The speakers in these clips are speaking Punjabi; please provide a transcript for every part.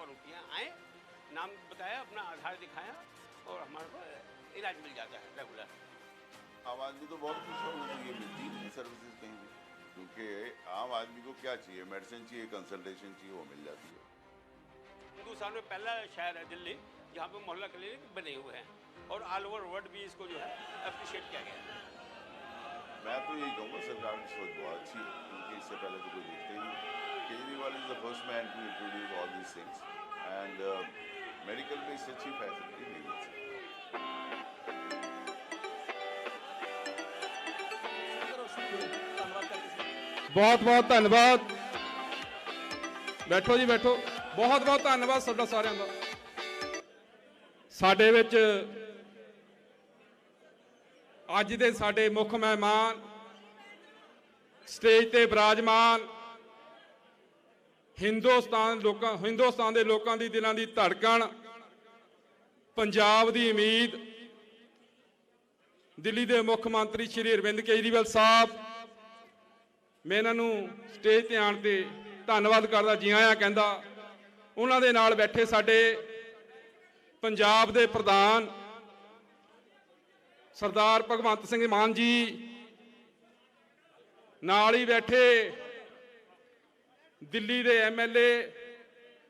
पर होती हैं। आए, नाम बताया, अपना आधार दिखाया और हमारे को इलाज मिल जाता है रेगुलर। आम आदमी तो बहुत खुश होना चाहिए, मिलती नहीं सर्विसेज कहीं भी, क्योंकि आम आदमी को क्या चाहिए, मेडिसिन चाहिए, कंसल्टेशन चाहिए, वो मिल जाती है। हिंदुस्तान में पहला शहर है दिल्ली जहाँ पे मोहल्ला क्लिनिक बने हुए हैं और ऑल ओवर वर्ल्ड भी इसको जो है अप्रिशिएट किया गया है। मैं तो यही कहूँगा सरकार की सोच बहुत अच्छी है, क्योंकि इससे पहले तो कोई देखते ही नहीं। Kejriwal is the first man to introduce all these things and medical में इससे अच्छी फैसिलिटी नहीं मिल सकती। बहुत बहुत धन्यवाद। बैठो जी बैठो। बहुत बहुत धन्यवाद ਤੁਹਾਡਾ ਸਾਰਿਆਂ ਦਾ। ਸਾਡੇ ਵਿੱਚ ਅੱਜ ਦੇ ਸਾਡੇ ਮੁੱਖ ਮਹਿਮਾਨ ਸਟੇਜ ਤੇ ਬਿਰਾਜਮਾਨ ਹਿੰਦੁਸਤਾਨ ਦੇ ਲੋਕਾਂ ਦੀ ਦਿਲਾਂ ਦੀ ਧੜਕਣ, ਪੰਜਾਬ ਦੀ ਉਮੀਦ, ਦਿੱਲੀ ਦੇ ਮੁੱਖ ਮੰਤਰੀ ਸ਼੍ਰੀ ਅਰਵਿੰਦ ਕੇਜਰੀਵਾਲ ਸਾਹਿਬ, मैं इन्हों स्टेज ते आने ते धन्यवाद करदा, जी आया कहंदा। उन्हां दे नाल बैठे साडे पंजाब दे प्रधान सरदार भगवंत सिंह मान जी, नाल ही बैठे दिल्ली दे MLA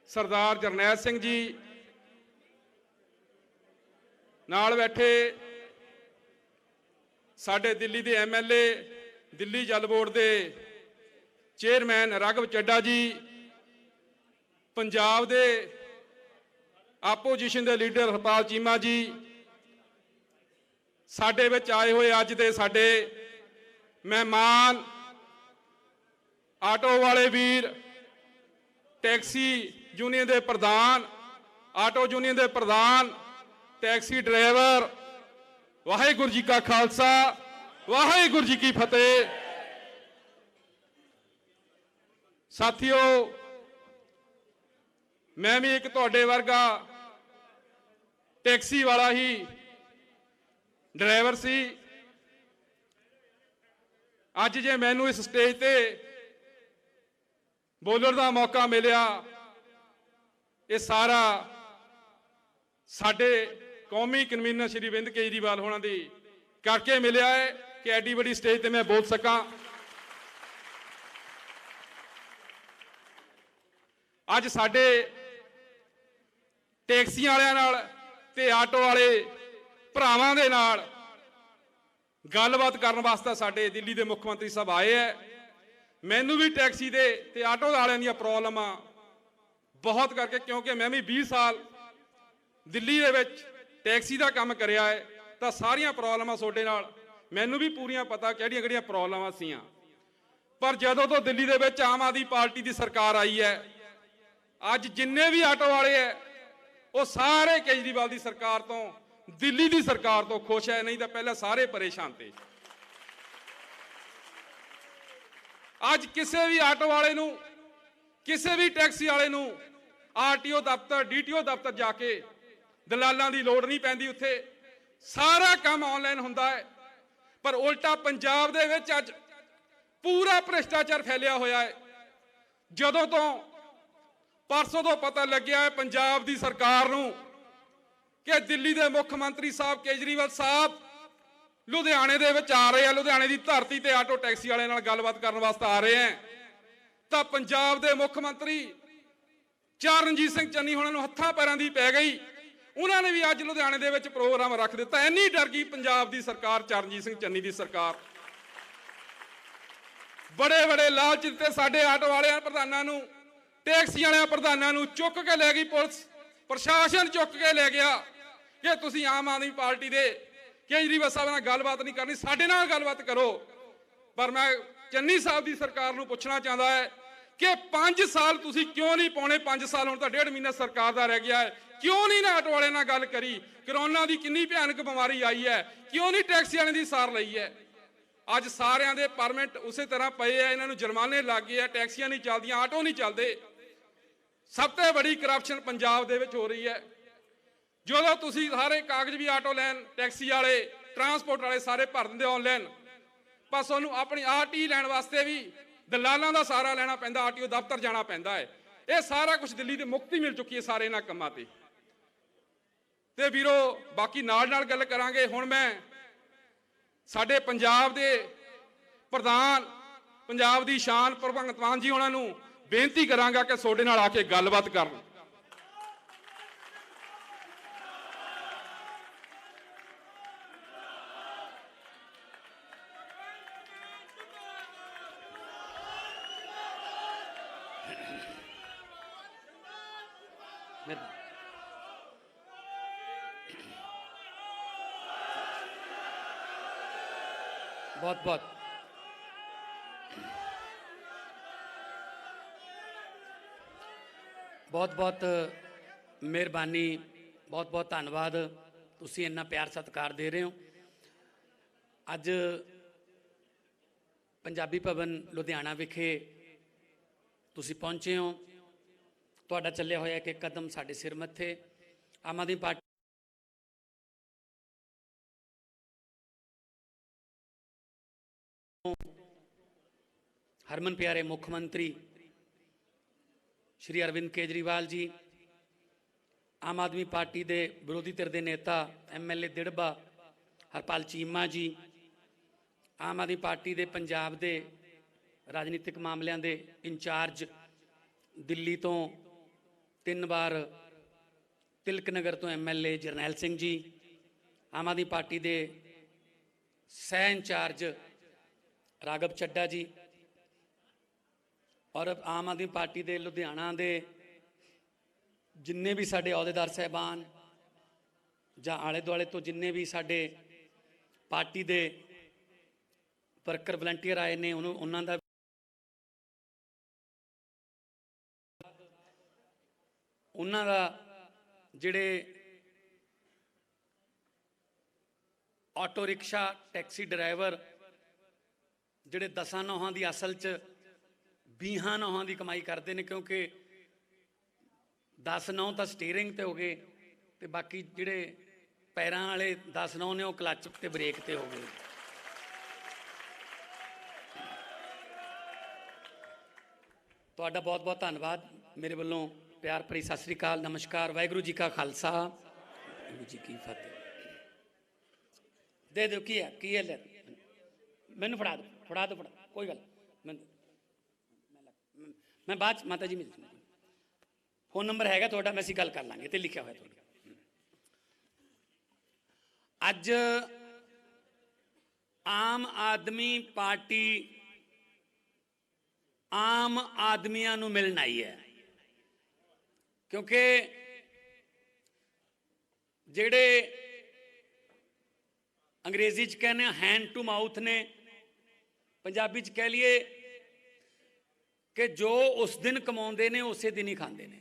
सरदार जरनैल सिंह जी, नाल बैठे साडे दिल्ली दे MLA दिल्ली जल बोर्ड के चेयरमैन राघव चड्डा जी, पंजाब के आपोजिशन के लीडर हरपाल चीमा जी, साडे विच आए हुए अज दे साडे मेहमान आटो वाले वीर, टैक्सी यूनियन के प्रधान, आटो यूनियन के प्रधान, टैक्सी ड्राइवर, वाहेगुरू जी का खालसा, वाहेगुरू जी की फतेह। साथियों, मैं भी एक तुहाडे वर्गा टैक्सी वाला ही ड्राइवर सी। अज जे मैनू इस स्टेज ते बोलण दा मौका मिलिया, ये सारा साडे कौमी कन्वीनर श्री अरविंद केजरीवाल होना दी करके मिलिया है कि एडी बड़ी स्टेज ते मैं बोल सका। अज साडे टैक्सी वालियां नाल ते आटो वाले भरावां दे नाल गलबात करन वास्ते साडे दिल्ली दे मुख्य मंत्री साहब आए है। मैनू भी टैक्सी दे ते आटो वालियां दी प्रॉब्लम बहुत करके, क्योंकि मैं भी 20 साल दिल्ली दे विच टैक्सी दा काम करिया है, तो सारियां प्रॉब्लमां सोडे नाल मैनू भी पूरियां पता किहड़ियां प्रॉब्लमां सीआं। पर जदों तो दिल्ली दे विच आम आदमी पार्टी की सरकार आई है, अज जिन्ने भी आटो वाले है वो सारे केजरीवाल की सरकार तो, दिल्ली की सरकार तो खुश है, नहीं तो पहले सारे परेशान थे। अज किसी भी आटो वाले नूं, किसी भी टैक्सी वाले नूं RTO दफ्तर, DTO दफ्तर जाके दलालां दी लोड़ नहीं पैंदी, उत्थे सारा काम ऑनलाइन हुंदा है। पर उल्टा पंजाब दे विच अज पूरा भ्रिष्टाचार फैलिया होया है। जदों तो परसों तो पता लग्या है पंजाब दी सरकार नूं कि दिल्ली दे मुख्य मंत्री साहब केजरीवाल साहब लुधियाने दे विच आ रहे हैं, लुधियाने की धरती ते आटो टैक्सी वाले नाल गलबात करने वास्ते आ रहे हैं, तो पंजाब दे मुख्य मंत्री चरणजीत सिंह चन्नी होणां नूं हत्थां पैरां दी पै गई। उन्होंने भी अज लुधियाने दे विच प्रोग्राम रख दिता। इन्नी डर गई पंजाब की सरकार, चरणजीत सिंह चन्नी की सरकार। बड़े बड़े लालच दिते साडे आटो वाले प्रधानां नूं, टैक्सी वाले प्रधानां नूं चुक के लै गई पुलिस, प्रशासन चुक के लै गया कि तुसीं आम आदमी पार्टी दे केजरीवाल साहब नाल गलबात नहीं करनी, साडे नाल गलबात करो। पर मैं चन्नी साहब की सरकार नूं पुछना चाहता है कि 5 साल तुसीं क्यों नहीं, पौने 5 साल हुण तां 1.5 महीना सरकार दा रह गया है, क्यों नहीं ना आटो वाले नाल गल करी? करोना की कितनी भयानक बीमारी आई है, क्यों नहीं टैक्सी वाले की सार लई है? अज सारियां दे परमिट उसे तरह पे है, इन्हां नूं जुर्माने लग गए, टैक्सियां नहीं चलदियां, आटो नहीं चलते। सब तो बड़ी करप्शन पंजाब दे विच हो रही है। जो तुसीं सारे कागज भी आटो लैन, टैक्सी वाले, ट्रांसपोर्ट वाले सारे भर दिंदे ऑनलाइन, पर तुहानूं अपनी RT लैण वास्ते भी दलालां दा सहारा लेना पैंदा, RTO दफ्तर जाना पैंदा है। ਇਹ ਸਾਰਾ ਕੁਝ ਦਿੱਲੀ ਦੀ ਮੁਕਤੀ ਮਿਲ ਚੁੱਕੀ ਹੈ ਸਾਰੇ ਇਹਨਾਂ ਕੰਮਾਂ ਤੇ ਵੀਰੋ ਬਾਕੀ ਨਾਲ ਗੱਲ ਕਰਾਂਗੇ। ਹੁਣ ਮੈਂ ਸਾਡੇ ਪੰਜਾਬ ਦੇ ਪ੍ਰਧਾਨ, ਪੰਜਾਬ ਦੀ ਸ਼ਾਨ ਭਗਵੰਤ ਮਾਨ ਜੀ ਉਹਨਾਂ ਨੂੰ ਬੇਨਤੀ ਕਰਾਂਗਾ ਕਿ ਤੁਹਾਡੇ ਨਾਲ ਆ ਕੇ ਗੱਲਬਾਤ ਕਰਨ। बहुत मेहरबानी, बहुत धन्यवाद। तुसीं इन्ना प्यार सत्कार दे रहे हो। अज पंजाबी भवन लुधियाना विखे तुसीं पहुंचे हो। तुहाडा चलिया होया कि कदम साडे सिर मत्थे। आम आदमी पार्टी हरमन प्यारे मुख्यमंत्री श्री अरविंद केजरीवाल जी, आम आदमी पार्टी के विरोधी धिर के नेता MLA दिड़बा हरपाल चीमा जी, आम आदमी पार्टी के पंजाब के राजनीतिक मामलों के इंचार्ज दिल्ली तो 3 बार तिलक नगर तो MLA जरनैल सिंह जी, आम आदमी पार्टी के सह इंचार्ज राघव चड्डा जी, और आम आदमी पार्टी के लुधियाना के जिन्ने भी साडे अहुदेदार साहबान जां आले दुआले तो जिन्ने भी साडे पार्टी के वर्कर वलंटियर आए ने उन्हों का जिहड़े ऑटो रिक्शा टैक्सी ड्राइवर जिहड़े 10 नौहां की असल च 20 नौहां की कमाई करते हैं, क्योंकि 10 नौ तो स्टीयरिंग ते हो गए तो बाकी जिहड़े पैरां वाले 10 नौ ने वो क्लच ते ब्रेक ते हो गए। तुहाडा बहुत धन्यवाद। मेरे वालों प्यार भरी सत श्री अकाल, नमस्कार, वाहिगुरू जी का खालसा, वाहिगुरू जी की फतेह। दे दो की है ले मैनू फड़ा दो कोई गल मैं बाद माता जी मिल फोन नंबर हैगा थोड़ा, मैं असीं गल कर लांगे ते लिखा हुआ थोड़ा। अज आम आदमी पार्टी आम आदमियां नूं मिलण आई है, क्योंकि जिहड़े अंग्रेजी च कहने हैंड टू माउथ ने, पंजाबी च कह लीए कि जो उस दिन कमाउंदे ने उसे दिन ही खांदे ने।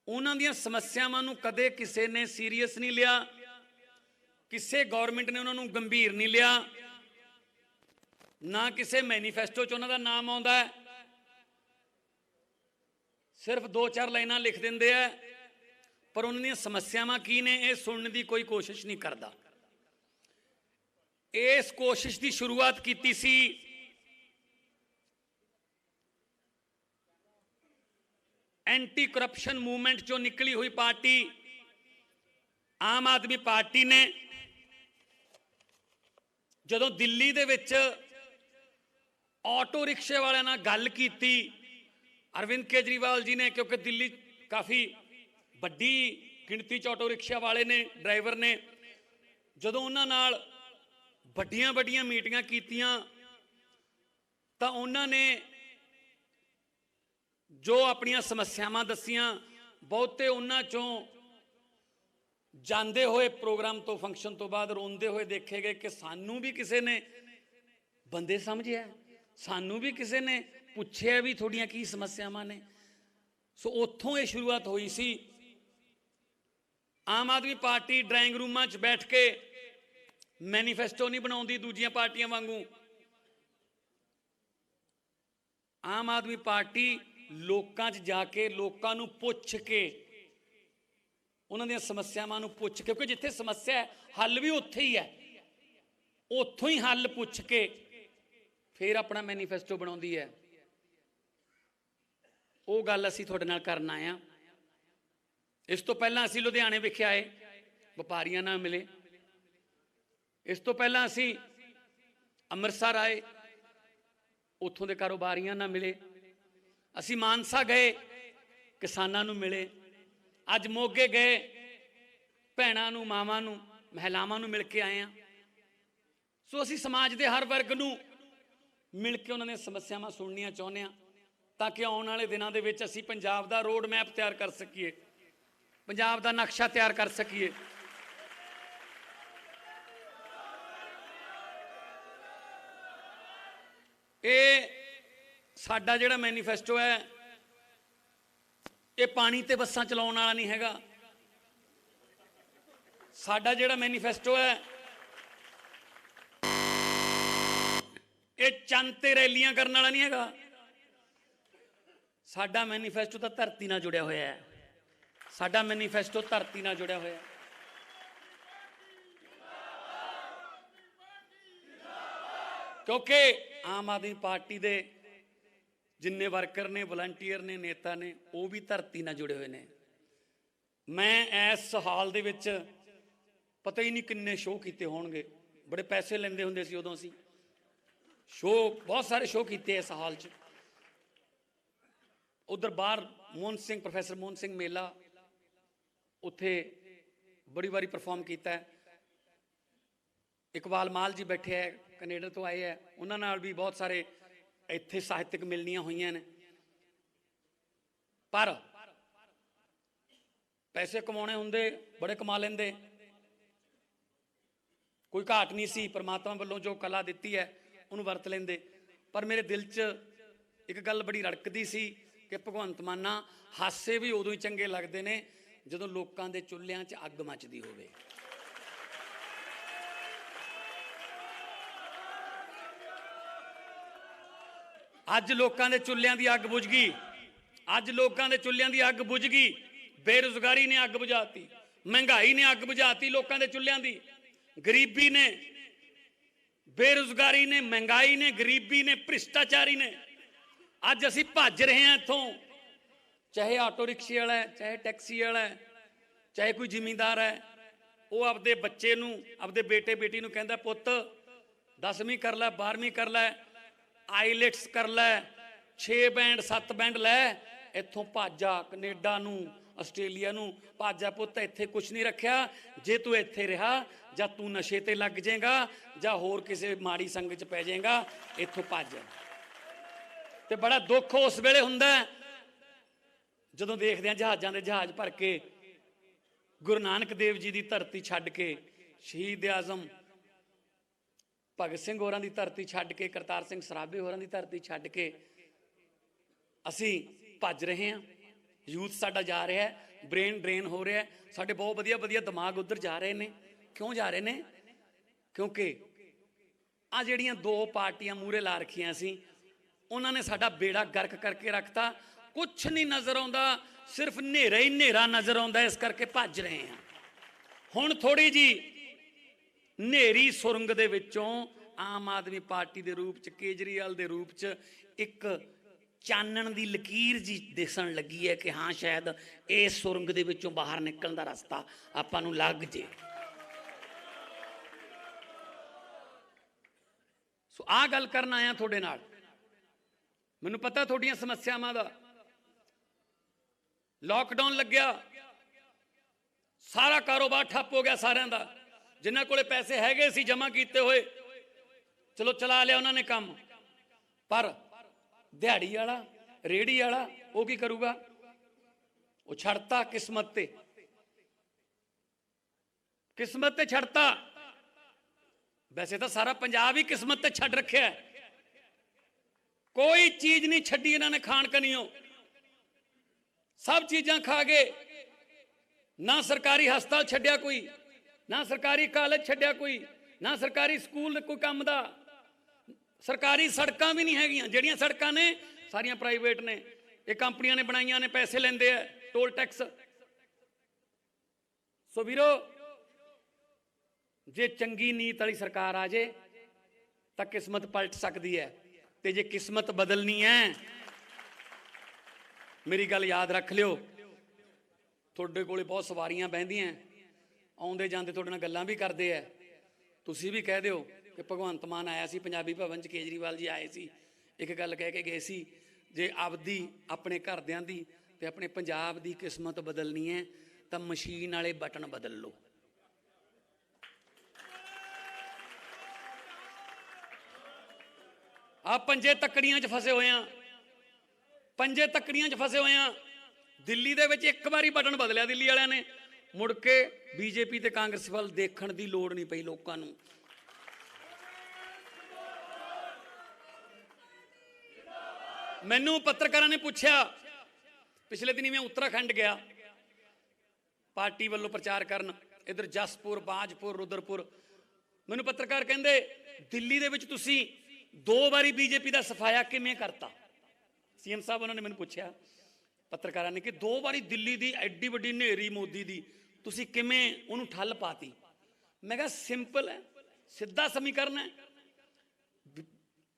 उन्हां दीयां समस्यावां नूं कदे किसे ने सीरीयस नहीं लिया, किसे गौरमेंट ने उन्होंने गंभीर नहीं लिया, ना किसे मैनीफेस्टो च उन्हां दा नाम आउंदा है। सिर्फ 2-4 लाइनां लिख दिंदे है, पर उन्हां दीयां समस्यावां की ने ये सुनने की कोई कोशिश नहीं करता। इस कोशिश की शुरुआत की सी एंटी करप्शन मूवमेंट चो निकली हुई पार्टी आम आदमी पार्टी ने। जदों दिल्ली दे विच ऑटो रिक्शे वाले नाल गल की अरविंद केजरीवाल जी ने, क्योंकि दिल्ली काफ़ी वड्डी गिणती च ऑटो रिक्शा वाले ने, ड्राइवर ने, जदों उन्हां नाल वड्डियां वड्डियां मीटिंगां कीतियां तां उन्हां ने जो अपनियां समस्यावां दसियां, बहुते उन्हां चों जांदे होए प्रोग्राम तो फंक्शन तो बाद रोंदे हुए देखे गए कि सानू भी किसी ने बंदे समझिया, सानू भी किसी ने पुछया भी थोड़ियां की समस्यावां ने। सो उत्थों ये शुरुआत हुई सी। आम आदमी पार्टी ड्राइंग रूमां च बैठ के मैनीफेस्टो नहीं बनाउंदी दूजियां पार्टियां वांगू। आम आदमी पार्टी लोकां च जाके लोकां नूं पुछ के उन्हां दीयां समस्यावां नूं पुछ के, क्योंकि जिथे समस्या है हल भी उत्थे ही है, उत्थों ही हल पुछ के फिर अपना मैनीफेस्टो बनाउंदी है। ਉਹ ਗੱਲ ਅਸੀਂ ਤੁਹਾਡੇ ਨਾਲ ਕਰਨ ਆਏ ਹਾਂ। ਇਸ ਤੋਂ ਪਹਿਲਾਂ ਅਸੀਂ ਲੁਧਿਆਣੇ ਵਿਖੇ ਆਏ, ਵਪਾਰੀਆਂ ਨਾਲ ਮਿਲੇ। ਇਸ ਤੋਂ ਪਹਿਲਾਂ ਅਸੀਂ ਅੰਮ੍ਰਿਤਸਰ ਆਏ, ਉੱਥੋਂ ਦੇ ਕਾਰੋਬਾਰੀਆਂ ਨਾਲ ਮਿਲੇ। ਅਸੀਂ ਮਾਨਸਾ ਗਏ, ਕਿਸਾਨਾਂ ਨੂੰ ਮਿਲੇ। ਅੱਜ ਮੋਗੇ ਗਏ, ਭੈਣਾਂ ਨੂੰ, ਮਾਵਾਂ ਨੂੰ, ਮਹਿਲਾਵਾਂ ਨੂੰ ਮਿਲ ਕੇ ਆਏ ਹਾਂ। ਸੋ ਅਸੀਂ ਸਮਾਜ ਦੇ ਹਰ ਵਰਗ ਨੂੰ ਮਿਲ ਕੇ ਉਹਨਾਂ ਦੀਆਂ ਸਮੱਸਿਆਵਾਂ ਸੁਣਨੀਆਂ ਚਾਹੁੰਦੇ ਹਾਂ, ਤਾਂ ਕਿ ਆਉਣ ਵਾਲੇ ਦਿਨਾਂ ਦੇ ਵਿੱਚ ਅਸੀਂ ਪੰਜਾਬ ਦਾ ਰੋਡ ਮੈਪ ਤਿਆਰ ਕਰ ਸਕੀਏ, ਪੰਜਾਬ ਦਾ ਨਕਸ਼ਾ ਤਿਆਰ ਕਰ ਸਕੀਏ। ਇਹ ਸਾਡਾ ਜਿਹੜਾ ਮੈਨੀਫੈਸਟੋ ਹੈ, ਇਹ ਪਾਣੀ ਤੇ ਬੱਸਾਂ ਚਲਾਉਣ ਵਾਲਾ ਨਹੀਂ ਹੈਗਾ। ਸਾਡਾ ਜਿਹੜਾ ਮੈਨੀਫੈਸਟੋ ਹੈ, ਇਹ ਚੰਨ ਤੇ ਰੈਲੀਆਂ ਕਰਨ ਵਾਲਾ ਨਹੀਂ ਹੈਗਾ। ਸਾਡਾ ਮੈਨੀਫੈਸਟੋ ਤਾਂ ਧਰਤੀ ਨਾਲ ਜੁੜਿਆ ਹੋਇਆ ਹੈ। ਸਾਡਾ ਮੈਨੀਫੈਸਟੋ ਧਰਤੀ ਨਾਲ ਜੁੜਿਆ ਹੋਇਆ ਹੈ। ਕਿਉਂਕਿ ਆਮ ਆਦਮੀ ਪਾਰਟੀ ਦੇ ਜਿੰਨੇ ਵਰਕਰ ਨੇ, ਵਲੰਟੀਅਰ ਨੇ, ਨੇਤਾ ਨੇ, ਉਹ ਵੀ ਧਰਤੀ ਨਾਲ ਜੁੜੇ ਹੋਏ ਨੇ। ਮੈਂ ਇਸ ਹਾਲ ਦੇ ਵਿੱਚ ਪਤਾ ਹੀ ਨਹੀਂ ਕਿੰਨੇ ਸ਼ੋਅ ਕੀਤੇ ਹੋਣਗੇ। ਬੜੇ ਪੈਸੇ ਲੈਂਦੇ ਹੁੰਦੇ ਸੀ ਉਦੋਂ। ਅਸੀਂ ਸ਼ੋਅ, ਬਹੁਤ ਸਾਰੇ ਸ਼ੋਅ ਕੀਤੇ ਇਸ ਹਾਲ 'ਚ। ਉਧਰ ਬਾਹਰ ਮੋਹਨ ਸਿੰਘ, ਪ੍ਰੋਫੈਸਰ ਮੋਹਨ ਸਿੰਘ ਮੇਲਾ, ਉੱਥੇ ਬੜੀ ਵਾਰੀ ਪਰਫਾਰਮ ਕੀਤਾ ਹੈ। ਇਕਬਾਲ ਮਾਲ ਜੀ ਬੈਠੇ ਹੈ, ਕੈਨੇਡਾ ਤੋਂ ਆਏ ਹੈ, ਉਹਨਾਂ ਨਾਲ ਵੀ ਬਹੁਤ ਸਾਰੇ ਇੱਥੇ ਸਾਹਿਤਕ ਮਿਲਣੀਆਂ ਹੋਈਆਂ ਨੇ। ਪਰ ਪੈਸੇ ਕਮਾਉਣੇ ਹੁੰਦੇ, ਬੜੇ ਕਮਾ ਲੈਂਦੇ। ਕੋਈ ਘਾਟ ਨਹੀਂ ਸੀ, ਪਰਮਾਤਮਾ ਵੱਲੋਂ ਜੋ ਕਲਾ ਦਿੱਤੀ ਹੈ ਉਹਨੂੰ ਵਰਤ ਲੈਂਦੇ। ਪਰ ਮੇਰੇ ਦਿਲ 'ਚ ਇੱਕ ਗੱਲ ਬੜੀ ਰੜਕਦੀ ਸੀ ਕਿ ਭਗਵੰਤ ਮਾਨਾ, ਹਾਸੇ ਵੀ ਉਦੋਂ ਹੀ ਚੰਗੇ ਲੱਗਦੇ ਨੇ ਜਦੋਂ ਲੋਕਾਂ ਦੇ ਚੁੱਲ੍ਹਿਆਂ 'ਚ ਅੱਗ ਮੱਚਦੀ ਹੋਵੇ। ਅੱਜ ਲੋਕਾਂ ਦੇ ਚੁੱਲ੍ਹਿਆਂ ਦੀ ਅੱਗ ਬੁਝ ਗਈ। ਅੱਜ ਲੋਕਾਂ ਦੇ ਚੁੱਲ੍ਹਿਆਂ ਦੀ ਅੱਗ ਬੁਝ ਗਈ। ਬੇਰੁਜ਼ਗਾਰੀ ਨੇ ਅੱਗ ਬੁਝਾਤੀ, ਮਹਿੰਗਾਈ ਨੇ ਅੱਗ ਬੁਝਾਤੀ ਲੋਕਾਂ ਦੇ ਚੁੱਲ੍ਹਿਆਂ ਦੀ। ਗਰੀਬੀ ਨੇ, ਬੇਰੁਜ਼ਗਾਰੀ ਨੇ, ਮਹਿੰਗਾਈ ਨੇ, ਗਰੀਬੀ ਨੇ, ਭ੍ਰਿਸ਼ਟਾਚਾਰੀ ਨੇ। ਅੱਜ ਅਸੀਂ ਭੱਜ ਰਹੇ ਹਾਂ ਇੱਥੋਂ। ਚਾਹੇ ਆਟੋ ਰਿਕਸ਼ੇ ਵਾਲਾ ਹੈ, ਚਾਹੇ ਟੈਕਸੀ ਵਾਲਾ ਹੈ, ਚਾਹੇ ਕੋਈ ਜ਼ਿਮੀਂਦਾਰ ਹੈ, ਉਹ ਆਪਦੇ ਬੱਚੇ ਨੂੰ, ਆਪਦੇ ਬੇਟੇ ਬੇਟੀ ਨੂੰ ਕਹਿੰਦਾ, ਪੁੱਤ 10ਵੀਂ ਕਰ ਲੈ, 12ਵੀਂ ਕਰ ਲੈ, ਆਈਲੈਟਸ ਕਰ ਲੈ, 6 ਬੈਂਡ 7 ਬੈਂਡ ਲੈ, ਇੱਥੋਂ ਭਾਜਾ ਕੈਨੇਡਾ ਨੂੰ, ਆਸਟ੍ਰੇਲੀਆ ਨੂੰ ਭਾਜਾ ਪੁੱਤ। ਇੱਥੇ ਕੁਛ ਨਹੀਂ ਰੱਖਿਆ। ਜੇ ਤੂੰ ਇੱਥੇ ਰਿਹਾ, ਜਾਂ ਤੂੰ ਨਸ਼ੇ ਤੇ ਲੱਗ ਜਾਏਗਾ, ਜਾਂ ਹੋਰ ਕਿਸੇ ਮਾੜੀ ਸੰਗਤ 'ਚ ਪੈ ਜਾਏਗਾ, ਇੱਥੋਂ ਭੱਜ। ਤੇ ਬੜਾ ਦੁੱਖ ਉਸ ਵੇਲੇ ਹੁੰਦਾ ਜਦੋਂ ਦੇਖਦੇ ਹਾਂ ਜਹਾਜ਼ਾਂ ਦੇ ਜਹਾਜ਼ ਭਰ ਕੇ ਗੁਰੂ ਨਾਨਕ ਦੇਵ ਜੀ ਦੀ ਧਰਤੀ ਛੱਡ ਕੇ, ਸ਼ਹੀਦ ਆਜ਼ਮ ਭਗਤ ਸਿੰਘ ਹੋਰਾਂ ਦੀ ਧਰਤੀ ਛੱਡ ਕੇ, ਕਰਤਾਰ ਸਿੰਘ ਸਰਾਭੇ ਹੋਰਾਂ ਦੀ ਧਰਤੀ ਛੱਡ ਕੇ ਅਸੀਂ ਭੱਜ ਰਹੇ ਹਾਂ। ਯੂਥ ਸਾਡਾ ਜਾ ਰਿਹਾ ਹੈ, ਬ੍ਰੇਨ ਡਰੇਨ ਹੋ ਰਿਹਾ ਹੈ। ਸਾਡੇ ਬਹੁਤ ਵਧੀਆ ਵਧੀਆ ਦਿਮਾਗ ਉੱਧਰ ਜਾ ਰਹੇ ਨੇ। ਕਿਉਂ ਜਾ ਰਹੇ ਨੇ? ਕਿਉਂਕਿ ਆ ਜਿਹੜੀਆਂ ਦੋ ਪਾਰਟੀਆਂ ਮੂਹਰੇ ਲਾ ਰੱਖੀਆਂ ਸੀ, ਉਹਨਾਂ ਨੇ ਸਾਡਾ ਬੇੜਾ ਗਰਕ ਕਰਕੇ ਰੱਖਤਾ। ਕੁਛ ਨਹੀਂ ਨਜ਼ਰ ਆਉਂਦਾ, ਸਿਰਫ ਹਨੇਰਾ ਹੀ ਹਨੇਰਾ ਨਜ਼ਰ ਆਉਂਦਾ। ਇਸ ਕਰਕੇ ਭੱਜ ਰਹੇ ਹਾਂ। ਹੁਣ ਥੋੜੀ ਜੀ ਹਨੇਰੀ ਸੁਰੰਗ ਦੇ ਵਿੱਚੋਂ ਆਮ ਆਦਮੀ ਪਾਰਟੀ ਦੇ ਰੂਪ 'ਚ, ਕੇਜਰੀਵਾਲ ਦੇ ਰੂਪ 'ਚ ਇੱਕ ਚਾਨਣ ਦੀ ਲਕੀਰ ਜੀ ਦਿਸਣ ਲੱਗੀ ਹੈ ਕਿ ਹਾਂ ਸ਼ਾਇਦ ਇਸ ਸੁਰੰਗ ਦੇ ਵਿੱਚੋਂ ਬਾਹਰ ਨਿਕਲਣ ਦਾ ਰਸਤਾ ਆਪਾਂ ਨੂੰ ਲੱਗ ਜੇ। ਸੋ ਆਹ ਗੱਲ ਕਰਨ ਆਇਆ ਤੁਹਾਡੇ ਨਾਲ। ਮੈਨੂੰ ਪਤਾ ਤੁਹਾਡੀਆਂ ਸਮੱਸਿਆਵਾਂ ਦਾ। ਲਾਕਡਾਊਨ ਲੱਗਿਆ, ਸਾਰਾ ਕਾਰੋਬਾਰ ਠੱਪ ਹੋ ਗਿਆ ਸਾਰਿਆਂ ਦਾ। ਜਿਨ੍ਹਾਂ ਕੋਲੇ ਪੈਸੇ ਹੈਗੇ ਸੀ ਜਮ੍ਹਾਂ ਕੀਤੇ ਹੋਏ, ਚਲੋ ਚਲਾ ਲਿਆ ਉਹਨਾਂ ਨੇ ਕੰਮ। ਪਰ ਦਿਹਾੜੀ ਵਾਲਾ, ਰੇਹੜੀ ਵਾਲਾ, ਉਹ ਕੀ ਕਰੂਗਾ? ਉਹ ਛੱਡਤਾ ਕਿਸਮਤ ਤੇ। ਕਿਸਮਤ ਤੇ ਛੱਡਤਾ। ਵੈਸੇ ਤਾਂ ਸਾਰਾ ਪੰਜਾਬ ਹੀ ਕਿਸਮਤ ਤੇ ਛੱਡ ਰੱਖਿਆ। ਕੋਈ ਚੀਜ਼ ਨਹੀਂ ਛੱਡੀ ਇਹਨਾਂ ਨੇ ਖਾਣ ਕਨੀਓ। ਸਭ ਚੀਜ਼ਾਂ ਖਾ ਗਏ। ਨਾ ਸਰਕਾਰੀ ਹਸਪਤਾਲ ਛੱਡਿਆ ਕੋਈ, ਨਾ ਸਰਕਾਰੀ ਕਾਲਜ ਛੱਡਿਆ ਕੋਈ, ਨਾ ਸਰਕਾਰੀ ਸਕੂਲ ਕੋਈ ਕੰਮ ਦਾ। ਸਰਕਾਰੀ ਸੜਕਾਂ ਵੀ ਨਹੀਂ ਹੈਗੀਆਂ। ਜਿਹੜੀਆਂ ਸੜਕਾਂ ਨੇ ਸਾਰੀਆਂ ਪ੍ਰਾਈਵੇਟ ਨੇ। ਇਹ ਕੰਪਨੀਆਂ ਨੇ ਬਣਾਈਆਂ ਨੇ, ਪੈਸੇ ਲੈਂਦੇ ਆ, ਟੋਲ ਟੈਕਸ। ਸੋ ਵੀਰੋ, ਜੇ ਚੰਗੀ ਨੀਤ ਵਾਲੀ ਸਰਕਾਰ ਆ ਜੇ ਤਾਂ ਕਿਸਮਤ ਪਲਟ ਸਕਦੀ ਹੈ। ਤੇ ਜੇ ਕਿਸਮਤ ਬਦਲਣੀ ਹੈ, मेरी गल याद रख लियो, ਤੁਹਾਡੇ ਕੋਲੇ बहुत सवारियां बहदियां, आउंदे ਜਾਂਦੇ ਤੁਹਾਡੇ ਨਾਲ ਗੱਲਾਂ भी करते हैं। ਤੁਸੀਂ भी कह ਦਿਓ कि भगवंत मान आया सी पंजाबी भवन च, केजरीवाल जी आए सी, एक गल कह के गए सी, जे आपदी अपने घरदियां दी ते अपने पंजाब दी किस्मत बदलनी है तो मशीन वाले बटन बदल लो। आप पंजे तकड़ियां च फसे हुए हैं, पंजे तकड़ियां च फसे हुए हैं। दिल्ली दे विच एक बारी बटन बदलिया दिल्ली वालियां ने, मुड़ के बीजेपी ते कांग्रेस वाल देखण दी लोड़ नहीं पई लोकां नूं। मैनू पत्रकारां ने पूछा, पिछले दिन मैं उत्तराखंड गया पार्टी वालों प्रचार करन, इधर जसपुर, बाजपुर, रुद्रपुर। मैनू पत्रकार कहंदे दिल्ली दे विच तुसीं 2 बारी बीजेपी का सफाया किवें करता? सीएम साहब उन्होंने मैनू पूछा पत्रकारां ने कि 2 बारी दिल्ली की एड्डी वड्डी नेरी मोदी की तुसीं किवें उहनूं ठल पाती? मैं कहा सिंपल है, सीधा समीकरण है।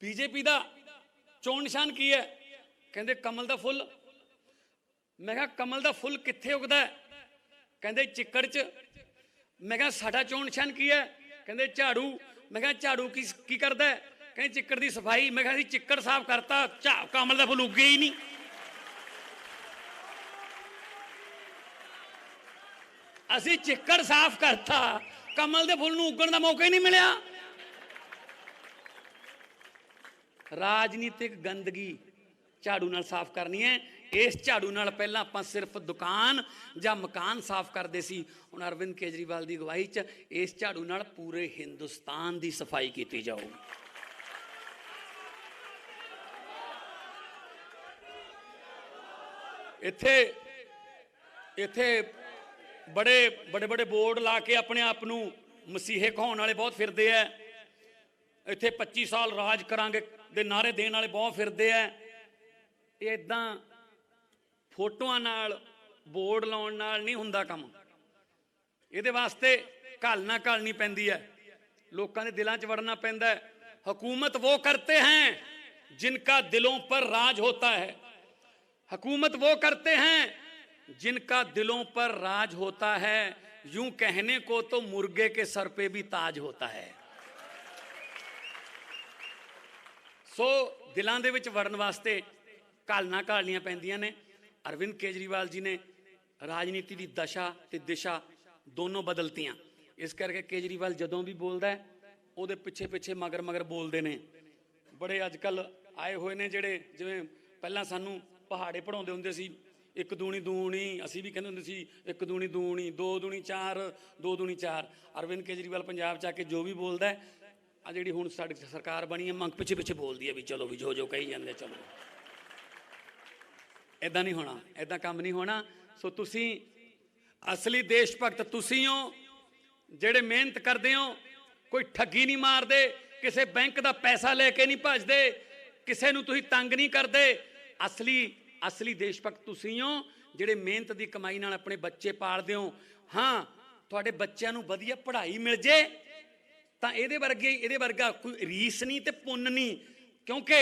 बीजेपी का चोण निशान की है? कहते कमल का फुल। मैं कहा कमल का फुल कित्थे उगदा है? कहते चिक्कड़ च। मैं कहा साडा चोण निशान की है? कहते झाड़ू। मैं कहा झाड़ू की करदा है? कहते चिक्कड़ की सफाई। मैं कहा चिक्कड़ साफ करता, कमल का फुल उगे ही नहीं। असी चिक्कड़ साफ करता, कमल के फुल नूं उगण का मौका ही नहीं मिलिया। राजनीतिक गंदगी झाड़ू नाल साफ करनी है। इस झाड़ू नाल पहला आपां सिर्फ दुकान जां मकान साफ करते सी, हुण अरविंद केजरीवाल की अगवाई च इस झाड़ू नाल पूरे हिंदुस्तान की सफाई की जाऊगी। इत्थे इत्थे बड़े बड़े बड़े बोर्ड ला के अपने आप नूं मसीहे कहाउण वाले बहुत फिरदे है। इत्थे 25 साल राज करांगे दे नारे देने वाले बहुत फिरदे है। इदां फोटोआं नाल बोर्ड लाउण नाल नहीं हुंदा काम। इहदे वास्ते घालना घालनी पैंदी है, लोकां दे दिलां च वड़ना पैंदा है। हुकूमत वो करते हैं जिनका दिलों पर राज होता है। हुकूमत वो करते हैं जिनका दिलों पर राज होता है। यूं कहने को तो मुर्गे के सर पे भी ताज होता है। सो दिलों दे विच वड़न वास्ते घालना घालनियां पैंदियां ने। अरविंद केजरीवाल जी ने राजनीति की दशा ते दिशा दोनों बदलतियां। इस करके केजरीवाल जदों भी बोलदा है उहदे पिछे पिछे मगर मगर बोलते हैं। बड़े अजकल आए हुए ने जिहड़े जिवें पहलां सानूं पहाड़े पढ़ाउंदे हुंदे सी, 1 दूनी दूनी, असीं भी कहंदे हुंदे सी 1 दूनी दूनी, 2 दूनी 4, 2 दूनी 4। अरविंद केजरीवाल पंजाब च आके जो भी बोलदा है, आ जिहड़ी हुण साडी सरकार बनी है मंग पिछे पिछे बोलदी है भी चलो भी जो कही जांदे चलो। इदां नहीं होना, इदां काम नहीं होना। सो तुसीं असली देश भगत तुसीं हो, जिहड़े मेहनत करदे हो, कोई ठगी नहीं मारदे, किसी बैंक का पैसा लेके नहीं भजदे, किसी नूं तुसीं तंग नहीं करदे। असली देश भगत तुसीं हो जिहड़े मेहनत की कमाई नाल अपने बच्चे पालदे हो। हाँ, तुहाडे बच्चों नूं वधिया पढ़ाई मिल जे तां इहदे वर्गा कोई रीस नहीं ते पुन्न नहीं। क्योंकि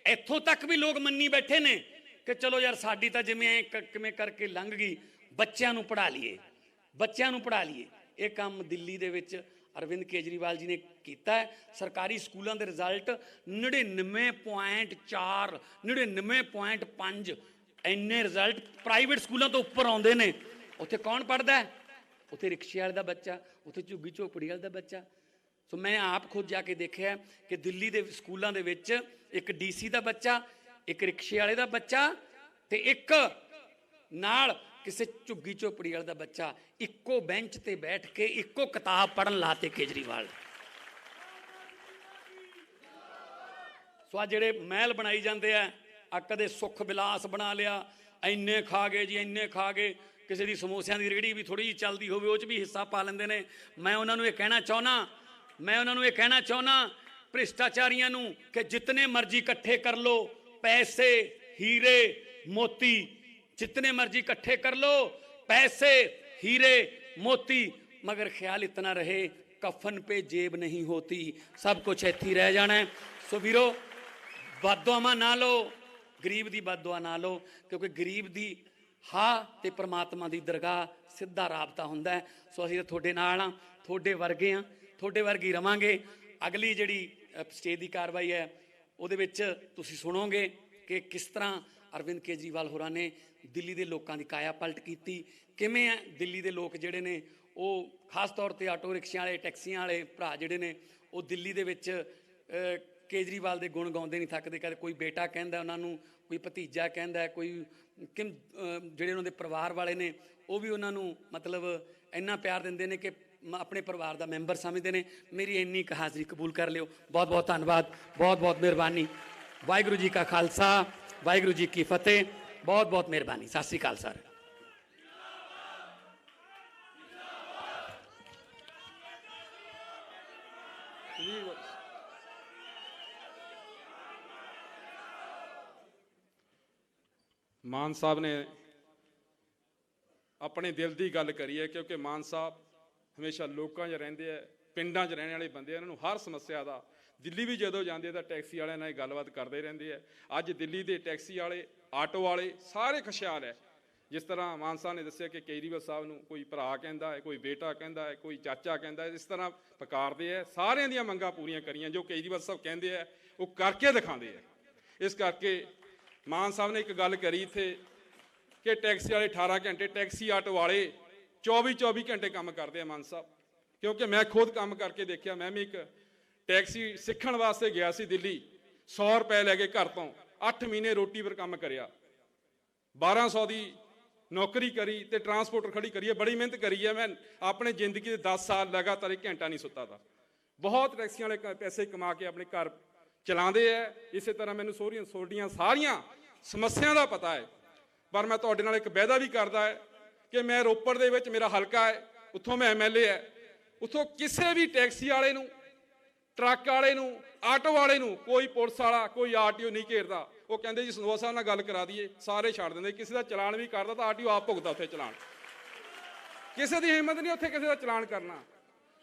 इत्थों तक भी लोग मन्नी बैठे ने कि चलो यार साडी तां जिवें किवें करके लंघ गई, बच्चों नूं पढ़ा लीए, बच्चों नूं पढ़ा लीए। ये काम दिल्ली दे विच अरविंद केजरीवाल जी ने किया है। सरकारी स्कूलों के रिजल्ट 99.4 99.5 इन्ने रिजल्ट प्राइवेट स्कूलों तो उपर आउंदे ने। उत्थे कौन पढ़दा है? उत्थे रिक्शे वाले का बच्चा, उत्थे झुग्गी झोपड़ी वाले का बच्चा। सो मैं आप खुद जाके देखा कि दिल्ली के स्कूलों के विच एक DC का बच्चा, एक रिक्शे वाले का बच्चा ते एक नाल किसी झुग्गी झोपड़ी वाले का बच्चा इक्को बेंच ते बैठ के इक्को किताब पढ़न लाते केजरीवाल। सो जिहड़े महल बनाई जाते हैं, आ कदे सुख विलास बना लिया, इन्ने खा गए जी, इन्ने खा गए। किसी की समोसियां की रेहड़ी भी थोड़ी जी चलती हो भी हिस्सा पा लेंदे ने। मैं उन्होंने ये कहना चाहना भ्रिष्टाचारियों नूं कि जितने मर्जी इकट्ठे कर लो पैसे, हीरे मोती, जितने मर्जी इकट्ठे कर लो पैसे, हीरे मोती, मगर ख्याल इतना रहे कफन पे जेब नहीं होती, सब कुछ इत्थे रह जाना है। सो वीरो बददुआवां ना लो, ਗਰੀਬ ਦੀ ਬਦਦੁਆ ਨਾ ਲਓ, ਕਿਉਂਕਿ ਗਰੀਬ ਦੀ ਹਾਂ ਤੇ ਪ੍ਰਮਾਤਮਾ ਦੀ ਦਰਗਾਹ ਸਿੱਧਾ ਰਾਬਤਾ ਹੁੰਦਾ ਹੈ। ਸੋ ਅਸੀਂ ਤਾਂ ਤੁਹਾਡੇ ਨਾਲ ਹਾਂ, ਤੁਹਾਡੇ ਵਰਗੇ ਹਾਂ, ਤੁਹਾਡੇ ਵਰਗੇ ਰਵਾਂਗੇ। ਅਗਲੀ ਜਿਹੜੀ ਸਟੇਜ ਦੀ ਕਾਰਵਾਈ ਹੈ ਉਹਦੇ ਵਿੱਚ ਤੁਸੀਂ ਸੁਣੋਗੇ ਕਿ ਕਿਸ ਤਰ੍ਹਾਂ ਅਰਵਿੰਦ ਕੇਜਰੀਵਾਲ ਹੋਰਾਂ ਨੇ ਦਿੱਲੀ ਦੇ ਲੋਕਾਂ ਦੀ ਕਾਇਆ ਪਲਟ ਕੀਤੀ, ਕਿਵੇਂ ਹੈ ਦਿੱਲੀ ਦੇ ਲੋਕ ਜਿਹੜੇ ਨੇ ਉਹ ਖਾਸ ਤੌਰ 'ਤੇ ਆਟੋ ਰਿਕਸ਼ਿਆਂ ਵਾਲੇ, ਟੈਕਸੀਆਂ ਵਾਲੇ ਭਰਾ ਜਿਹੜੇ ਨੇ ਉਹ ਦਿੱਲੀ ਦੇ ਵਿੱਚ ਕੇਜਰੀਵਾਲ ਦੇ ਗੁਣ ਗਾਉਂਦੇ ਨਹੀਂ ਥੱਕਦੇ। ਕਦੇ ਕੋਈ ਬੇਟਾ ਕਹਿੰਦਾ ਉਹਨਾਂ ਨੂੰ, ਕੋਈ ਭਤੀਜਾ ਕਹਿੰਦਾ, ਕੋਈ ਜਿਹੜੇ ਉਹਨਾਂ ਦੇ ਪਰਿਵਾਰ ਵਾਲੇ ਨੇ ਉਹ ਵੀ ਉਹਨਾਂ ਨੂੰ ਮਤਲਬ ਇੰਨਾ ਪਿਆਰ ਦਿੰਦੇ ਨੇ ਕਿ ਆਪਣੇ ਪਰਿਵਾਰ ਦਾ ਮੈਂਬਰ ਸਮਝਦੇ ਨੇ। ਮੇਰੀ ਇੰਨੀ ਕੁ ਹਾਜ਼ਰੀ ਕਬੂਲ ਕਰ ਲਿਓ। ਬਹੁਤ ਬਹੁਤ ਧੰਨਵਾਦ, ਬਹੁਤ ਬਹੁਤ ਮਿਹਰਬਾਨੀ। ਵਾਹਿਗੁਰੂ ਜੀ ਕਾ ਖਾਲਸਾ, ਵਾਹਿਗੁਰੂ ਜੀ ਕੀ ਫਤਿਹ। ਬਹੁਤ ਬਹੁਤ ਮਿਹਰਬਾਨੀ। ਸਤਿ ਸ਼੍ਰੀ ਅਕਾਲ ਸਰ। ਮਾਨ ਸਾਹਿਬ ਨੇ ਆਪਣੇ ਦਿਲ ਦੀ ਗੱਲ ਕਰੀ ਹੈ, ਕਿਉਂਕਿ ਮਾਨ ਸਾਹਿਬ ਹਮੇਸ਼ਾ ਲੋਕਾਂ 'ਚ ਰਹਿੰਦੇ ਆ, ਪਿੰਡਾਂ 'ਚ ਰਹਿਣ ਵਾਲੇ ਬੰਦੇ, ਇਹਨਾਂ ਨੂੰ ਹਰ ਸਮੱਸਿਆ ਦਾ, ਦਿੱਲੀ ਵੀ ਜਦੋਂ ਜਾਂਦੇ ਤਾਂ ਟੈਕਸੀ ਵਾਲਿਆਂ ਨਾਲ ਗੱਲਬਾਤ ਕਰਦੇ ਰਹਿੰਦੇ ਆ। ਅੱਜ ਦਿੱਲੀ ਦੇ ਟੈਕਸੀ ਵਾਲੇ, ਆਟੋ ਵਾਲੇ ਸਾਰੇ ਖੁਸ਼ਹਾਲ ਹੈ। ਜਿਸ ਤਰ੍ਹਾਂ ਮਾਨ ਸਾਹਿਬ ਨੇ ਦੱਸਿਆ ਕਿ ਕੇਜਰੀਵਾਲ ਸਾਹਿਬ ਨੂੰ ਕੋਈ ਭਰਾ ਕਹਿੰਦਾ ਹੈ, ਕੋਈ ਬੇਟਾ ਕਹਿੰਦਾ ਹੈ, ਕੋਈ ਚਾਚਾ ਕਹਿੰਦਾ ਹੈ, ਇਸ ਤਰ੍ਹਾਂ ਪੁਕਾਰਦੇ ਹੈ। ਸਾਰਿਆਂ ਦੀਆਂ ਮੰਗਾਂ ਪੂਰੀਆਂ ਕਰੀਆਂ, ਜੋ ਕੇਜਰੀਵਾਲ ਸਾਹਿਬ ਕਹਿੰਦੇ ਆ ਉਹ ਕਰਕੇ ਦਿਖਾਉਂਦੇ ਆ। ਇਸ ਕਰਕੇ ਮਾਨ ਸਾਹਿਬ ਨੇ ਇੱਕ ਗੱਲ ਕਰੀ ਇੱਥੇ ਕਿ ਟੈਕਸੀ ਵਾਲੇ 18 ਘੰਟੇ, ਟੈਕਸੀ ਆਟੋ ਵਾਲੇ 24 ਘੰਟੇ ਕੰਮ ਕਰਦੇ ਆ ਮਾਨ ਸਾਹਿਬ। ਕਿਉਂਕਿ ਮੈਂ ਖੁਦ ਕੰਮ ਕਰਕੇ ਦੇਖਿਆ। ਮੈਂ ਵੀ ਇੱਕ ਟੈਕਸੀ ਸਿੱਖਣ ਵਾਸਤੇ ਗਿਆ ਸੀ ਦਿੱਲੀ, 100 ਰੁਪਏ ਲੈ ਕੇ ਘਰ ਤੋਂ 8 ਮਹੀਨੇ ਰੋਟੀ ਪਰ ਕੰਮ ਕਰਿਆ, 1200 ਦੀ ਨੌਕਰੀ ਕਰੀ ਤੇ ਟਰਾਂਸਪੋਰਟਰ ਖੜੀ ਕਰੀਏ। ਬੜੀ ਮਿਹਨਤ ਕਰੀ ਹੈ ਮੈਂ। ਆਪਣੇ ਜ਼ਿੰਦਗੀ ਦੇ 10 ਸਾਲ ਲਗਾਤਾਰ 1 ਘੰਟਾ ਨਹੀਂ ਸੁੱਤਾ ਤਾ। ਬਹੁਤ ਟੈਕਸੀਆਂ ਵਾਲੇ ਪੈਸੇ ਕਮਾ ਕੇ ਆਪਣੇ ਘਰ ਚਲਾਉਂਦੇ ਹੈ। ਇਸੇ ਤਰ੍ਹਾਂ ਮੈਨੂੰ ਤੁਹਾਡੀਆਂ ਸਾਰੀਆਂ ਸਮੱਸਿਆ ਦਾ ਪਤਾ ਹੈ। ਪਰ ਮੈਂ ਤੁਹਾਡੇ ਨਾਲ ਇੱਕ ਵਾਅਦਾ ਵੀ ਕਰਦਾ ਹੈ ਕਿ ਮੈਂ ਰੋਪੜ ਦੇ ਵਿੱਚ ਮੇਰਾ ਹਲਕਾ ਹੈ, ਉੱਥੋਂ ਮੈਂ MLA ਹੈ, ਉੱਥੋਂ ਕਿਸੇ ਵੀ ਟੈਕਸੀ ਵਾਲੇ ਨੂੰ, ਟਰੱਕ ਵਾਲੇ ਨੂੰ, ਆਟੋ ਵਾਲੇ ਨੂੰ ਕੋਈ ਪੁਲਿਸ ਵਾਲਾ, ਕੋਈ RTO ਨਹੀਂ ਘੇਰਦਾ। ਉਹ ਕਹਿੰਦੇ ਜੀ ਸੰਦੋਆ ਸਾਹਿਬ ਨਾਲ ਗੱਲ ਕਰਾ ਦਈਏ, ਸਾਰੇ ਛੱਡ ਦਿੰਦੇ। ਕਿਸੇ ਦਾ ਚਲਾਨ ਵੀ ਕਰਦਾ ਤਾਂ RTO ਆਪ ਭੁਗਤਦਾ ਉੱਥੇ ਚਲਾਨ। ਕਿਸੇ ਦੀ ਹਿੰਮਤ ਨਹੀਂ ਉੱਥੇ ਕਿਸੇ ਦਾ ਚਲਾਨ ਕਰਨਾ।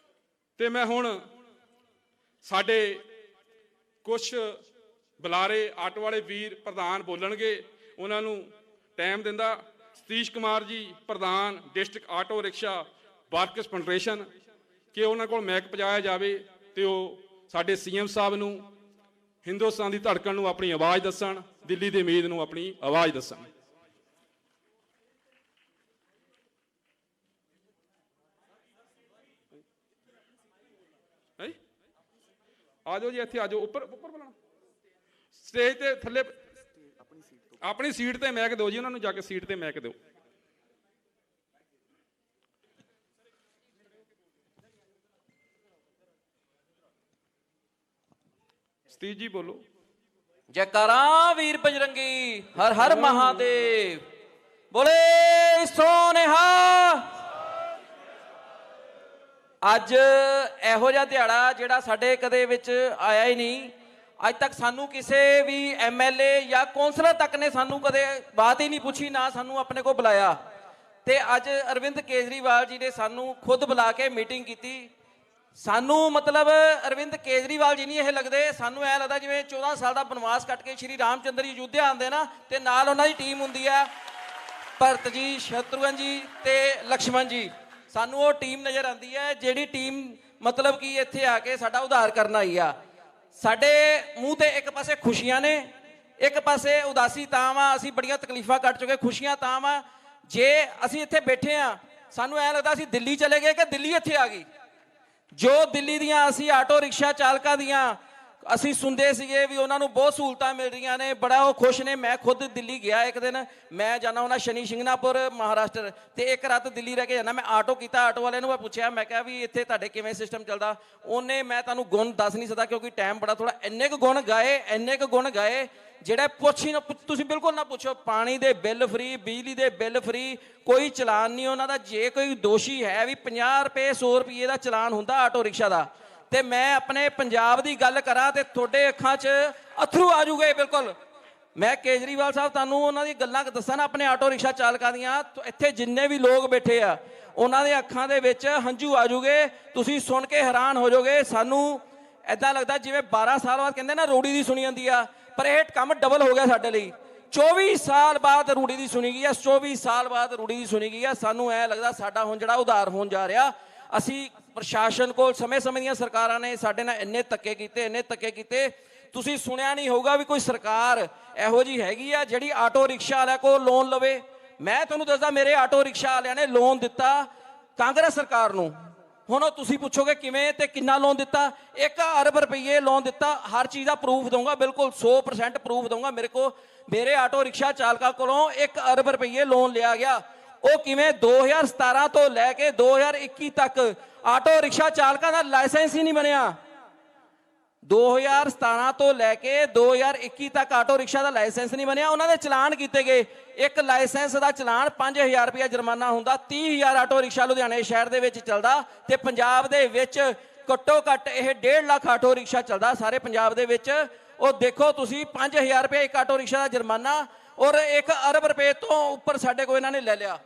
ਤੇ ਮੈਂ ਹੁਣ ਸਾਡੇ ਕੁਛ ਬੁਲਾਰੇ ਆਟੋ ਵਾਲੇ ਵੀਰ ਪ੍ਰਧਾਨ ਬੋਲਣਗੇ, ਉਹਨਾਂ ਨੂੰ ਟਾਈਮ ਦਿੰਦਾ। ਸਤੀਸ਼ ਕੁਮਾਰ ਜੀ ਪ੍ਰਧਾਨ district auto rickshaw workers federation, ਕਿ ਉਹਨਾਂ ਕੋਲ ਮੈਕ ਪਹੁੰਚਾਇਆ ਜਾਵੇ ਤੇ ਉਹ ਸਾਡੇ CM ਸਾਹਿਬ ਨੂੰ, ਹਿੰਦੁਸਤਾਨ ਦੀ ਧੜਕਣ ਨੂੰ ਆਪਣੀ ਆਵਾਜ਼ ਦੱਸਣ, ਦਿੱਲੀ ਦੇ ਉਮੀਦ ਨੂੰ ਆਪਣੀ ਆਵਾਜ਼ ਦੱਸਣ। ਆ ਜਾਓ ਜੀ, ਇੱਥੇ ਆ ਜਾਓ। ਉੱਪਰ ਬੁਲਾਣਾ, ਸਟੇਜ ਤੇ ਥੱਲੇ ਆਪਣੀ ਸੀਟ ਤੇ ਮੈਕ ਦਿਓ ਜੀ ਉਹਨਾਂ ਨੂੰ, ਜਾ ਕੇ ਸੀਟ ਤੇ ਮੈਕ ਦਿਓ। ਸਤੀਸ਼ ਜੀ ਬੋਲੋ। ਜੈਕਾਰਾ ਵੀਰ ਬਜਰੰਗੀ, ਹਰ ਹਰ ਮਹਾਦੇਵ, ਬੋਲੇ ਸੋਨੇਹਾ। ਅੱਜ ਇਹੋ ਜਿਹਾ ਦਿਹਾੜਾ ਜਿਹੜਾ ਸਾਡੇ ਕਦੇ ਵਿੱਚ ਆਇਆ ਹੀ ਨਹੀਂ। ਅੱਜ ਤੱਕ ਸਾਨੂੰ ਕਿਸੇ ਵੀ MLA ਜਾਂ ਕੌਂਸਲਰ ਤੱਕ ਨੇ ਸਾਨੂੰ ਕਦੇ ਬਾਤ ਹੀ ਨਹੀਂ ਪੁੱਛੀ, ਨਾ ਸਾਨੂੰ ਆਪਣੇ ਕੋਲ ਬੁਲਾਇਆ। ਤੇ ਅੱਜ ਅਰਵਿੰਦ ਕੇਜਰੀਵਾਲ ਜੀ ਨੇ ਸਾਨੂੰ ਖੁਦ ਬੁਲਾ ਕੇ ਮੀਟਿੰਗ ਕੀਤੀ। ਸਾਨੂੰ ਮਤਲਬ ਅਰਵਿੰਦ ਕੇਜਰੀਵਾਲ ਜੀ ਨਹੀਂ ਇਹ ਲੱਗਦੇ, ਸਾਨੂੰ ਐ ਲੱਗਦਾ ਜਿਵੇਂ 14 ਸਾਲ ਦਾ ਬਨਵਾਸ ਕੱਟ ਕੇ ਸ਼੍ਰੀ ਰਾਮਚੰਦਰ ਜੀ ਅਯੁੱਧਿਆ ਆਉਂਦੇ ਨਾ, ਤੇ ਨਾਲ ਉਹਨਾਂ ਦੀ ਟੀਮ ਹੁੰਦੀ ਆ, ਭਰਤ ਜੀ, ਸ਼ਤਰੂਘਨ ਜੀ ਤੇ ਲਕਸ਼ਮਣ ਜੀ। ਸਾਨੂੰ ਉਹ ਟੀਮ ਨਜ਼ਰ ਆਉਂਦੀ ਹੈ ਜਿਹੜੀ ਟੀਮ ਮਤਲਬ ਕਿ ਇੱਥੇ ਆ ਕੇ ਸਾਡਾ ਉਧਾਰ ਕਰਨ ਆਈ ਆ। ਸਾਡੇ ਮੂੰਹ ਤੇ ਇੱਕ ਪਾਸੇ ਖੁਸ਼ੀਆਂ ਨੇ, ਇੱਕ ਪਾਸੇ ਉਦਾਸੀ ਤਾਂ ਵਾ, ਅਸੀਂ ਬੜੀਆਂ ਤਕਲੀਫਾਂ ਕੱਟ ਚੁੱਕੇ। ਖੁਸ਼ੀਆਂ ਤਾਂ ਵਾ ਜੇ ਅਸੀਂ ਇੱਥੇ ਬੈਠੇ ਆ, ਸਾਨੂੰ ਐ ਲੱਗਦਾ ਅਸੀਂ ਦਿੱਲੀ ਚਲੇ ਗਏ ਕਿ ਦਿੱਲੀ ਇੱਥੇ ਆ ਗਈ। ਜੋ ਦਿੱਲੀ ਦੀਆਂ ਅਸੀਂ ਆਟੋ ਰਿਕਸ਼ਾ ਚਾਲਕਾਂ ਦੀਆਂ ਅਸੀਂ ਸੁਣਦੇ ਸੀਗੇ ਵੀ ਉਹਨਾਂ ਨੂੰ ਬਹੁਤ ਸਹੂਲਤਾਂ ਮਿਲ ਰਹੀਆਂ ਨੇ, ਬੜਾ ਉਹ ਖੁਸ਼ ਨੇ। ਮੈਂ ਖੁਦ ਦਿੱਲੀ ਗਿਆ ਇੱਕ ਦਿਨ, ਮੈਂ ਜਾਣਾ ਹੁੰਦਾ ਸ਼ਨੀ ਸ਼ਿੰਗਨਾਪੁਰ ਮਹਾਰਾਸ਼ਟਰ, ਤੇ ਇੱਕ ਰਾਤ ਦਿੱਲੀ ਰਹਿ ਕੇ ਜਾਣਾ। ਮੈਂ ਆਟੋ ਕੀਤਾ, ਆਟੋ ਵਾਲੇ ਨੂੰ ਮੈਂ ਪੁੱਛਿਆ, ਮੈਂ ਕਿਹਾ ਵੀ ਇੱਥੇ ਤੁਹਾਡੇ ਕਿਵੇਂ ਸਿਸਟਮ ਚੱਲਦਾ। ਉਹਨੇ, ਮੈਂ ਤੁਹਾਨੂੰ ਗੁਣ ਦੱਸ ਨਹੀਂ ਸਕਦਾ ਕਿਉਂਕਿ ਟਾਈਮ ਬੜਾ ਥੋੜਾ, ਇੰਨੇ ਕੁ ਗੁਣ ਗਾਏ, ਇੰਨੇ ਕੁ ਗੁਣ ਗਾਏ ਜਿਹੜਾ ਪੁੱਛ ਹੀ ਨਾ, ਤੁਸੀਂ ਬਿਲਕੁਲ ਨਾ ਪੁੱਛੋ। ਪਾਣੀ ਦੇ ਬਿੱਲ ਫਰੀ, ਬਿਜਲੀ ਦੇ ਬਿੱਲ ਫਰੀ, ਕੋਈ ਚਲਾਨ ਨਹੀਂ ਉਹਨਾਂ ਦਾ। ਜੇ ਕੋਈ ਦੋਸ਼ੀ ਹੈ ਵੀ 50 ਰੁਪਏ 100 ਰੁਪਏ ਦਾ ਚਲਾਨ ਹੁੰਦਾ ਆਟੋ ਰਿਕਸ਼ਾ ਦਾ। ਤੇ ਮੈਂ ਆਪਣੇ ਪੰਜਾਬ ਦੀ ਗੱਲ ਕਰਾਂ ਤੇ ਤੁਹਾਡੇ ਅੱਖਾਂ 'ਚ ਅਥਰੂ ਆ ਜੂਗੇ ਬਿਲਕੁਲ। ਮੈਂ ਕੇਜਰੀਵਾਲ ਸਾਹਿਬ ਤੁਹਾਨੂੰ ਉਹਨਾਂ ਦੀ ਗੱਲਾਂ ਦੱਸਾਂ ਨਾ ਆਪਣੇ ਆਟੋ ਰਿਕਸ਼ਾ ਚਾਲਕਾਂ ਦੀਆਂ, ਇੱਥੇ ਜਿੰਨੇ ਵੀ ਲੋਕ ਬੈਠੇ ਆ ਉਹਨਾਂ ਦੇ ਅੱਖਾਂ ਦੇ ਵਿੱਚ ਹੰਝੂ ਆ ਜੂਗੇ। ਤੁਸੀਂ ਸੁਣ ਕੇ ਹੈਰਾਨ ਹੋ ਜਾਓਗੇ। ਸਾਨੂੰ ਐਦਾਂ ਲੱਗਦਾ ਜਿਵੇਂ 12 ਸਾਲ ਬਾਅਦ ਕਹਿੰਦੇ ਨਾ ਰੋੜੀ ਦੀ ਸੁਣੀ ਜਾਂਦੀ ਆ, ਪਰ ਇਹ ਕੰਮ ਡਬਲ ਹੋ ਗਿਆ ਸਾਡੇ ਲਈ। 24 ਸਾਲ ਬਾਅਦ ਰੂੜੀ ਦੀ ਸੁਣੀ ਗਈ ਹੈ, 24 ਸਾਲ ਬਾਅਦ ਰੂੜੀ ਦੀ ਸੁਣੀ ਗਈ ਹੈ। ਸਾਨੂੰ ਐ ਲੱਗਦਾ ਸਾਡਾ ਹੁਣ ਜਿਹੜਾ ਉਧਾਰ ਹੋਣ ਜਾ ਰਿਹਾ। ਅਸੀਂ ਪ੍ਰਸ਼ਾਸਨ ਕੋਲ ਸਮੇਂ ਦੀਆਂ ਸਰਕਾਰਾਂ ਨੇ ਸਾਡੇ ਨਾਲ ਇੰਨੇ ਧੱਕੇ ਕੀਤੇ, ਤੁਸੀਂ ਸੁਣਿਆ ਨਹੀਂ ਹੋਊਗਾ ਵੀ ਕੋਈ ਸਰਕਾਰ ਇਹੋ ਜੀ ਹੈਗੀ ਆ ਜਿਹੜੀ ਆਟੋ ਰਿਕਸ਼ਾ ਵਾਲਿਆਂ ਕੋਲ ਲੋਨ ਲਵੇ। ਮੈਂ ਤੁਹਾਨੂੰ ਦੱਸਦਾ, ਮੇਰੇ ਆਟੋ ਰਿਕਸ਼ਾ ਵਾਲਿਆਂ ਨੇ ਲੋਨ ਦਿੱਤਾ ਕਾਂਗਰਸ ਸਰਕਾਰ ਨੂੰ। ਹੁਣ ਉਹ ਤੁਸੀਂ ਪੁੱਛੋਗੇ ਕਿਵੇਂ ਤੇ ਕਿੰਨਾ ਲੋਨ ਦਿੱਤਾ? 1 ਅਰਬ ਰੁਪਏ ਲੋਨ ਦਿੱਤਾ। ਹਰ ਚੀਜ਼ ਦਾ ਪ੍ਰੂਫ ਦਊਂਗਾ, ਬਿਲਕੁਲ 100% ਪ੍ਰੂਫ ਦਊਂਗਾ। ਮੇਰੇ ਆਟੋ ਰਿਕਸ਼ਾ ਚਾਲਕਾਂ ਕੋਲੋਂ 1 ਅਰਬ ਰੁਪਏ ਲੋਨ ਲਿਆ ਗਿਆ। ਉਹ ਕਿਵੇਂ? 2017 ਤੋਂ ਲੈ ਕੇ 2021 ਤੱਕ ਆਟੋ ਰਿਕਸ਼ਾ ਚਾਲਕਾਂ ਦਾ ਲਾਇਸੈਂਸ ਹੀ ਨਹੀਂ ਬਣਿਆ। 2017 ਤੋਂ ਲੈ ਕੇ 2021 ਤੱਕ ਆਟੋ ਰਿਕਸ਼ਾ ਦਾ ਲਾਇਸੈਂਸ ਨਹੀਂ ਬਣਿਆ। ਉਹਨਾਂ ਦੇ ਚਲਾਨ ਕੀਤੇ ਗਏ। ਇੱਕ ਲਾਇਸੈਂਸ ਦਾ ਚਲਾਨ 5000 ਰੁਪਇਆ ਜੁਰਮਾਨਾ ਹੁੰਦਾ। 30000 ਆਟੋ ਰਿਕਸ਼ਾ ਲੁਧਿਆਣੇ ਸ਼ਹਿਰ ਦੇ ਵਿੱਚ ਚੱਲਦਾ ਤੇ ਪੰਜਾਬ ਦੇ ਵਿੱਚ ਘੱਟੋ ਘੱਟ ਇਹ 1.5 ਲੱਖ ਆਟੋ ਰਿਕਸ਼ਾ ਚੱਲਦਾ ਸਾਰੇ ਪੰਜਾਬ ਦੇ ਵਿੱਚ। ਉਹ ਦੇਖੋ ਤੁਸੀਂ, 5000 ਰੁਪਇਆ ਇੱਕ ਆਟੋ ਰਿਕਸ਼ਾ ਦਾ ਜੁਰਮਾਨਾ ਔਰ 1 ਅਰਬ ਰੁਪਏ ਤੋਂ ਉੱਪਰ ਸਾਡੇ ਕੋਲ ਇਹਨਾਂ ਨੇ ਲੈ ਲਿਆ,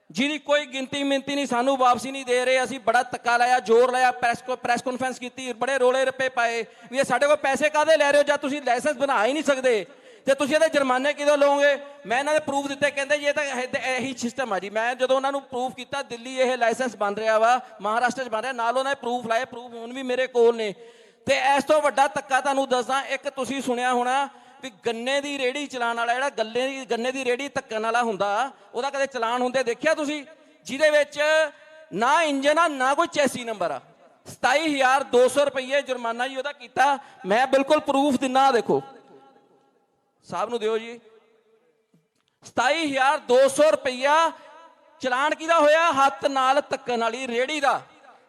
ਜਿਹਦੀ ਕੋਈ ਗਿਣਤੀ ਮਿੰਤੀ ਨਹੀਂ। ਸਾਨੂੰ ਵਾਪਸੀ ਨਹੀਂ ਦੇ ਰਹੇ। ਅਸੀਂ ਬੜਾ ਧੱਕਾ ਲਾਇਆ, ਜ਼ੋਰ ਲਾਇਆ, ਪ੍ਰੈਸ ਕਾਨਫਰੰਸ ਕੀਤੀ, ਬੜੇ ਰੋਲੇ ਰੱਪੇ ਪਾਏ ਵੀ ਇਹ ਸਾਡੇ ਕੋਲ ਪੈਸੇ ਕਾਹਦੇ ਲੈ ਰਹੇ ਹੋ ਜਦ ਤੁਸੀਂ ਲਾਇਸੈਂਸ ਬਣਾ ਹੀ ਨਹੀਂ ਸਕਦੇ ਤੇ ਤੁਸੀਂ ਇਹਦੇ ਜੁਰਮਾਨੇ ਕਿਦੋਂ ਲਓਗੇ? ਮੈਂ ਇਹਨਾਂ ਦੇ ਪ੍ਰੂਫ ਦਿੱਤੇ, ਕਹਿੰਦੇ ਜੀ ਇਹ ਤਾਂ ਇਹੀ ਸਿਸਟਮ ਆ ਜੀ। ਮੈਂ ਜਦੋਂ ਉਹਨਾਂ ਨੂੰ ਪ੍ਰੂਫ ਕੀਤਾ ਦਿੱਲੀ ਇਹ ਲਾਇਸੈਂਸ ਬਣ ਰਿਹਾ ਵਾ, ਮਹਾਰਾਸ਼ਟਰ 'ਚ ਬਣ ਰਿਹਾ, ਨਾਲ ਉਹਨਾਂ ਨੇ ਪ੍ਰੂਫ ਲਾਏ। ਪ੍ਰੂਫ ਹੁਣ ਵੀ ਮੇਰੇ ਕੋਲ ਨੇ। ਤੇ ਇਸ ਤੋਂ ਵੱਡਾ ਧੱਕਾ ਤੁਹਾਨੂੰ ਦੱਸਦਾ, ਇੱਕ ਤੁਸੀਂ ਸੁਣਿਆ ਹੋਣਾ ਵੀ ਗੰਨੇ ਦੀ ਰੇਹੜੀ ਚਲਾਉਣ ਵਾਲਾ, ਜਿਹੜਾ ਗੰਨੇ ਦੀ ਰੇਹੜੀ ਧੱਕਣ ਵਾਲਾ ਹੁੰਦਾ, ਉਹਦਾ ਕਦੇ ਚਲਾਨ ਹੁੰਦੇ ਦੇਖਿਆ ਤੁਸੀਂ? ਜਿਹਦੇ ਵਿੱਚ ਨਾ ਇੰਜਨ ਆ ਨਾ ਕੋਈ ਚੈਸੀ ਨੰਬਰ ਆ। 27200 ਰੁਪਏ ਜੁਰਮਾਨਾ ਜੀ ਉਹਦਾ ਕੀਤਾ। ਮੈਂ ਬਿਲਕੁਲ ਪ੍ਰੂਫ ਦਿਨਾ, ਦੇਖੋ ਸਾਹਿਬ ਨੂੰ ਦਿਓ ਜੀ। 27200 ਰੁਪਇਆ ਚਲਾਨ ਕਿਹਦਾ ਹੋਇਆ? ਹੱਥ ਨਾਲ ਧੱਕਣ ਵਾਲੀ ਰੇਹੜੀ ਦਾ।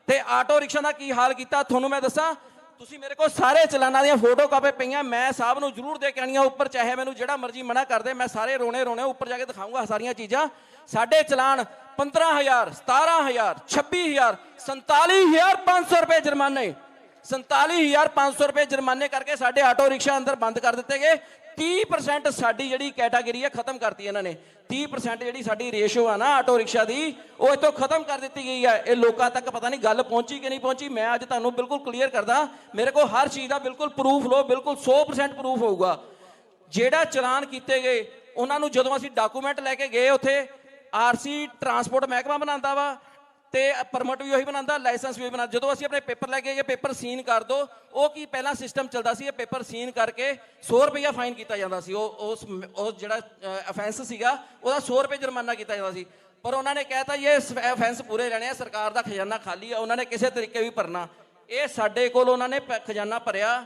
ਤੇ ਆਟੋ ਰਿਕਸ਼ਾ ਦਾ ਕੀ ਹਾਲ ਕੀਤਾ ਤੁਹਾਨੂੰ ਮੈਂ ਦੱਸਾਂ। ਤੁਸੀਂ ਮੇਰੇ ਕੋਲ ਸਾਰੇ ਚਲਾਨਾਂ ਦੀਆਂ ਫੋਟੋ ਕਾਪੀ ਪਈਆਂ, ਮੈਂ ਸਾਹਿਬ ਨੂੰ ਜ਼ਰੂਰ ਦੇ ਕੇ ਆਣੀਆਂ ਉੱਪਰ, ਚਾਹੇ ਮੈਨੂੰ ਜਿਹੜਾ ਮਰਜ਼ੀ ਮਨਾ ਕਰਦੇ, ਮੈਂ ਸਾਰੇ ਰੋਣੇ ਉੱਪਰ ਜਾ ਕੇ ਦਿਖਾਊਂਗਾ ਸਾਰੀਆਂ ਚੀਜ਼ਾਂ। ਸਾਡੇ ਚਲਾਨ 15000, 17000, 26000, 47500 ਰੁਪਏ ਜੁਰਮਾਨੇ। 47500 ਰੁਪਏ ਜੁਰਮਾਨੇ ਕਰਕੇ ਸਾਡੇ ਆਟੋ ਰਿਕਸ਼ਾ ਅੰਦਰ ਬੰਦ ਕਰ ਦਿੱਤੇ ਗਏ। 30% ਸਾਡੀ ਜਿਹੜੀ ਕੈਟਾਗਰੀ ਹੈ ਖਤਮ ਕਰਤੀ ਇਹਨਾਂ ਨੇ। 30% ਜਿਹੜੀ ਸਾਡੀ ਰੇਸ਼ੋ ਆ ਨਾ ਆਟੋ ਰਿਕਸ਼ਾ ਦੀ, ਉਹ ਇੱਥੋਂ ਖਤਮ ਕਰ ਦਿੱਤੀ ਗਈ ਹੈ। ਇਹ ਲੋਕਾਂ ਤੱਕ ਪਤਾ ਨਹੀਂ ਗੱਲ ਪਹੁੰਚੀ ਕਿ ਨਹੀਂ ਪਹੁੰਚੀ। ਮੈਂ ਅੱਜ ਤੁਹਾਨੂੰ ਬਿਲਕੁਲ ਕਲੀਅਰ ਕਰਦਾ, ਮੇਰੇ ਕੋਲ ਹਰ ਚੀਜ਼ ਦਾ ਬਿਲਕੁਲ ਪ੍ਰੂਫ ਲਓ, ਬਿਲਕੁਲ 100% ਪ੍ਰੂਫ ਹੋਊਗਾ। ਜਿਹੜਾ ਚਲਾਨ ਕੀਤੇ ਗਏ ਉਹਨਾਂ ਨੂੰ ਜਦੋਂ ਅਸੀਂ ਡਾਕੂਮੈਂਟ ਲੈ ਕੇ ਗਏ ਉੱਥੇ, ਆਰਸੀ ਟਰਾਂਸਪੋਰਟ ਮਹਿਕਮਾ ਬਣਾਉਂਦਾ ਵਾ ਤੇ ਪਰਮਿਟ ਵੀ ਉਹੀ ਬਣਾਉਂਦਾ, ਲਾਇਸੈਂਸ ਵੀ ਬਣਾਉਂਦਾ। ਜਦੋਂ ਅਸੀਂ ਆਪਣੇ ਪੇਪਰ ਲੈ ਕੇ ਗਏ, ਪੇਪਰ ਸੀਨ ਕਰ ਦੋ, ਉਹ ਕੀ ਪਹਿਲਾਂ ਸਿਸਟਮ ਚੱਲਦਾ ਸੀ, ਇਹ ਪੇਪਰ ਸੀਨ ਕਰਕੇ 100 ਰੁਪਇਆ ਫਾਈਨ ਕੀਤਾ ਜਾਂਦਾ ਸੀ। ਉਹ ਜਿਹੜਾ ਅਫੈਂਸ ਸੀਗਾ ਉਹਦਾ 100 ਰੁਪਏ ਜੁਰਮਾਨਾ ਕੀਤਾ ਜਾਂਦਾ ਸੀ। ਪਰ ਉਹਨਾਂ ਨੇ ਕਹਿਤਾ ਇਹ ਅਫੈਂਸ ਪੂਰੇ ਲੈਣੇ ਆ, ਸਰਕਾਰ ਦਾ ਖਜ਼ਾਨਾ ਖਾਲੀ ਆ, ਉਹਨਾਂ ਨੇ ਕਿਸੇ ਤਰੀਕੇ ਵੀ ਭਰਨਾ। ਇਹ ਸਾਡੇ ਕੋਲ ਉਹਨਾਂ ਨੇ ਖਜ਼ਾਨਾ ਭਰਿਆ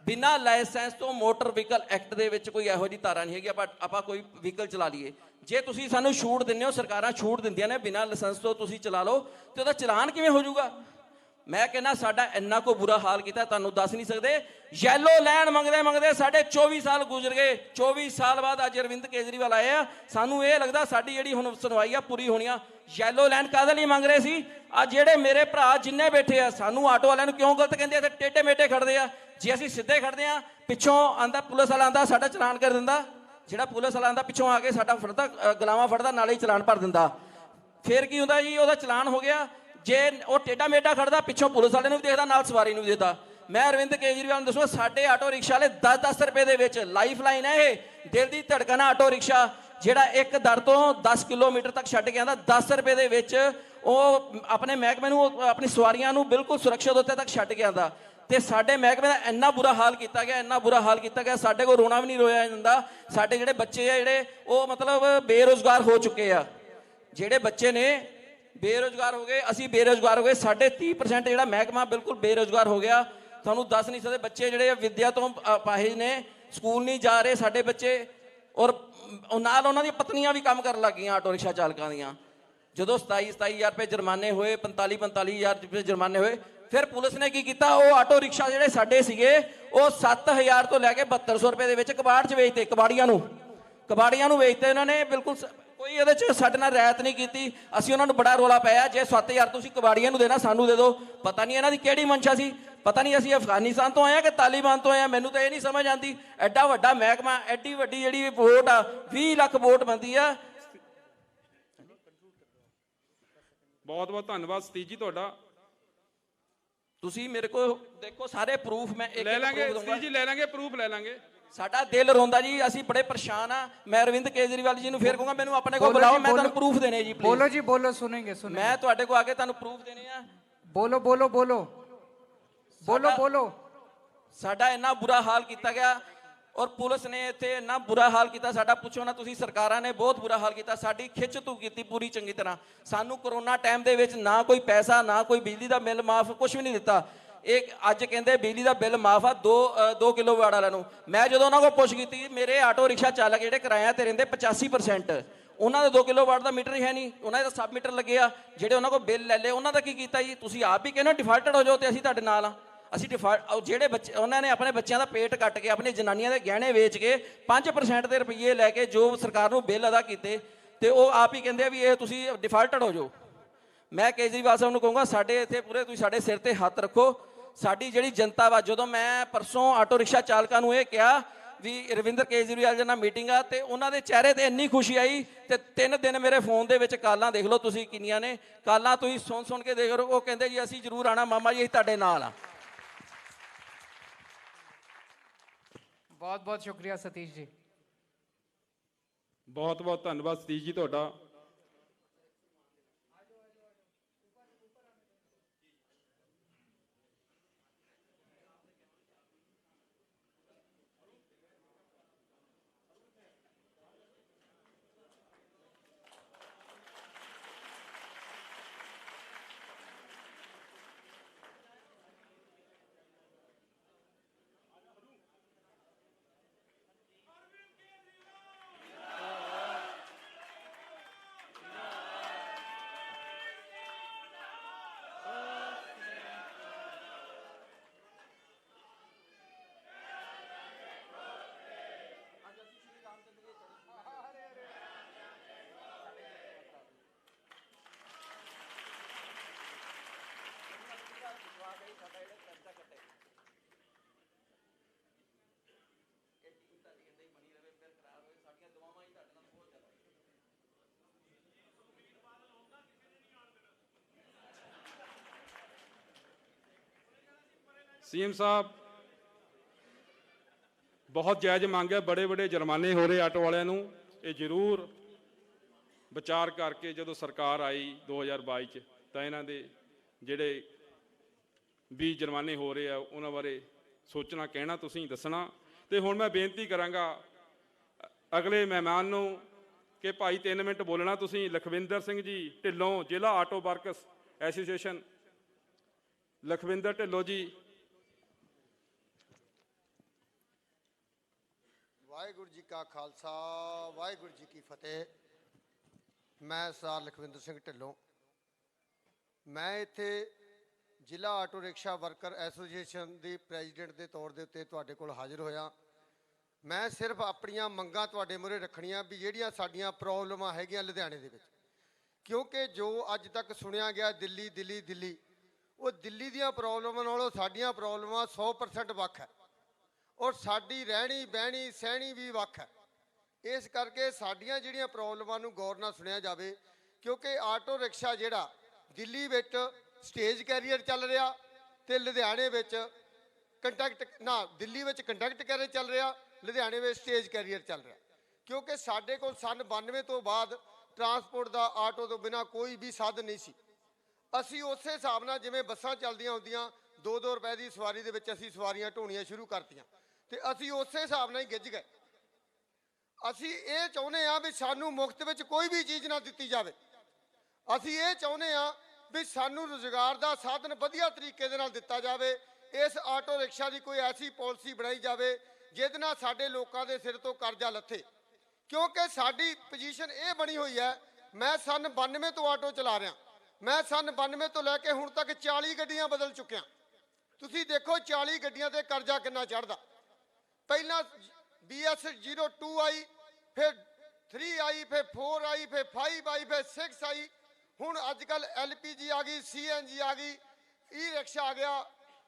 ਬਿਨਾਂ ਲਾਇਸੈਂਸ ਤੋਂ। ਮੋਟਰ ਵਹੀਕਲ ਐਕਟ ਦੇ ਵਿੱਚ ਕੋਈ ਇਹੋ ਜਿਹੀ ਧਾਰਾ ਨਹੀਂ ਹੈਗੀ ਆਪਾਂ ਕੋਈ ਵਹੀਕਲ ਚਲਾ ਲਈਏ। ਜੇ ਤੁਸੀਂ ਸਾਨੂੰ ਛੂਟ ਦਿੰਦੇ ਹੋ, ਸਰਕਾਰਾਂ ਛੂਟ ਦਿੰਦੀਆਂ ਨੇ ਬਿਨਾਂ ਲਾਇਸੈਂਸ ਤੋਂ ਤੁਸੀਂ ਚਲਾ ਲਓ, ਤੇ ਉਹਦਾ ਚਲਾਨ ਕਿਵੇਂ ਹੋ ਜਾਊਗਾ? ਮੈਂ ਕਹਿੰਦਾ ਸਾਡਾ ਇੰਨਾ ਕੋ ਬੁਰਾ ਹਾਲ ਕੀਤਾ ਤੁਹਾਨੂੰ ਦੱਸ ਨਹੀਂ ਸਕਦੇ। ਯੈਲੋ ਲਾਈਨ ਮੰਗਦੇ ਸਾਡੇ 24 ਸਾਲ ਗੁਜ਼ਰ ਗਏ। 24 ਸਾਲ ਬਾਅਦ ਅੱਜ ਅਰਵਿੰਦ ਕੇਜਰੀਵਾਲ ਆਏ ਆ। ਸਾਨੂੰ ਇਹ ਲੱਗਦਾ ਸਾਡੀ ਜਿਹੜੀ ਹੁਣ ਸੁਣਵਾਈ ਆ ਪੂਰੀ ਹੋਣੀ ਆ। ਯੈਲੋ ਲਾਈਨ ਕਾਹਦੇ ਲਈ ਮੰਗ ਰਹੇ ਸੀ? ਆ ਜਿਹੜੇ ਮੇਰੇ ਭਰਾ ਜਿੰਨੇ ਬੈਠੇ ਆ, ਸਾਨੂੰ ਆਟੋ ਵਾਲਿਆਂ ਨੂੰ ਕਿਉਂ ਗਲਤ ਕਹਿੰਦੇ ਆ? ਤੇ ਟੇਢੇ ਮੇਢੇ ਖੜਦੇ ਆ। ਜੇ ਅਸੀਂ ਸਿੱਧੇ ਖੜਦੇ ਆ, ਪਿੱਛੋਂ ਆਂਦਾ ਪੁਲਿਸ ਵਾਲਾ ਆਂਦਾ ਸਾਡਾ ਚਲਾਨ ਕਰ ਦਿੰਦਾ। ਜਿਹੜਾ ਪੁਲਿਸ ਵਾਲਾ ਆਂਦਾ ਪਿੱਛੋਂ ਆ ਕੇ ਸਾਡਾ ਫੜਦਾ, ਗਲਾਵਾਂ ਫੜਦਾ, ਨਾਲੇ ਹੀ ਚਲਾਨ ਭਰ ਦਿੰਦਾ। ਫਿਰ ਕੀ ਹੁੰਦਾ ਜੀ? ਉਹਦਾ ਚਲਾਨ ਹੋ ਗਿਆ। ਜੇ ਉਹ ਟੇਢਾ ਮੇਢਾ ਖੜਦਾ, ਪਿੱਛੋਂ ਪੁਲਿਸ ਵਾਲੇ ਨੂੰ ਵੀ ਦੇਖਦਾ, ਨਾਲ ਸਵਾਰੀ ਨੂੰ ਵੀ ਦੇਖਦਾ। ਮੈਂ ਅਰਵਿੰਦ ਕੇਜਰੀਵਾਲ ਨੂੰ ਦੱਸੋ, ਸਾਡੇ ਆਟੋ ਰਿਕਸ਼ਾ ਵਾਲੇ 10-10 ਰੁਪਏ ਦੇ ਵਿੱਚ, ਲਾਈਫ ਲਾਈਨ ਹੈ ਇਹ, ਦਿਲ ਦੀ ਧੜਕਣ ਆਟੋ ਰਿਕਸ਼ਾ, ਜਿਹੜਾ ਇੱਕ ਦਰ ਤੋਂ 10 ਕਿਲੋਮੀਟਰ ਤੱਕ ਛੱਡ ਕੇ ਆਉਂਦਾ 10 ਰੁਪਏ ਦੇ ਵਿੱਚ। ਉਹ ਆਪਣੇ ਮਹਿਕਮੇ ਨੂੰ, ਆਪਣੀ ਸਵਾਰੀਆਂ ਨੂੰ ਬਿਲਕੁਲ ਸੁਰੱਖਿਅਤ ਉੱਤੇ ਤੱਕ ਛੱਡ ਕੇ ਆਉਂਦਾ। ਤੇ ਸਾਡੇ ਮਹਿਕਮੇ ਦਾ ਇੰਨਾ ਬੁਰਾ ਹਾਲ ਕੀਤਾ ਗਿਆ, ਇੰਨਾ ਬੁਰਾ ਹਾਲ ਕੀਤਾ ਗਿਆ, ਸਾਡੇ ਕੋਲ ਰੋਣਾ ਵੀ ਨਹੀਂ ਰੋਇਆ ਜਾਂਦਾ। ਸਾਡੇ ਜਿਹੜੇ ਬੱਚੇ ਆ, ਜਿਹੜੇ ਉਹ ਮਤਲਬ ਬੇਰੁਜ਼ਗਾਰ ਹੋ ਚੁੱਕੇ ਆ। ਜਿਹੜੇ ਬੱਚੇ ਨੇ ਬੇਰੁਜ਼ਗਾਰ ਹੋ ਗਏ, ਅਸੀਂ ਬੇਰੁਜ਼ਗਾਰ ਹੋ ਗਏ। ਸਾਡੇ 30% ਜਿਹੜਾ ਮਹਿਕਮਾ ਬਿਲਕੁਲ ਬੇਰੁਜ਼ਗਾਰ ਹੋ ਗਿਆ। ਤੁਹਾਨੂੰ ਦੱਸ ਨਹੀਂ ਸਕਦੇ। ਬੱਚੇ ਜਿਹੜੇ ਵਿਦਿਆ ਤੋਂ ਅਪਾਹਿਜ ਨੇ, ਸਕੂਲ ਨਹੀਂ ਜਾ ਰਹੇ ਸਾਡੇ ਬੱਚੇ, ਔਰ ਨਾਲ ਉਹਨਾਂ ਦੀਆਂ ਪਤਨੀਆਂ ਵੀ ਕੰਮ ਕਰਨ ਲੱਗ ਗਈਆਂ ਆਟੋ ਰਿਕਸ਼ਾ ਚਾਲਕਾਂ ਦੀਆਂ। ਜਦੋਂ 27,000 ਰੁਪਏ ਜੁਰਮਾਨੇ ਹੋਏ, 45,000 ਰੁਪਏ ਜੁਰਮਾਨੇ ਹੋਏ, ਫਿਰ ਪੁਲਿਸ ਨੇ ਕੀ ਕੀਤਾ? ਉਹ ਆਟੋ ਰਿਕਸ਼ਾ ਜਿਹੜੇ ਸਾਡੇ ਸੀਗੇ ਉਹ 7000 ਤੋਂ ਲੈ ਕੇ 7200 ਰੁਪਏ ਦੇ ਵਿੱਚ ਕਬਾੜ 'ਚ ਵੇਚਤੇ। ਕਬਾੜੀਆਂ ਨੂੰ ਵੇਚਤੇ ਉਹਨਾਂ ਨੇ। ਬਿਲਕੁਲ ਕੋਈ ਇਹਦੇ 'ਚ ਸਾਡੇ ਨਾਲ ਰਿਆਇਤ ਨਹੀਂ ਕੀਤੀ। ਅਸੀਂ ਉਹਨਾਂ ਨੂੰ ਬੜਾ ਰੋਲਾ ਪਾਇਆ, ਜੇ 7000 ਤੁਸੀਂ ਕਬਾੜੀਆਂ ਨੂੰ ਦੇਣਾ, ਸਾਨੂੰ ਦੇ ਦਿਓ। ਪਤਾ ਨਹੀਂ ਇਹਨਾਂ ਦੀ ਕਿਹੜੀ ਮਨਸ਼ਾ ਸੀ। ਪਤਾ ਨਹੀਂ ਅਸੀਂ ਅਫਗਾਨਿਸਤਾਨ ਤੋਂ ਆਏ ਆ ਕਿ ਤਾਲੀਬਾਨ ਤੋਂ ਆਏ ਆ, ਮੈਨੂੰ ਤਾਂ ਇਹ ਨਹੀਂ ਸਮਝ ਆਉਂਦੀ। ਐਡਾ ਵੱਡਾ ਮਹਿਕਮਾ, ਐਡੀ ਵੱਡੀ ਜਿਹੜੀ ਵੋਟ ਆ, 20 ਲੱਖ ਵੋਟ ਬਣਦੀ ਆ। ਬਹੁਤ ਬਹੁਤ ਧੰਨਵਾਦ ਸਤੀਸ਼ ਜੀ ਤੁਹਾਡਾ। ਤੁਸੀਂ ਮੇਰੇ ਕੋਲ ਦੇਖੋ ਸਾਰੇ ਪ੍ਰੂਫ, ਮੈਂ ਇੱਕ ਲੈ ਲਾਂਗੇ proof ਦਊਂਗਾ। ਸਤੀਸ਼ ਜੀ, ਲੈ ਲਾਂਗੇ ਪ੍ਰੂਫ ਲੈ ਲਾਂਗੇ। ਸਾਡਾ ਦਿਲ ਰੋਂਦਾ ਜੀ, ਅਸੀਂ ਬੜੇ ਪਰੇਸ਼ਾਨ ਆ। ਮੈਂ ਅਰਵਿੰਦ ਕੇਜਰੀਵਾਲ ਜੀ ਨੂੰ ਫੇਰ ਕਹੂੰਗਾ ਮੈਨੂੰ ਆਪਣੇ ਕੋਲ बोलो ਬੁਲਾਓ, जी, ਮੈਂ ਤੁਹਾਨੂੰ बोलो। ਪ੍ਰੂਫ ਦੇਣੇ ਜੀ बोलो ਪਲੀਜ਼। जी बोलो, सुनेंगे सुनेंगे। ਮੈਂ ਤੁਹਾਡੇ ਕੋਲ ਆ ਕੇ ਤੁਹਾਨੂੰ ਪ੍ਰੂਫ ਦੇਣੇ ਆ। बोलो बोलो बोलो बोलो साडा- बोलो। ਸਾਡਾ ਇੰਨਾ ਬੁਰਾ ਹਾਲ ਕੀਤਾ ਗਿਆ ਔਰ ਪੁਲਿਸ ਨੇ ਇੱਥੇ ਇੰਨਾ ਬੁਰਾ ਹਾਲ ਕੀਤਾ ਸਾਡਾ, ਪੁੱਛੋ ਨਾ ਤੁਸੀਂ। ਸਰਕਾਰਾਂ ਨੇ ਬਹੁਤ ਬੁਰਾ ਹਾਲ ਕੀਤਾ, ਸਾਡੀ ਖਿੱਚ ਧੂ ਕੀਤੀ ਪੂਰੀ ਚੰਗੀ ਤਰ੍ਹਾਂ। ਸਾਨੂੰ ਕਰੋਨਾ ਟਾਈਮ ਦੇ ਵਿੱਚ ਨਾ ਕੋਈ ਪੈਸਾ, ਨਾ ਕੋਈ ਬਿਜਲੀ ਦਾ ਬਿੱਲ ਮਾਫ, ਕੁਝ ਵੀ ਨਹੀਂ ਦਿੱਤਾ। ਇਹ ਅੱਜ ਕਹਿੰਦੇ ਬਿਜਲੀ ਦਾ ਬਿੱਲ ਮਾਫ ਆ 2 ਕਿਲੋਵਾਟ ਵਾਲਿਆਂ ਨੂੰ। ਮੈਂ ਜਦੋਂ ਉਹਨਾਂ ਕੋਲ ਪੁੱਛ ਕੀਤੀ, ਮੇਰੇ ਆਟੋ ਰਿਕਸ਼ਾ ਚਾਲਕ ਜਿਹੜੇ ਕਿਰਾਇਆ ਤੇ ਰਹਿੰਦੇ 85%, ਉਹਨਾਂ ਦਾ 2 ਕਿਲੋਵਾਟ ਦਾ ਮੀਟਰ ਹੀ ਹੈ ਨਹੀਂ, ਉਹਨਾਂ ਦੇ ਸਬ ਮੀਟਰ ਲੱਗੇ ਆ। ਜਿਹੜੇ ਉਹਨਾਂ ਕੋਲ ਬਿੱਲ ਲੈ ਲਏ ਉਹਨਾਂ ਦਾ ਕੀ ਕੀਤਾ ਜੀ? ਤੁਸੀਂ ਆਪ ਹੀ ਕਹਿੰਦੇ ਡਿਫਾਲਟਡ ਹੋ ਜਾਓ ਤੇ ਅਸੀਂ ਤੁਹਾਡੇ ਨਾਲ ਆ। ਅਸੀਂ ਡਿਫਾਲਟ, ਜਿਹੜੇ ਬੱਚੇ ਉਹਨਾਂ ਨੇ ਆਪਣੇ ਬੱਚਿਆਂ ਦਾ ਪੇਟ ਕੱਟ ਕੇ, ਆਪਣੀ ਜਨਾਨੀਆਂ ਦੇ ਗਹਿਣੇ ਵੇਚ ਕੇ 5% ਦੇ ਰੁਪਈਏ ਲੈ ਕੇ ਜੋ ਸਰਕਾਰ ਨੂੰ ਬਿੱਲ ਅਦਾ ਕੀਤੇ, ਤੇ ਉਹ ਆਪ ਹੀ ਕਹਿੰਦੇ ਆ ਵੀ ਇਹ ਤੁਸੀਂ ਡਿਫਾਲਟਡ ਹੋ ਜਾਓ। ਮੈਂ ਕੇਜਰੀਵਾਲ ਸਾਹਿਬ ਨੂੰ ਕਹੂੰਗਾ ਸਾਡੇ ਇੱਥੇ ਪੂਰੇ ਤੁਸੀਂ ਸਾਡੇ ਸਿਰ ਤੇ ਹੱਥ ਰੱਖੋ। ਸਾਡੀ ਜਿਹੜੀ ਜਨਤਾ ਵਾ, ਜਦੋਂ ਮੈਂ ਪਰਸੋਂ ਆਟੋ ਰਿਕਸ਼ਾ ਚਾਲਕਾਂ ਨੂੰ ਇਹ ਕਿਹਾ ਵੀ ਰਵਿੰਦਰ ਕੇਜਰੀਵਾਲ ਜੀ ਨਾਲ ਮੀਟਿੰਗ ਆ, ਤੇ ਉਹਨਾਂ ਦੇ ਚਿਹਰੇ ਤੇ ਇੰਨੀ ਖੁਸ਼ੀ ਆਈ, ਤੇ 3 ਦਿਨ ਮੇਰੇ ਫੋਨ ਦੇ ਵਿੱਚ ਕਾਲਾਂ ਦੇਖ ਲਓ ਤੁਸੀਂ ਕਿੰਨੀਆਂ ਨੇ ਕਾਲਾਂ, ਤੁਸੀਂ ਸੁਣ ਕੇ ਦੇਖ ਲਓ। ਉਹ ਕਹਿੰਦੇ ਜੀ ਅਸੀਂ ਜ਼ਰੂਰ ਆਣਾ ਮਾਮਾ ਜੀ, ਅਸੀਂ ਤੁਹਾਡੇ ਨਾਲ ਆ। बहुत बहुत शुक्रिया सतीश जी। ਬਹੁਤ ਬਹੁਤ ਧੰਨਵਾਦ ਸਤੀਸ਼ ਜੀ ਤੁਹਾਡਾ। सीएम साहब बहुत जायज मंग है, बड़े बड़े जुर्माने हो रहे आटो वालियां नूं। ये जरूर विचार करके जो सरकार आई 2022 च, तो इन्हां दे जिहड़े भी जुर्माने हो रहे हैं उन्हां बारे सोचना, कहना, तुसीं दसना। तो हुण मैं बेनती करांगा अगले मेहमान नूं कि भाई 3 मिनट बोलना तुसीं। लखविंदर सिंह जी ढिल्लों, जिला auto workers association, Lakhwinder Dhillon ji. Waheguru ji ਕਾ ਖਾਲਸਾ, ਵਾਹਿਗੁਰੂ ਜੀ ਕੀ ਫਤਿਹ। ਮੈਂ ਸਰਦਾਰ ਲਖਵਿੰਦਰ ਸਿੰਘ ਢਿੱਲੋਂ, ਮੈਂ ਇੱਥੇ ਜ਼ਿਲ੍ਹਾ ਆਟੋ ਰਿਕਸ਼ਾ ਵਰਕਰ ਐਸੋਸੀਏਸ਼ਨ ਦੇ ਪ੍ਰੈਜ਼ੀਡੈਂਟ ਦੇ ਤੌਰ ਦੇ ਉੱਤੇ ਤੁਹਾਡੇ ਕੋਲ ਹਾਜ਼ਰ ਹੋਇਆ। ਮੈਂ ਸਿਰਫ ਆਪਣੀਆਂ ਮੰਗਾਂ ਤੁਹਾਡੇ ਮੂਹਰੇ ਰੱਖਣੀਆਂ ਵੀ ਜਿਹੜੀਆਂ ਸਾਡੀਆਂ ਪ੍ਰੋਬਲਮਾਂ ਹੈਗੀਆਂ ਲੁਧਿਆਣੇ ਦੇ ਵਿੱਚ, ਕਿਉਂਕਿ ਜੋ ਅੱਜ ਤੱਕ ਸੁਣਿਆ ਗਿਆ ਦਿੱਲੀ ਦਿੱਲੀ ਦਿੱਲੀ, ਉਹ ਦਿੱਲੀ ਦੀਆਂ ਪ੍ਰੋਬਲਮਾਂ ਨਾਲੋਂ ਸਾਡੀਆਂ ਪ੍ਰੋਬਲਮਾਂ 100% ਵੱਖ ਹੈ, ਔਰ ਸਾਡੀ ਰਹਿਣੀ ਬਹਿਣੀ ਸਹਿਣੀ ਵੀ ਵੱਖ ਹੈ। ਇਸ ਕਰਕੇ ਸਾਡੀਆਂ ਜਿਹੜੀਆਂ ਪ੍ਰੋਬਲਮਾਂ ਨੂੰ ਗੌਰ ਨਾਲ ਸੁਣਿਆ ਜਾਵੇ, ਕਿਉਂਕਿ ਆਟੋ ਰਿਕਸ਼ਾ ਜਿਹੜਾ ਦਿੱਲੀ ਵਿੱਚ ਸਟੇਜ ਕੈਰੀਅਰ ਚੱਲ ਰਿਹਾ ਤੇ ਲੁਧਿਆਣੇ ਵਿੱਚ ਕੰਟੈਕਟ ਨਾ, ਦਿੱਲੀ ਵਿੱਚ ਕੰਟੈਕਟ ਕੈਰੀਅਰ ਚੱਲ ਰਿਹਾ, ਲੁਧਿਆਣੇ ਵਿੱਚ ਸਟੇਜ ਕੈਰੀਅਰ ਚੱਲ ਰਿਹਾ। ਕਿਉਂਕਿ ਸਾਡੇ ਕੋਲ ਸਨ 92 ਤੋਂ ਬਾਅਦ ਟਰਾਂਸਪੋਰਟ ਦਾ ਆਟੋ ਤੋਂ ਬਿਨਾ ਕੋਈ ਵੀ ਸਾਧਨ ਨਹੀਂ ਸੀ। ਅਸੀਂ ਉਸੇ ਹਿਸਾਬ ਨਾਲ ਜਿਵੇਂ ਬੱਸਾਂ ਚੱਲਦੀਆਂ ਹੁੰਦੀਆਂ 2-2 ਰੁਪਏ ਦੀ ਸਵਾਰੀ ਦੇ ਵਿੱਚ ਅਸੀਂ ਸਵਾਰੀਆਂ ਢੋਣੀਆਂ ਸ਼ੁਰੂ ਕਰਤੀਆਂ, ਤੇ ਅਸੀਂ ਉਸੇ ਹਿਸਾਬ ਨਾਲ ਹੀ ਗਿੱਝ ਗਏ। ਅਸੀਂ ਇਹ ਚਾਹੁੰਦੇ ਹਾਂ ਵੀ ਸਾਨੂੰ ਮੁਫਤ ਵਿੱਚ ਕੋਈ ਵੀ ਚੀਜ਼ ਨਾ ਦਿੱਤੀ ਜਾਵੇ। ਅਸੀਂ ਇਹ ਚਾਹੁੰਦੇ ਹਾਂ ਵੀ ਸਾਨੂੰ ਰੁਜ਼ਗਾਰ ਦਾ ਸਾਧਨ ਵਧੀਆ ਤਰੀਕੇ ਦੇ ਨਾਲ ਦਿੱਤਾ ਜਾਵੇ। ਇਸ ਆਟੋ ਰਿਕਸ਼ਾ ਦੀ ਕੋਈ ਐਸੀ ਪਾਲਿਸੀ ਬਣਾਈ ਜਾਵੇ ਜਿਹਦੇ ਨਾਲ ਸਾਡੇ ਲੋਕਾਂ ਦੇ ਸਿਰ ਤੋਂ ਕਰਜ਼ਾ ਲੱਥੇ, ਕਿਉਂਕਿ ਸਾਡੀ ਪੋਜੀਸ਼ਨ ਇਹ ਬਣੀ ਹੋਈ ਹੈ। ਮੈਂ ਸਨ 92 ਤੋਂ ਆਟੋ ਚਲਾ ਰਿਹਾ, ਮੈਂ ਸਨ 92 ਤੋਂ ਲੈ ਕੇ ਹੁਣ ਤੱਕ 40 ਗੱਡੀਆਂ ਬਦਲ ਚੁੱਕਿਆ। ਤੁਸੀਂ ਦੇਖੋ 40 ਗੱਡੀਆਂ ਤੇ ਕਰਜ਼ਾ ਕਿੰਨਾ ਚੜ੍ਹਦਾ। ਪਹਿਲਾਂ BS02 ਆਈ, ਫਿਰ 3 ਆਈ, ਫਿਰ 4 ਆਈ, ਫਿਰ 5 ਆਈ, ਫਿਰ 6 ਆਈ, ਹੁਣ ਅੱਜ ਕੱਲ LPG ਆ ਗਈ, CNG ਆ ਗਈ, ਈ ਰਿਕਸ਼ਾ ਆ ਗਿਆ,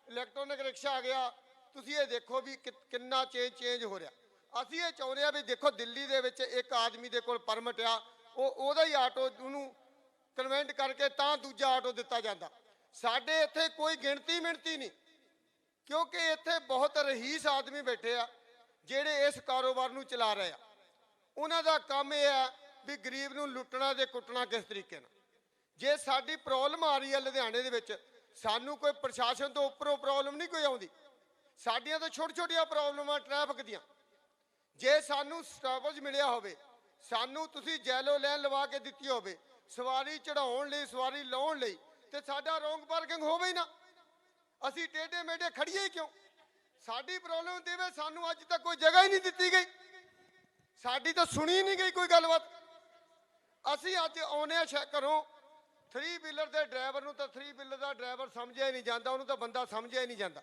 ਇਲੈਕਟ੍ਰੋਨਿਕ ਰਿਕਸ਼ਾ ਆ ਗਿਆ। ਤੁਸੀਂ ਇਹ ਦੇਖੋ ਵੀ ਕਿੰਨਾ ਚੇਂਜ ਹੋ ਰਿਹਾ। ਅਸੀਂ ਇਹ ਚਾਹੁੰਦੇ ਆ ਵੀ ਦੇਖੋ ਦਿੱਲੀ ਦੇ ਵਿੱਚ ਇੱਕ ਆਦਮੀ ਦੇ ਕੋਲ ਪਰਮਿਟ ਆ, ਉਹਦਾ ਹੀ ਆਟੋ ਉਹਨੂੰ ਕਨਵੈਂਟ ਕਰਕੇ ਤਾਂ ਦੂਜਾ ਆਟੋ ਦਿੱਤਾ ਜਾਂਦਾ। ਸਾਡੇ ਇੱਥੇ ਕੋਈ ਗਿਣਤੀ ਮਿਣਤੀ ਨਹੀਂ, ਕਿਉਂਕਿ ਇੱਥੇ ਬਹੁਤ ਰਹੀਸ ਆਦਮੀ ਬੈਠੇ ਆ ਜਿਹੜੇ ਇਸ ਕਾਰੋਬਾਰ ਨੂੰ ਚਲਾ ਰਹੇ ਆ। ਉਹਨਾਂ ਦਾ ਕੰਮ ਇਹ ਹੈ ਵੀ ਗਰੀਬ ਨੂੰ ਲੁੱਟਣਾ ਤੇ ਕੁੱਟਣਾ ਕਿਸ ਤਰੀਕੇ ਨਾਲ। ਜੇ ਸਾਡੀ ਪ੍ਰੋਬਲਮ ਆ ਰਹੀ ਹੈ ਲੁਧਿਆਣੇ ਦੇ ਵਿੱਚ, ਸਾਨੂੰ ਕੋਈ ਪ੍ਰਸ਼ਾਸਨ ਤੋਂ ਉੱਪਰੋਂ ਪ੍ਰੋਬਲਮ ਨਹੀਂ ਕੋਈ ਆਉਂਦੀ। ਸਾਡੀਆਂ ਤਾਂ ਛੋਟੀ ਛੋਟੀਆਂ ਪ੍ਰੋਬਲਮਾਂ ਟ੍ਰੈਫਿਕ ਦੀਆਂ। ਜੇ ਸਾਨੂੰ ਸਟਾਪੇਜ ਮਿਲਿਆ ਹੋਵੇ, ਸਾਨੂੰ ਤੁਸੀਂ ਜੈਲੋ ਲਾਈਨ ਲਵਾ ਕੇ ਦਿੱਤੀ ਹੋਵੇ ਸਵਾਰੀ ਚੜਾਉਣ ਲਈ, ਸਵਾਰੀ ਲਾਉਣ ਲਈ, ਤੇ ਸਾਡਾ ਰੋਂਗ ਪਾਰਕਿੰਗ ਹੋਵੇ ਹੀ ਨਾ, ਅਸੀਂ ਟੇਢੇ ਮੇਢੇ ਖੜੀਏ ਹੀ ਕਿਉਂ? ਸਾਡੀ ਪ੍ਰੋਬਲਮ ਦੇਵੇ, ਸਾਨੂੰ ਅੱਜ ਤੱਕ ਕੋਈ ਜਗ੍ਹਾ ਹੀ ਨਹੀਂ ਦਿੱਤੀ ਗਈ, ਸਾਡੀ ਤਾਂ ਸੁਣੀ ਨਹੀਂ ਗਈ ਕੋਈ ਗੱਲਬਾਤ। ਅਸੀਂ ਅੱਜ ਆਉਨੇ ਆ ਘਰੋਂ 3 ਵੀਲਰ ਦੇ ਡਰਾਈਵਰ ਨੂੰ ਤਾਂ 3 ਵੀਲਰ ਦਾ ਡਰਾਈਵਰ ਸਮਝਿਆ ਹੀ ਨਹੀਂ ਜਾਂਦਾ, ਉਹਨੂੰ ਤਾਂ ਬੰਦਾ ਸਮਝਿਆ ਹੀ ਨਹੀਂ ਜਾਂਦਾ।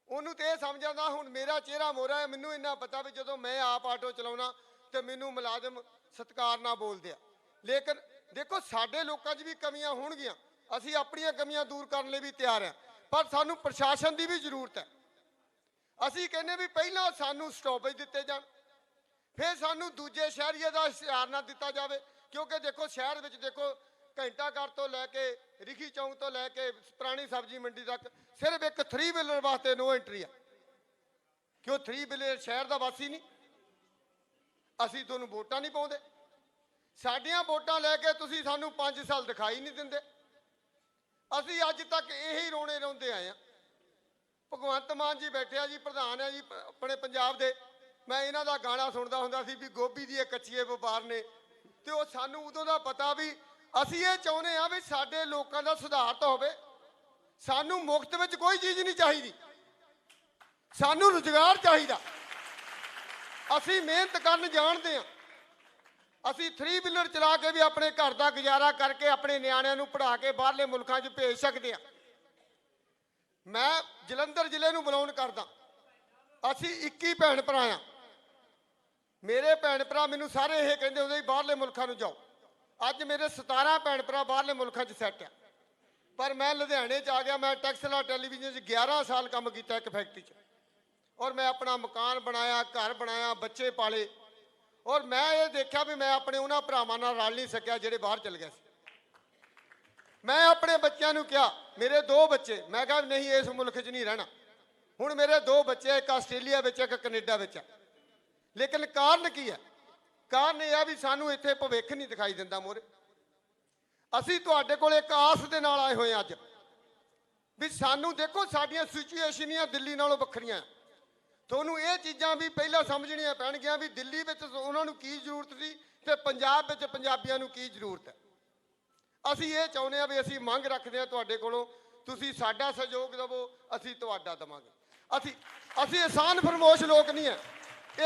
ਉਹਨੂੰ ਤੇ ਇਹ ਸਮਝ ਜਾਂਦਾ ਹੁਣ ਮੇਰਾ ਚਿਹਰਾ ਮੋਹਰਾ ਹੈ, ਮੈਨੂੰ ਇੰਨਾ ਪਤਾ ਵੀ ਜਦੋਂ ਮੈਂ ਆਪ ਆਟੋ ਚਲਾਉਣਾ ਤੇ ਮੈਨੂੰ ਮੁਲਾਜ਼ਮ ਸਤਿਕਾਰ ਨਾਲ ਬੋਲਦੇ ਆ। ਲੇਕਿਨ ਦੇਖੋ ਸਾਡੇ ਲੋਕਾਂ 'ਚ ਵੀ ਕਮੀਆਂ ਹੋਣਗੀਆਂ, ਅਸੀਂ ਆਪਣੀਆਂ ਕਮੀਆਂ ਦੂਰ ਕਰਨ ਲਈ ਵੀ ਤਿਆਰ ਹਾਂ, ਪਰ ਸਾਨੂੰ ਪ੍ਰਸ਼ਾਸਨ ਦੀ ਵੀ ਜ਼ਰੂਰਤ ਹੈ। ਅਸੀਂ ਕਹਿੰਦੇ ਵੀ ਪਹਿਲਾਂ ਸਾਨੂੰ ਸਟਾਪੇਜ ਦਿੱਤੇ ਜਾਣ, ਫਿਰ ਸਾਨੂੰ ਦੂਜੇ ਸ਼ਹਿਰੀਏ ਦਾ ਇਸ਼ਤਿਹਾਰ ਨਾ ਦਿੱਤਾ ਜਾਵੇ। ਕਿਉਂਕਿ ਦੇਖੋ ਸ਼ਹਿਰ ਵਿੱਚ ਦੇਖੋ ਘੰਟਾ ਘਰ ਤੋਂ ਲੈ ਕੇ ਰਿਖੀ ਚੌਂਕ ਤੋਂ ਲੈ ਕੇ ਪੁਰਾਣੀ ਸਬਜ਼ੀ ਮੰਡੀ ਤੱਕ ਸਿਰਫ ਇੱਕ 3 ਵੀਲਰ ਵਾਸਤੇ ਨੋ ਐਂਟਰੀ ਆ। ਕਿਉਂ 3 ਵੀਲਰ ਸ਼ਹਿਰ ਦਾ ਵਾਸੀ ਨਹੀਂ? ਅਸੀਂ ਤੁਹਾਨੂੰ ਵੋਟਾਂ ਨਹੀਂ ਪਾਉਂਦੇ, ਸਾਡੀਆਂ ਵੋਟਾਂ ਲੈ ਕੇ ਤੁਸੀਂ ਸਾਨੂੰ 5 ਸਾਲ ਦਿਖਾਈ ਨਹੀਂ ਦਿੰਦੇ। ਅਸੀਂ ਅੱਜ ਤੱਕ ਇਹੀ ਰੋਣੇ ਰੋਂਦੇ ਆਏ ਆ। ਭਗਵੰਤ ਮਾਨ ਜੀ ਬੈਠੇ ਆ ਜੀ, ਪ੍ਰਧਾਨ ਆ ਜੀ ਆਪਣੇ ਪੰਜਾਬ ਦੇ। ਮੈਂ ਇਹਨਾਂ ਦਾ ਗਾਣਾ ਸੁਣਦਾ ਹੁੰਦਾ ਸੀ ਵੀ ਗੋਭੀ ਦੀ ਕੱਚੀਏ ਵਪਾਰ ਨੇ, ਤੇ ਉਹ ਸਾਨੂੰ ਉਦੋਂ ਦਾ ਪਤਾ ਵੀ ਅਸੀਂ ਇਹ ਚਾਹੁੰਦੇ ਆ ਵੀ ਸਾਡੇ ਲੋਕਾਂ ਦਾ ਸੁਧਾਰ ਤਾਂ ਹੋਵੇ। ਸਾਨੂੰ ਮੁਫਤ ਵਿੱਚ ਕੋਈ ਚੀਜ਼ ਨਹੀਂ ਚਾਹੀਦੀ, ਸਾਨੂੰ ਰੁਜ਼ਗਾਰ ਚਾਹੀਦਾ। ਅਸੀਂ ਮਿਹਨਤ ਕਰਨ ਜਾਣਦੇ ਆ, ਅਸੀਂ 3 ਵੀਲਰ ਚਲਾ ਕੇ ਵੀ ਆਪਣੇ ਘਰ ਦਾ ਗੁਜ਼ਾਰਾ ਕਰਕੇ ਆਪਣੇ ਨਿਆਣਿਆਂ ਨੂੰ ਪੜ੍ਹਾ ਕੇ ਬਾਹਰਲੇ ਮੁਲਕਾਂ 'ਚ ਭੇਜ ਸਕਦੇ ਆ। ਮੈਂ ਜਲੰਧਰ ਜ਼ਿਲ੍ਹੇ ਨੂੰ ਬਿਲੋਂਗ ਕਰਦਾ, ਅਸੀਂ 21 ਭੈਣ ਭਰਾ ਆ। ਮੇਰੇ ਭੈਣ ਭਰਾ ਮੈਨੂੰ ਸਾਰੇ ਇਹ ਕਹਿੰਦੇ ਹੁੰਦੇ ਬਾਹਰਲੇ ਮੁਲਕਾਂ ਨੂੰ ਜਾਓ। ਅੱਜ ਮੇਰੇ 17 ਭੈਣ ਭਰਾ ਬਾਹਰਲੇ ਮੁਲਕਾਂ 'ਚ ਸੈੱਟ ਆ, ਪਰ ਮੈਂ ਲੁਧਿਆਣੇ 'ਚ ਆ ਗਿਆ। ਮੈਂ ਟੈਕਸਲਾ ਟੈਲੀਵਿਜ਼ਨ 'ਚ 11 ਸਾਲ ਕੰਮ ਕੀਤਾ ਇੱਕ ਫੈਕਟਰੀ 'ਚ, ਔਰ ਮੈਂ ਆਪਣਾ ਮਕਾਨ ਬਣਾਇਆ, ਘਰ ਬਣਾਇਆ, ਬੱਚੇ ਪਾਲੇ। ਔਰ ਮੈਂ ਇਹ ਦੇਖਿਆ ਵੀ ਮੈਂ ਆਪਣੇ ਉਹਨਾਂ ਭਰਾਵਾਂ ਨਾਲ ਰਲ ਨਹੀਂ ਸਕਿਆ ਜਿਹੜੇ ਬਾਹਰ ਚਲੇ ਗਏ ਸੀ। ਮੈਂ ਆਪਣੇ ਬੱਚਿਆਂ ਨੂੰ ਕਿਹਾ, ਮੇਰੇ 2 ਬੱਚੇ, ਮੈਂ ਕਿਹਾ ਨਹੀਂ ਇਸ ਮੁਲਕ 'ਚ ਨਹੀਂ ਰਹਿਣਾ। ਹੁਣ ਮੇਰੇ 2 ਬੱਚੇ, ਇੱਕ ਆਸਟ੍ਰੇਲੀਆ ਵਿੱਚ, ਇੱਕ ਕੈਨੇਡਾ ਵਿੱਚ ਆ। ਲੇਕਿਨ ਕਾਰਨ ਕੀ ਹੈ? ਕਾਰਨ ਇਹ ਆ ਵੀ ਸਾਨੂੰ ਇੱਥੇ ਭਵਿੱਖ ਨਹੀਂ ਦਿਖਾਈ ਦਿੰਦਾ ਮੋਰੇ। ਅਸੀਂ ਤੁਹਾਡੇ ਕੋਲ ਇੱਕ ਆਸ ਦੇ ਨਾਲ ਆਏ ਹੋਏ ਅੱਜ ਵੀ ਸਾਨੂੰ ਦੇਖੋ ਸਾਡੀਆਂ ਸਿਚੁਏਸ਼ਨਾਂ ਦਿੱਲੀ ਨਾਲੋਂ ਵੱਖਰੀਆਂ। ਤੁਹਾਨੂੰ ਇਹ ਚੀਜ਼ਾਂ ਵੀ ਪਹਿਲਾਂ ਸਮਝਣੀਆਂ ਪੈਣਗੀਆਂ ਵੀ ਦਿੱਲੀ ਵਿੱਚ ਉਹਨਾਂ ਨੂੰ ਕੀ ਜ਼ਰੂਰਤ ਸੀ ਤੇ ਪੰਜਾਬ ਵਿੱਚ ਪੰਜਾਬੀਆਂ ਨੂੰ ਕੀ ਜ਼ਰੂਰਤ ਹੈ। ਅਸੀਂ ਇਹ ਚਾਹੁੰਦੇ ਆ ਵੀ ਅਸੀਂ ਮੰਗ ਰੱਖਦੇ ਆ ਤੁਹਾਡੇ ਕੋਲੋਂ, ਤੁਸੀਂ ਸਾਡਾ ਸਹਿਯੋਗ ਦੇਵੋ, ਅਸੀਂ ਤੁਹਾਡਾ ਦੇਵਾਂਗੇ। ਅਸੀਂ ਆਸਾਨ ਫਰਮੋਸ਼ ਲੋਕ ਨਹੀਂ ਹੈ।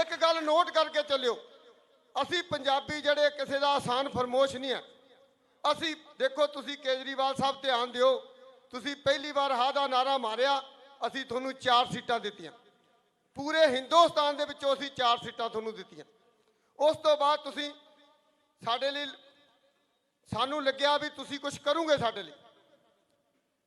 ਇੱਕ ਗੱਲ ਨੋਟ ਕਰਕੇ ਚੱਲਿਓ, ਅਸੀਂ ਪੰਜਾਬੀ ਜਿਹੜੇ ਕਿਸੇ ਦਾ ਆਸਾਨ ਫਰਮੋਸ਼ ਨਹੀਂ ਹੈ। ਅਸੀਂ ਦੇਖੋ ਤੁਸੀਂ ਕੇਜਰੀਵਾਲ ਸਾਹਿਬ ਧਿਆਨ ਦਿਓ, ਤੁਸੀਂ ਪਹਿਲੀ ਵਾਰ ਹਾਂ ਦਾ ਨਾਰਾ ਮਾਰਿਆ, ਅਸੀਂ ਤੁਹਾਨੂੰ 4 ਸੀਟਾਂ ਦਿੱਤੀਆਂ। ਪੂਰੇ ਹਿੰਦੁਸਤਾਨ ਦੇ ਵਿੱਚੋਂ ਅਸੀਂ 4 ਸੀਟਾਂ ਤੁਹਾਨੂੰ ਦਿੱਤੀਆਂ। ਉਸ ਤੋਂ ਬਾਅਦ ਤੁਸੀਂ ਸਾਡੇ ਲਈ, ਸਾਨੂੰ ਲੱਗਿਆ ਵੀ ਤੁਸੀਂ ਕੁਝ ਕਰੋਗੇ ਸਾਡੇ ਲਈ।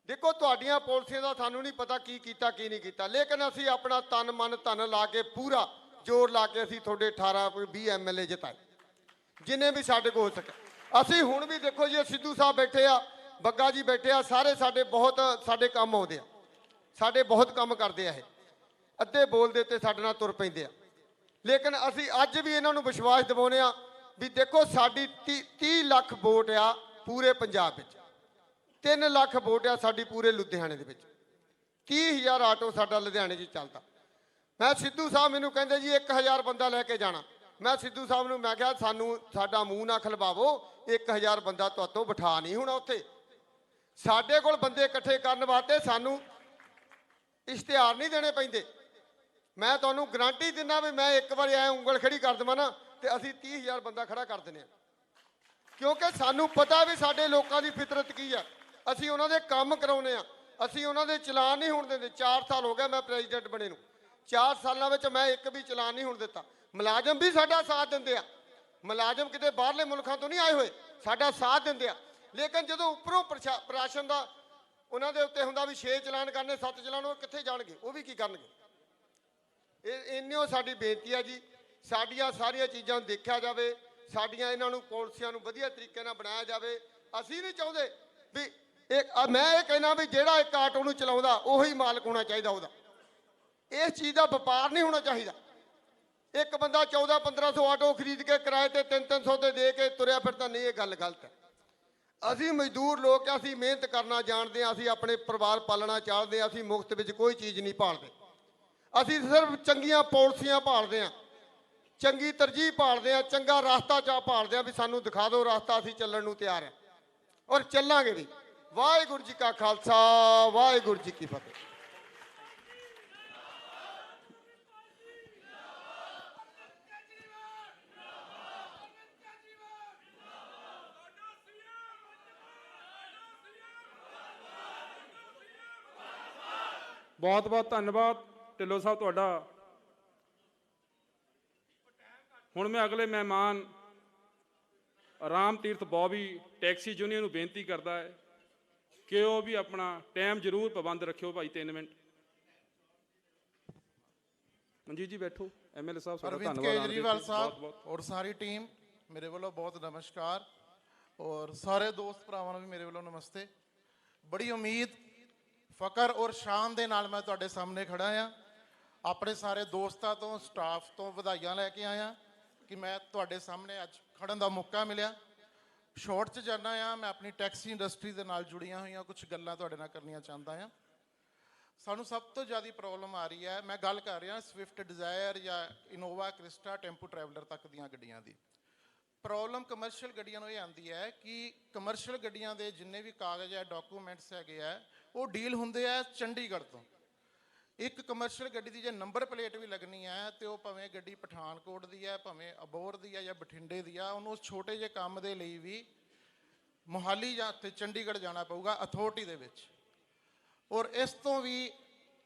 ਦੇਖੋ ਤੁਹਾਡੀਆਂ ਪਾਲਿਸੀਆਂ ਦਾ ਸਾਨੂੰ ਨਹੀਂ ਪਤਾ ਕੀ ਕੀਤਾ ਕੀ ਨਹੀਂ ਕੀਤਾ, ਲੇਕਿਨ ਅਸੀਂ ਆਪਣਾ ਤਨ ਮਨ ਧਨ ਲਾ ਕੇ ਪੂਰਾ ਜ਼ੋਰ ਲਾ ਕੇ ਅਸੀਂ ਤੁਹਾਡੇ 18 ਕੋਈ 20 MLA ਜਿਤਾਏ, ਜਿੰਨੇ ਵੀ ਸਾਡੇ ਕੋਲ ਹੋ ਸਕੇ। ਅਸੀਂ ਹੁਣ ਵੀ ਦੇਖੋ ਜੀ ਸਿੱਧੂ ਸਾਹਿਬ ਬੈਠੇ ਆ, ਬੱਗਾ ਜੀ ਬੈਠੇ ਆ, ਸਾਰੇ ਸਾਡੇ ਬਹੁਤ ਸਾਡੇ ਕੰਮ ਆਉਂਦੇ ਆ, ਸਾਡੇ ਬਹੁਤ ਕੰਮ ਕਰਦੇ ਆ। ਇਹ ਅੱਧੇ ਬੋਲਦੇ ਤੇ ਸਾਡੇ ਨਾਲ ਤੁਰ ਪੈਂਦੇ ਆ। ਲੇਕਿਨ ਅਸੀਂ ਅੱਜ ਵੀ ਇਹਨਾਂ ਨੂੰ ਵਿਸ਼ਵਾਸ ਦਿਵਾਉਂਦੇ ਆ ਵੀ ਦੇਖੋ ਸਾਡੀ 30 ਲੱਖ ਵੋਟ ਆ ਪੂਰੇ ਪੰਜਾਬ ਵਿੱਚ, 3 ਲੱਖ ਵੋਟ ਆ ਸਾਡੀ ਪੂਰੇ ਲੁਧਿਆਣੇ ਦੇ ਵਿੱਚ, 30,000 ਆਟੋ ਸਾਡਾ ਲੁਧਿਆਣੇ 'ਚ ਚੱਲਦਾ। ਮੈਂ ਸਿੱਧੂ ਸਾਹਿਬ ਮੈਨੂੰ ਕਹਿੰਦੇ ਜੀ 1000 ਬੰਦਾ ਲੈ ਕੇ ਜਾਣਾ। ਮੈਂ ਸਿੱਧੂ ਸਾਹਿਬ ਨੂੰ ਮੈਂ ਕਿਹਾ ਸਾਨੂੰ ਸਾਡਾ ਮੂੰਹ ਨਾ ਖਲਵਾਵੋ, 1000 ਬੰਦਾ ਤੁਹਾਤੋਂ ਬਿਠਾ ਨਹੀਂ ਹੋਣਾ ਉੱਥੇ। ਸਾਡੇ ਕੋਲ ਬੰਦੇ ਇਕੱਠੇ ਕਰਨ ਵਾਸਤੇ ਸਾਨੂੰ ਇਸ਼ਤਿਹਾਰ ਨਹੀਂ ਦੇਣੇ ਪੈਂਦੇ। ਮੈਂ ਤੁਹਾਨੂੰ ਗਰੰਟੀ ਦਿੰਦਾ ਵੀ ਮੈਂ ਇੱਕ ਵਾਰੀ ਐ ਉਂਗਲ ਖੜੀ ਕਰ ਦੇਵਾਂ ਨਾ ਤੇ ਅਸੀਂ 30,000 ਬੰਦਾ ਖੜਾ ਕਰ ਦਿੰਦੇ ਆ, ਕਿਉਂਕਿ ਸਾਨੂੰ ਪਤਾ ਵੀ ਸਾਡੇ ਲੋਕਾਂ ਦੀ ਫਿਤਰਤ ਕੀ ਹੈ। ਅਸੀਂ ਉਹਨਾਂ ਦੇ ਕੰਮ ਕਰਾਉਨੇ ਆ, ਅਸੀਂ ਉਹਨਾਂ ਦੇ ਚਲਾਨ ਨਹੀਂ ਹੋਣ ਦਿੰਦੇ। 4 ਸਾਲ ਹੋ ਗਏ ਮੈਂ ਪ੍ਰੈਜ਼ੀਡੈਂਟ ਬਣੇ ਨੂੰ, 4 ਸਾਲਾਂ ਵਿੱਚ ਮੈਂ ਇੱਕ ਵੀ ਚਲਾਨ ਨਹੀਂ ਹੋਣ ਦਿੱਤਾ। ਮੁਲਾਜ਼ਮ ਵੀ ਸਾਡਾ ਸਾਥ ਦਿੰਦੇ ਆ, ਮੁਲਾਜ਼ਮ ਕਿਤੇ ਬਾਹਰਲੇ ਮੁਲਕਾਂ ਤੋਂ ਨਹੀਂ ਆਏ ਹੋਏ, ਸਾਡਾ ਸਾਥ ਦਿੰਦੇ ਆ। ਲੇਕਿਨ ਜਦੋਂ ਉੱਪਰੋਂ ਪ੍ਰਸ਼ਾਸਨ ਦਾ ਉਹਨਾਂ ਦੇ ਉੱਤੇ ਹੁੰਦਾ ਵੀ 6 ਚਲਾਨ ਕਰਨੇ, 7 ਚਲਾਨ, ਉਹ ਕਿੱਥੇ ਜਾਣਗੇ, ਉਹ ਵੀ ਕੀ ਕਰਨਗੇ। ਇਹ ਇੰਨੀ ਸਾਡੀ ਬੇਨਤੀ ਹੈ ਜੀ, ਸਾਡੀਆਂ ਸਾਰੀਆਂ ਚੀਜ਼ਾਂ ਨੂੰ ਦੇਖਿਆ ਜਾਵੇ, ਸਾਡੀਆਂ ਇਹਨਾਂ ਨੂੰ ਪਾਲਿਸੀਆਂ ਨੂੰ ਵਧੀਆ ਤਰੀਕੇ ਨਾਲ ਬਣਾਇਆ ਜਾਵੇ। ਅਸੀਂ ਨਹੀਂ ਚਾਹੁੰਦੇ ਵੀ ਮੈਂ ਇਹ ਕਹਿਣਾ ਵੀ ਜਿਹੜਾ ਇੱਕ ਆਟੋ ਨੂੰ ਚਲਾਉਂਦਾ ਉਹੀ ਮਾਲਕ ਹੋਣਾ ਚਾਹੀਦਾ ਉਹਦਾ। ਇਸ ਚੀਜ਼ ਦਾ ਵਪਾਰ ਨਹੀਂ ਹੋਣਾ ਚਾਹੀਦਾ। ਇੱਕ ਬੰਦਾ 14-1500 ਆਟੋ ਖਰੀਦ ਕੇ ਕਿਰਾਏ ਤੇ 300 ਤੇ ਦੇ ਕੇ ਤੁਰਿਆ ਫਿਰਦਾ, ਨਹੀਂ, ਇਹ ਗੱਲ ਗਲਤ ਹੈ। ਅਸੀਂ ਮਜ਼ਦੂਰ ਲੋਕ ਆ, ਅਸੀਂ ਮਿਹਨਤ ਕਰਨਾ ਜਾਣਦੇ ਹਾਂ, ਅਸੀਂ ਆਪਣੇ ਪਰਿਵਾਰ ਪਾਲਣਾ ਚਾਹਦੇ ਹਾਂ, ਅਸੀਂ ਮੁਫਤ ਵਿੱਚ ਕੋਈ ਚੀਜ਼ ਨਹੀਂ ਭਾਲਦੇ। ਅਸੀਂ ਸਿਰਫ ਚੰਗੀਆਂ ਪਾਲਿਸੀਆਂ ਭਾਲਦੇ ਹਾਂ, ਚੰਗੀ ਤਰਜੀਹ ਭਾਲਦੇ ਹਾਂ, ਚੰਗਾ ਰਸਤਾ ਚਾ ਭਾਲਦੇ ਹਾਂ ਵੀ ਸਾਨੂੰ ਦਿਖਾ ਦਿਓ ਰਸਤਾ, ਅਸੀਂ ਚੱਲਣ ਨੂੰ ਤਿਆਰ ਹਾਂ ਔਰ ਚੱਲਾਂਗੇ ਵੀ। ਵਾਹਿਗੁਰੂ ਜੀ ਕਾ ਖਾਲਸਾ, ਵਾਹਿਗੁਰੂ ਜੀ ਕੀ ਫਤਿਹ। ਬਹੁਤ ਬਹੁਤ ਧੰਨਵਾਦ ਢਿੱਲੋਂ ਸਾਹਿਬ ਤੁਹਾਡਾ। ਹੁਣ ਮੈਂ ਅਗਲੇ ਮਹਿਮਾਨ ਰਾਮ ਤੀਰਥ ਬੌਬੀ ਟੈਕਸੀ ਯੂਨੀਅਨ ਨੂੰ ਬੇਨਤੀ ਕਰਦਾ ਹੈ ਕਿ ਉਹ ਵੀ ਆਪਣਾ ਟਾਈਮ ਜ਼ਰੂਰ ਪਾਬੰਦ ਰੱਖਿਓ ਭਾਈ, 3 ਮਿੰਟ। ਮਨਜੀਤ ਜੀ ਬੈਠੋ। ਐਮਐਲਏ ਸਾਹਿਬ ਤੁਹਾਡਾ ਅਰਵਿੰਦ ਧੰਨਵਾਦ। ਕੇਜਰੀਵਾਲ ਸਾਹਿਬ ਬਹੁਤ-ਬਹੁਤ। ਔਰ ਸਾਰੀ ਟੀਮ ਮੇਰੇ ਵੱਲੋਂ ਬਹੁਤ ਨਮਸਕਾਰ, ਔਰ ਸਾਰੇ ਦੋਸਤ ਭਰਾਵਾਂ ਨੂੰ ਵੀ ਮੇਰੇ ਵੱਲੋਂ ਨਮਸਤੇ। ਬੜੀ ਉਮੀਦ, ਫਕਰ ਔਰ ਸ਼ਾਨ ਦੇ ਨਾਲ ਮੈਂ ਤੁਹਾਡੇ ਸਾਹਮਣੇ ਖੜਾ ਹਾਂ। ਆਪਣੇ ਸਾਰੇ ਦੋਸਤਾਂ ਤੋਂ, ਸਟਾਫ ਤੋਂ ਵਧਾਈਆਂ ਲੈ ਕੇ ਆਇਆ ਕਿ ਮੈਂ ਤੁਹਾਡੇ ਸਾਹਮਣੇ ਅੱਜ ਖੜਨ ਦਾ ਮੌਕਾ ਮਿਲਿਆ। ਸ਼ਾਰਟ 'ਚ ਜਾਣਾ ਆ, ਮੈਂ ਆਪਣੀ ਟੈਕਸੀ ਇੰਡਸਟਰੀ ਦੇ ਨਾਲ ਜੁੜੀਆਂ ਹੋਈਆਂ ਕੁਝ ਗੱਲਾਂ ਤੁਹਾਡੇ ਨਾਲ ਕਰਨੀਆਂ ਚਾਹੁੰਦਾ ਹਾਂ। ਸਾਨੂੰ ਸਭ ਤੋਂ ਜ਼ਿਆਦਾ ਪ੍ਰੋਬਲਮ ਆ ਰਹੀ ਹੈ, ਮੈਂ ਗੱਲ ਕਰ ਰਿਹਾ ਸਵਿਫਟ ਡਿਜ਼ਾਇਰ ਜਾਂ ਇਨੋਵਾ ਕ੍ਰਿਸਟਾ ਟੈਂਪੂ ਟਰੈਵਲਰ ਤੱਕ ਦੀਆਂ ਗੱਡੀਆਂ ਦੀ। ਪ੍ਰੋਬਲਮ ਕਮਰਸ਼ੀਅਲ ਗੱਡੀਆਂ ਨੂੰ ਇਹ ਆਉਂਦੀ ਹੈ ਕਿ ਕਮਰਸ਼ੀਅਲ ਗੱਡੀਆਂ ਦੇ ਜਿੰਨੇ ਵੀ ਕਾਗਜ਼ ਹੈ, ਡਾਕੂਮੈਂਟਸ ਹੈਗੇ ਆ, ਉਹ ਡੀਲ ਹੁੰਦੇ ਆ ਚੰਡੀਗੜ੍ਹ ਤੋਂ। ਇੱਕ ਕਮਰਸ਼ੀਅਲ ਗੱਡੀ ਦੀ ਜੇ ਨੰਬਰ ਪਲੇਟ ਵੀ ਲੱਗਣੀ ਹੈ ਤੇ ਉਹ ਭਾਵੇਂ ਗੱਡੀ ਪਠਾਨਕੋਟ ਦੀ ਹੈ, ਭਾਵੇਂ ਅਬੋਹਰ ਦੀ ਹੈ ਜਾਂ ਬਠਿੰਡੇ ਦੀ ਆ, ਉਹਨੂੰ ਉਸ ਛੋਟੇ ਜਿਹੇ ਕੰਮ ਦੇ ਲਈ ਵੀ ਮੋਹਾਲੀ ਜਾਂ ਤੇ ਚੰਡੀਗੜ੍ਹ ਜਾਣਾ ਪਊਗਾ ਅਥਾਰਟੀ ਦੇ ਵਿੱਚ। ਔਰ ਇਸ ਤੋਂ ਵੀ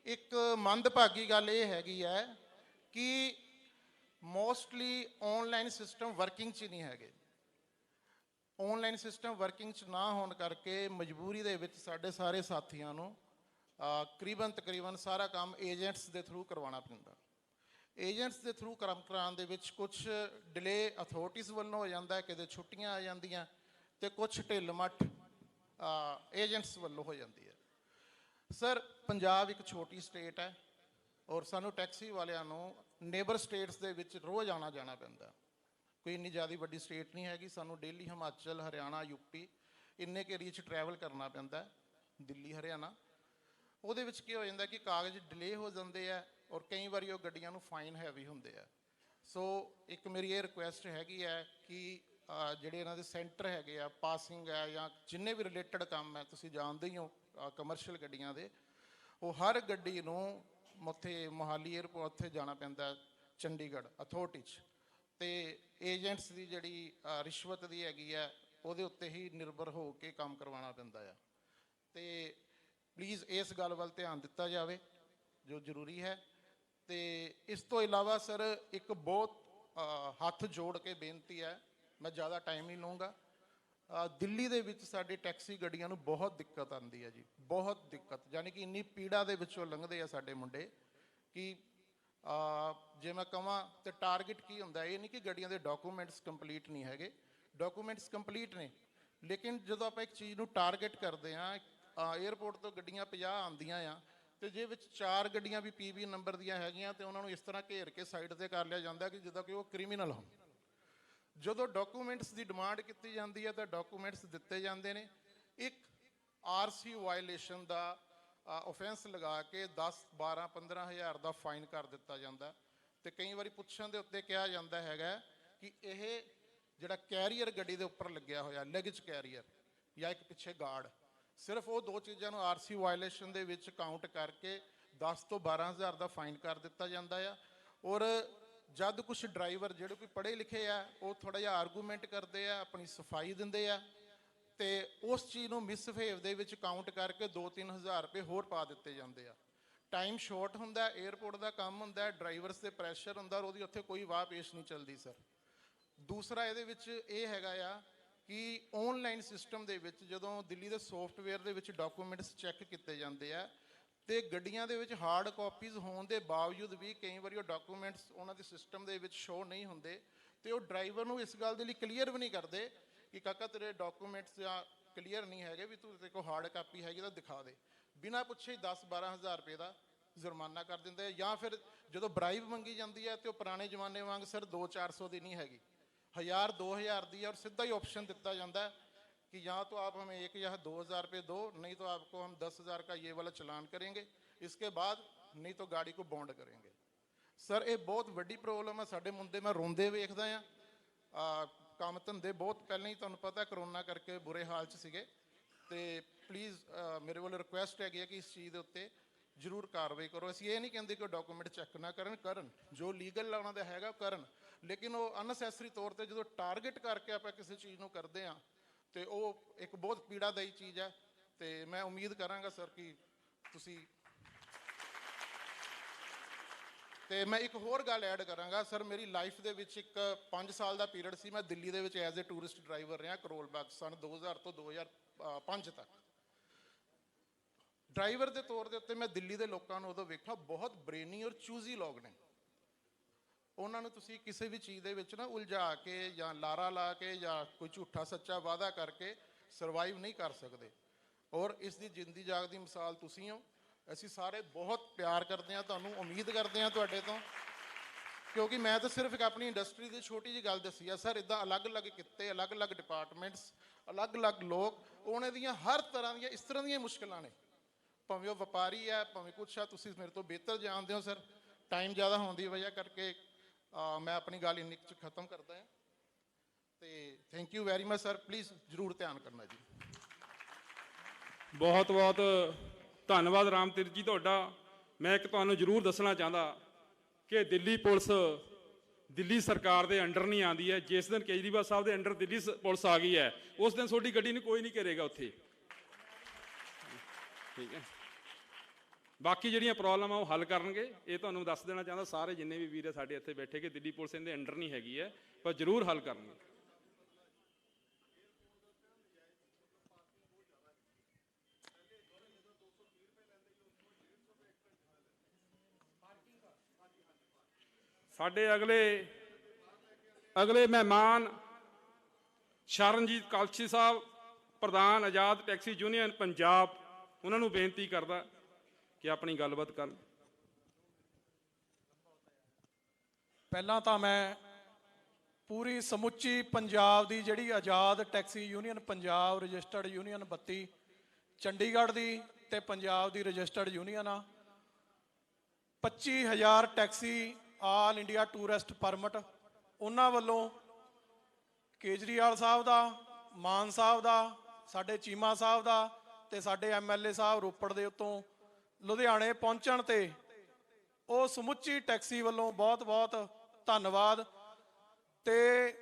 ਇੱਕ ਮੰਦਭਾਗੀ ਗੱਲ ਇਹ ਹੈਗੀ ਹੈ ਕਿ ਮੋਸਟਲੀ ਆਨਲਾਈਨ ਸਿਸਟਮ ਵਰਕਿੰਗ 'ਚ ਨਹੀਂ ਹੈਗੇ। ਆਨਲਾਈਨ ਸਿਸਟਮ ਵਰਕਿੰਗ 'ਚ ਨਾ ਹੋਣ ਕਰਕੇ ਮਜਬੂਰੀ ਦੇ ਵਿੱਚ ਸਾਡੇ ਸਾਰੇ ਸਾਥੀਆਂ ਨੂੰ ਤਕਰੀਬਨ ਸਾਰਾ ਕੰਮ ਏਜੰਟਸ ਦੇ ਥਰੂ ਕਰਵਾਉਣਾ ਪੈਂਦਾ। ਏਜੰਟਸ ਦੇ ਥਰੂ ਕਰਾਉਣ ਦੇ ਵਿੱਚ ਕੁਝ ਡਿਲੇ ਅਥਾਰਟੀਜ਼ ਵੱਲੋਂ ਹੋ ਜਾਂਦਾ, ਕਿਤੇ ਛੁੱਟੀਆਂ ਆ ਜਾਂਦੀਆਂ, ਤੇ ਕੁਝ ਢਿੱਲ ਮੱਠ ਏਜੰਟਸ ਵੱਲੋਂ ਹੋ ਜਾਂਦੀ ਹੈ। ਸਰ, ਪੰਜਾਬ ਇੱਕ ਛੋਟੀ ਸਟੇਟ ਹੈ ਔਰ ਸਾਨੂੰ ਟੈਕਸੀ ਵਾਲਿਆਂ ਨੂੰ ਨੇਬਰ ਸਟੇਟਸ ਦੇ ਵਿੱਚ ਰੋਜ਼ ਆਉਣਾ ਜਾਣਾ ਪੈਂਦਾ। ਕੋਈ ਇੰਨੀ ਜ਼ਿਆਦਾ ਵੱਡੀ ਸਟੇਟ ਨਹੀਂ ਹੈਗੀ, ਸਾਨੂੰ ਡੇਲੀ ਹਿਮਾਚਲ, ਹਰਿਆਣਾ, ਯੂਪੀ ਇੰਨੇ ਕੇ ਏਰੀਏ 'ਚ ਟਰੈਵਲ ਕਰਨਾ ਪੈਂਦਾ, ਦਿੱਲੀ, ਹਰਿਆਣਾ। ਉਹਦੇ ਵਿੱਚ ਕੀ ਹੋ ਜਾਂਦਾ ਕਿ ਕਾਗਜ਼ ਡਿਲੇ ਹੋ ਜਾਂਦੇ ਆ ਔਰ ਕਈ ਵਾਰੀ ਉਹ ਗੱਡੀਆਂ ਨੂੰ ਫਾਈਨ ਹੈਵੀ ਹੁੰਦੇ ਆ। ਸੋ ਇੱਕ ਮੇਰੀ ਇਹ ਰਿਕੁਐਸਟ ਹੈਗੀ ਹੈ ਕਿ ਜਿਹੜੇ ਇਹਨਾਂ ਦੇ ਸੈਂਟਰ ਹੈਗੇ ਆ, ਪਾਸਿੰਗ ਹੈ ਜਾਂ ਜਿੰਨੇ ਵੀ ਰਿਲੇਟਡ ਕੰਮ ਹੈ, ਤੁਸੀਂ ਜਾਣਦੇ ਹੀ ਹੋ ਕਮਰਸ਼ੀਅਲ ਗੱਡੀਆਂ ਦੇ, ਉਹ ਹਰ ਗੱਡੀ ਨੂੰ ਉੱਥੇ ਮੋਹਾਲੀ ਏਅਰਪੋਰਟ ਉੱਥੇ ਜਾਣਾ ਪੈਂਦਾ ਚੰਡੀਗੜ੍ਹ ਅਥਾਰਟੀ 'ਚ, ਤੇ ਏਜੰਟਸ ਦੀ ਜਿਹੜੀ ਰਿਸ਼ਵਤ ਦੀ ਹੈਗੀ ਹੈ ਉਹਦੇ ਉੱਤੇ ਹੀ ਨਿਰਭਰ ਹੋ ਕੇ ਕੰਮ ਕਰਵਾਉਣਾ ਪੈਂਦਾ ਆ। ਤੇ ਪਲੀਜ਼ ਇਸ ਗੱਲ ਵੱਲ ਧਿਆਨ ਦਿੱਤਾ ਜਾਵੇ ਜੋ ਜ਼ਰੂਰੀ ਹੈ। ਤੇ ਇਸ ਤੋਂ ਇਲਾਵਾ ਸਰ ਇੱਕ ਬਹੁਤ ਹੱਥ ਜੋੜ ਕੇ ਬੇਨਤੀ ਹੈ, ਮੈਂ ਜ਼ਿਆਦਾ ਟਾਈਮ ਨਹੀਂ ਲਊਂਗਾ। ਦਿੱਲੀ ਦੇ ਵਿੱਚ ਸਾਡੀ ਟੈਕਸੀ ਗੱਡੀਆਂ ਨੂੰ ਬਹੁਤ ਦਿੱਕਤ ਆਉਂਦੀ ਹੈ ਜੀ, ਬਹੁਤ ਦਿੱਕਤ, ਯਾਨੀ ਕਿ ਇੰਨੀ ਪੀੜਾ ਦੇ ਵਿੱਚੋਂ ਲੰਘਦੇ ਆ ਸਾਡੇ ਮੁੰਡੇ ਕਿ ਜੇ ਮੈਂ ਕਹਾਂ ਤੇ ਟਾਰਗੇਟ ਕੀ ਹੁੰਦਾ, ਇਹ ਨਹੀਂ ਕਿ ਗੱਡੀਆਂ ਦੇ ਡਾਕੂਮੈਂਟਸ ਕੰਪਲੀਟ ਨਹੀਂ ਹੈਗੇ, ਡਾਕੂਮੈਂਟਸ ਕੰਪਲੀਟ ਨੇ, ਲੇਕਿਨ ਜਦੋਂ ਆਪਾਂ ਇੱਕ ਚੀਜ਼ ਨੂੰ ਟਾਰਗੇਟ ਕਰਦੇ ਹਾਂ, ਏਅਰਪੋਰਟ ਤੋਂ ਗੱਡੀਆਂ 50 ਆਉਂਦੀਆਂ ਆ ਤੇ ਜੇ ਵਿੱਚ 4 ਗੱਡੀਆਂ ਵੀ PB ਨੰਬਰ ਦੀਆਂ ਹੈਗੀਆਂ ਤੇ ਉਹਨਾਂ ਨੂੰ ਇਸ ਤਰ੍ਹਾਂ ਘੇਰ ਕੇ ਸਾਈਡ ਤੇ ਕਰ ਲਿਆ ਜਾਂਦਾ ਕਿ ਜਿੱਦਾਂ ਕਿ ਉਹ ਕ੍ਰਿਮੀਨਲ ਹੋਣ। ਜਦੋਂ ਡਾਕੂਮੈਂਟਸ ਦੀ ਡਿਮਾਂਡ ਕੀਤੀ ਜਾਂਦੀ ਹੈ ਤਾਂ ਡਾਕੂਮੈਂਟਸ ਦਿੱਤੇ ਜਾਂਦੇ ਨੇ, ਇੱਕ RC ਵਾਇਲੇਸ਼ਨ ਦਾ ਆਫੈਂਸ ਲਗਾ ਕੇ 10, 12, 15 ਹਜ਼ਾਰ ਦਾ ਫਾਈਨ ਕਰ ਦਿੱਤਾ ਜਾਂਦਾ। ਤੇ ਕਈ ਵਾਰੀ ਪੁੱਛਣ ਦੇ ਉੱਤੇ ਕਿਹਾ ਜਾਂਦਾ ਹੈਗਾ ਕਿ ਇਹ ਜਿਹੜਾ ਕੈਰੀਅਰ ਗੱਡੀ ਦੇ ਉੱਪਰ ਲੱਗਿਆ ਹੋਇਆ, ਲੈਗੇਜ ਕੈਰੀਅਰ ਜਾਂ ਇੱਕ ਪਿੱਛੇ ਗਾਰਡ, ਸਿਰਫ ਉਹ ਦੋ ਚੀਜ਼ਾਂ ਨੂੰ RC ਵਾਇਲੇਸ਼ਨ ਦੇ ਵਿੱਚ ਕਾਊਂਟ ਕਰਕੇ 10 ਤੋਂ 12 ਹਜ਼ਾਰ ਦਾ ਫਾਈਨ ਕਰ ਦਿੱਤਾ ਜਾਂਦਾ ਆ। ਔਰ ਜਦ ਕੁਝ ਡਰਾਈਵਰ ਜਿਹੜੇ ਕੋਈ ਪੜ੍ਹੇ ਲਿਖੇ ਆ ਉਹ ਥੋੜ੍ਹਾ ਜਿਹਾ ਆਰਗੂਮੈਂਟ ਕਰਦੇ ਆ, ਆਪਣੀ ਸਫਾਈ ਦਿੰਦੇ ਆ ਤੇ ਉਸ ਚੀਜ਼ ਨੂੰ ਮਿਸਬਿਹੇਵ ਦੇ ਵਿੱਚ ਕਾਊਂਟ ਕਰਕੇ 2-3 ਹਜ਼ਾਰ ਰੁਪਏ ਹੋਰ ਪਾ ਦਿੱਤੇ ਜਾਂਦੇ ਆ। ਟਾਈਮ ਸ਼ਾਰਟ ਹੁੰਦਾ, ਏਅਰਪੋਰਟ ਦਾ ਕੰਮ ਹੁੰਦਾ, ਡਰਾਈਵਰਸ ਤੇ ਪ੍ਰੈਸ਼ਰ ਹੁੰਦਾ ਔਰ ਉਹਦੀ ਉੱਥੇ ਕੋਈ ਵਾਹ ਪੇਸ਼ ਨਹੀਂ ਚੱਲਦੀ ਸਰ। ਦੂਸਰਾ ਇਹਦੇ ਵਿੱਚ ਇਹ ਹੈਗਾ ਆ ਕਿ ਆਨਲਾਈਨ ਸਿਸਟਮ ਦੇ ਵਿੱਚ ਜਦੋਂ ਦਿੱਲੀ ਦੇ ਸੌਫਟਵੇਅਰ ਦੇ ਵਿੱਚ ਡਾਕੂਮੈਂਟਸ ਚੈੱਕ ਕੀਤੇ ਜਾਂਦੇ ਆ ਤੇ ਗੱਡੀਆਂ ਦੇ ਵਿੱਚ ਹਾਰਡ ਕਾਪੀਜ਼ ਹੋਣ ਦੇ ਬਾਵਜੂਦ ਵੀ ਕਈ ਵਾਰੀ ਉਹ ਡਾਕੂਮੈਂਟਸ ਉਹਨਾਂ ਦੇ ਸਿਸਟਮ ਦੇ ਵਿੱਚ ਸ਼ੋ ਨਹੀਂ ਹੁੰਦੇ ਤੇ ਉਹ ਡਰਾਈਵਰ ਨੂੰ ਇਸ ਗੱਲ ਦੇ ਲਈ ਕਲੀਅਰ ਵੀ ਨਹੀਂ ਕਰਦੇ ਕਿ ਕਾਕਾ ਤੇਰੇ ਡਾਕੂਮੈਂਟਸ ਜਾਂ ਕਲੀਅਰ ਨਹੀਂ ਹੈਗੇ, ਵੀ ਤੂੰ ਤੇਰੇ ਕੋਲ ਹਾਰਡ ਕਾਪੀ ਹੈਗੀ ਤਾਂ ਦਿਖਾ ਦੇ। ਬਿਨਾਂ ਪੁੱਛੇ 10-12 ਹਜ਼ਾਰ ਰੁਪਏ ਦਾ ਜੁਰਮਾਨਾ ਕਰ ਦਿੰਦੇ ਆ, ਜਾਂ ਫਿਰ ਜਦੋਂ ਬਰਾਈਬ ਮੰਗੀ ਜਾਂਦੀ ਹੈ ਤੇ ਉਹ ਪੁਰਾਣੇ ਜ਼ਮਾਨੇ ਵਾਂਗ ਸਰ 200-400 ਦੀ ਨਹੀਂ ਹੈਗੀ, 1000-2000 दी है, और सीधा ही ऑप्शन दिता जाता है कि या तो आप हमें 1 या 2000 रुपये दो, नहीं तो आपको हम 10,000 का ये वाला चलान करेंगे, इसके बाद नहीं तो गाड़ी को बॉन्ड करेंगे। सर ये बहुत वड्डी प्रॉब्लम है, साडे मुंडे मैं रोंदे वेखदा आ, काम धंधे बहुत पहले ही तुहानूं पता करोना करके बुरे हाल च सीगे, ते प्लीज़ मेरे वालों रिक्वेस्ट हैगी है कि इस चीज़ के उत्ते ਜ਼ਰੂਰ ਕਾਰਵਾਈ ਕਰੋ। ਅਸੀਂ ਇਹ ਨਹੀਂ ਕਹਿੰਦੇ ਕਿ ਡਾਕੂਮੈਂਟ ਚੈੱਕ ਨਾ ਕਰਨ ਜੋ ਲੀਗਲ ਲਾਉਣਾ ਦਾ ਹੈਗਾ ਕਰਨ, ਲੇਕਿਨ ਉਹ ਅਨਸੈਸਰੀ ਤੌਰ ਤੇ ਜਦੋਂ ਟਾਰਗੇਟ ਕਰਕੇ ਆਪਾਂ ਕਿਸੇ ਚੀਜ਼ ਨੂੰ ਕਰਦੇ ਆ ਤੇ ਉਹ ਇੱਕ ਬਹੁਤ ਪੀੜਾਦਾਈ ਚੀਜ਼ ਹੈ। ਤੇ ਮੈਂ ਉਮੀਦ ਕਰਾਂਗਾ ਸਰ ਕਿ ਤੁਸੀਂ, ਤੇ ਮੈਂ ਇੱਕ ਹੋਰ ਗੱਲ ਐਡ ਕਰਾਂਗਾ ਸਰ, ਮੇਰੀ ਲਾਈਫ ਦੇ ਵਿੱਚ ਇੱਕ 5 ਸਾਲ ਦਾ ਪੀਰੀਅਡ ਸੀ, ਮੈਂ ਦਿੱਲੀ ਦੇ ਵਿੱਚ ਐਜ਼ ਅ ਟੂਰਿਸਟ ਡਰਾਈਵਰ ਰਿਹਾ ਕਰੋਲ ਬਾਗ ਸਨ 2000 ਤੋਂ 2005 ਤੱਕ। ਡਰਾਈਵਰ ਦੇ ਤੌਰ ਦੇ ਉੱਤੇ ਮੈਂ ਦਿੱਲੀ ਦੇ ਲੋਕਾਂ ਨੂੰ ਉਦੋਂ ਵੇਖਿਆ, ਬਹੁਤ ਬ੍ਰੇਨੀ ਔਰ ਚੂਜ਼ੀ ਲੋਕ ਨੇ। ਉਹਨਾਂ ਨੂੰ ਤੁਸੀਂ ਕਿਸੇ ਵੀ ਚੀਜ਼ ਦੇ ਵਿੱਚ ਨਾ ਉਲਝਾ ਕੇ ਜਾਂ ਲਾਰਾ ਲਾ ਕੇ ਜਾਂ ਕੋਈ ਝੂਠਾ ਸੱਚਾ ਵਾਅਦਾ ਕਰਕੇ ਸਰਵਾਈਵ ਨਹੀਂ ਕਰ ਸਕਦੇ, ਔਰ ਇਸ ਦੀ ਜਿੰਦੀ ਜਾਗਦੀ ਮਿਸਾਲ ਤੁਸੀਂ ਹੋ। ਅਸੀਂ ਸਾਰੇ ਬਹੁਤ ਪਿਆਰ ਕਰਦੇ ਹਾਂ ਤੁਹਾਨੂੰ, ਉਮੀਦ ਕਰਦੇ ਹਾਂ ਤੁਹਾਡੇ ਤੋਂ, ਕਿਉਂਕਿ ਮੈਂ ਤਾਂ ਸਿਰਫ ਇੱਕ ਆਪਣੀ ਇੰਡਸਟਰੀ ਦੀ ਛੋਟੀ ਜਿਹੀ ਗੱਲ ਦੱਸੀ ਆ ਸਰ। ਇੱਦਾਂ ਅਲੱਗ-ਅਲੱਗ ਕਿੱਤੇ, ਅਲੱਗ-ਅਲੱਗ ਡਿਪਾਰਟਮੈਂਟਸ, ਅਲੱਗ-ਅਲੱਗ ਲੋਕ, ਉਹਨਾਂ ਦੀਆਂ ਹਰ ਤਰ੍ਹਾਂ ਦੀਆਂ ਇਸ ਤਰ੍ਹਾਂ ਦੀਆਂ ਮੁਸ਼ਕਿਲਾਂ ਨੇ, ਭਾਵੇਂ ਉਹ ਵਪਾਰੀ ਹੈ ਭਾਵੇਂ ਕੁਛ ਆ। ਤੁਸੀਂ ਮੇਰੇ ਤੋਂ ਬਿਹਤਰ ਜਾਣਦੇ ਹੋ ਸਰ। ਟਾਈਮ ਜ਼ਿਆਦਾ ਹੋਣ ਦੀ ਵਜ੍ਹਾ ਕਰਕੇ ਮੈਂ ਆਪਣੀ ਗੱਲ ਇੰਨੀ 'ਚ ਖਤਮ ਕਰਦਾ ਹਾਂ, ਤੇ thank you very much sir. Please ਜ਼ਰੂਰ ਧਿਆਨ ਕਰਨਾ ਜੀ। ਬਹੁਤ ਬਹੁਤ ਧੰਨਵਾਦ ਰਾਮਤੀਰਥ ਜੀ ਤੁਹਾਡਾ। ਮੈਂ ਇੱਕ ਤੁਹਾਨੂੰ ਜ਼ਰੂਰ ਦੱਸਣਾ ਚਾਹੁੰਦਾ ਕਿ ਦਿੱਲੀ ਪੁਲਿਸ ਦਿੱਲੀ ਸਰਕਾਰ ਦੇ ਅੰਡਰ ਨਹੀਂ ਆਉਂਦੀ ਹੈ। ਜਿਸ ਦਿਨ ਕੇਜਰੀਵਾਲ ਸਾਹਿਬ ਦੇ ਅੰਡਰ ਦਿੱਲੀ ਪੁਲਿਸ ਆ ਗਈ ਹੈ, ਉਸ ਦਿਨ ਤੁਹਾਡੀ ਗੱਡੀ ਨੂੰ ਕੋਈ ਨਹੀਂ ਘੇਰੇਗਾ ਉੱਥੇ, ਠੀਕ ਹੈ। ਬਾਕੀ ਜਿਹੜੀਆਂ ਪ੍ਰੋਬਲਮ ਆ ਉਹ ਹੱਲ ਕਰਨਗੇ। ਇਹ ਤੁਹਾਨੂੰ ਦੱਸ ਦੇਣਾ ਚਾਹੁੰਦਾ ਸਾਰੇ ਜਿੰਨੇ ਵੀ ਵੀਰ ਸਾਡੇ ਇੱਥੇ ਬੈਠੇ ਕਿ ਦਿੱਲੀ ਪੁਲਿਸ ਇਹਦੇ ਅੰਡਰ ਨਹੀਂ ਹੈਗੀ ਹੈ, ਪਰ ਜ਼ਰੂਰ ਹੱਲ ਕਰਨਗੇ। ਸਾਡੇ ਅਗਲੇ ਮਹਿਮਾਨ ਸ਼ਰਨਜੀਤ ਕਲਸੀ ਸਾਹਿਬ, ਪ੍ਰਧਾਨ ਆਜ਼ਾਦ ਟੈਕਸੀ ਯੂਨੀਅਨ ਪੰਜਾਬ, ਉਹਨਾਂ ਨੂੰ ਬੇਨਤੀ ਕਰਦਾ ਕਿ ਆਪਣੀ ਗੱਲਬਾਤ ਕਰਨ। ਪਹਿਲਾਂ ਤਾਂ ਮੈਂ ਪੂਰੀ ਸਮੁੱਚੀ ਪੰਜਾਬ ਦੀ ਜਿਹੜੀ Azad taxi union Punjab registered union 32 Chandigarh ਦੀ ਤੇ ਪੰਜਾਬ ਦੀ ਰਜਿਸਟਰਡ ਯੂਨੀਅਨ ਆ, 25,000 taxi all India tourist permit ਉਹਨਾਂ ਵੱਲੋਂ ਕੇਜਰੀਵਾਲ ਸਾਹਿਬ ਦਾ, ਮਾਨ ਸਾਹਿਬ ਦਾ, ਸਾਡੇ ਚੀਮਾ ਸਾਹਿਬ ਦਾ ਤੇ ਸਾਡੇ ਐਮਐਲਏ ਸਾਹਿਬ ਰੋਪੜ ਦੇ ਉੱਤੋਂ ਲੁਧਿਆਣੇ ਪਹੁੰਚਣ ਤੇ ਉਹ ਸਮੁੱਚੀ ਟੈਕਸੀ ਵੱਲੋਂ ਬਹੁਤ ਬਹੁਤ ਧੰਨਵਾਦ। ਤੇ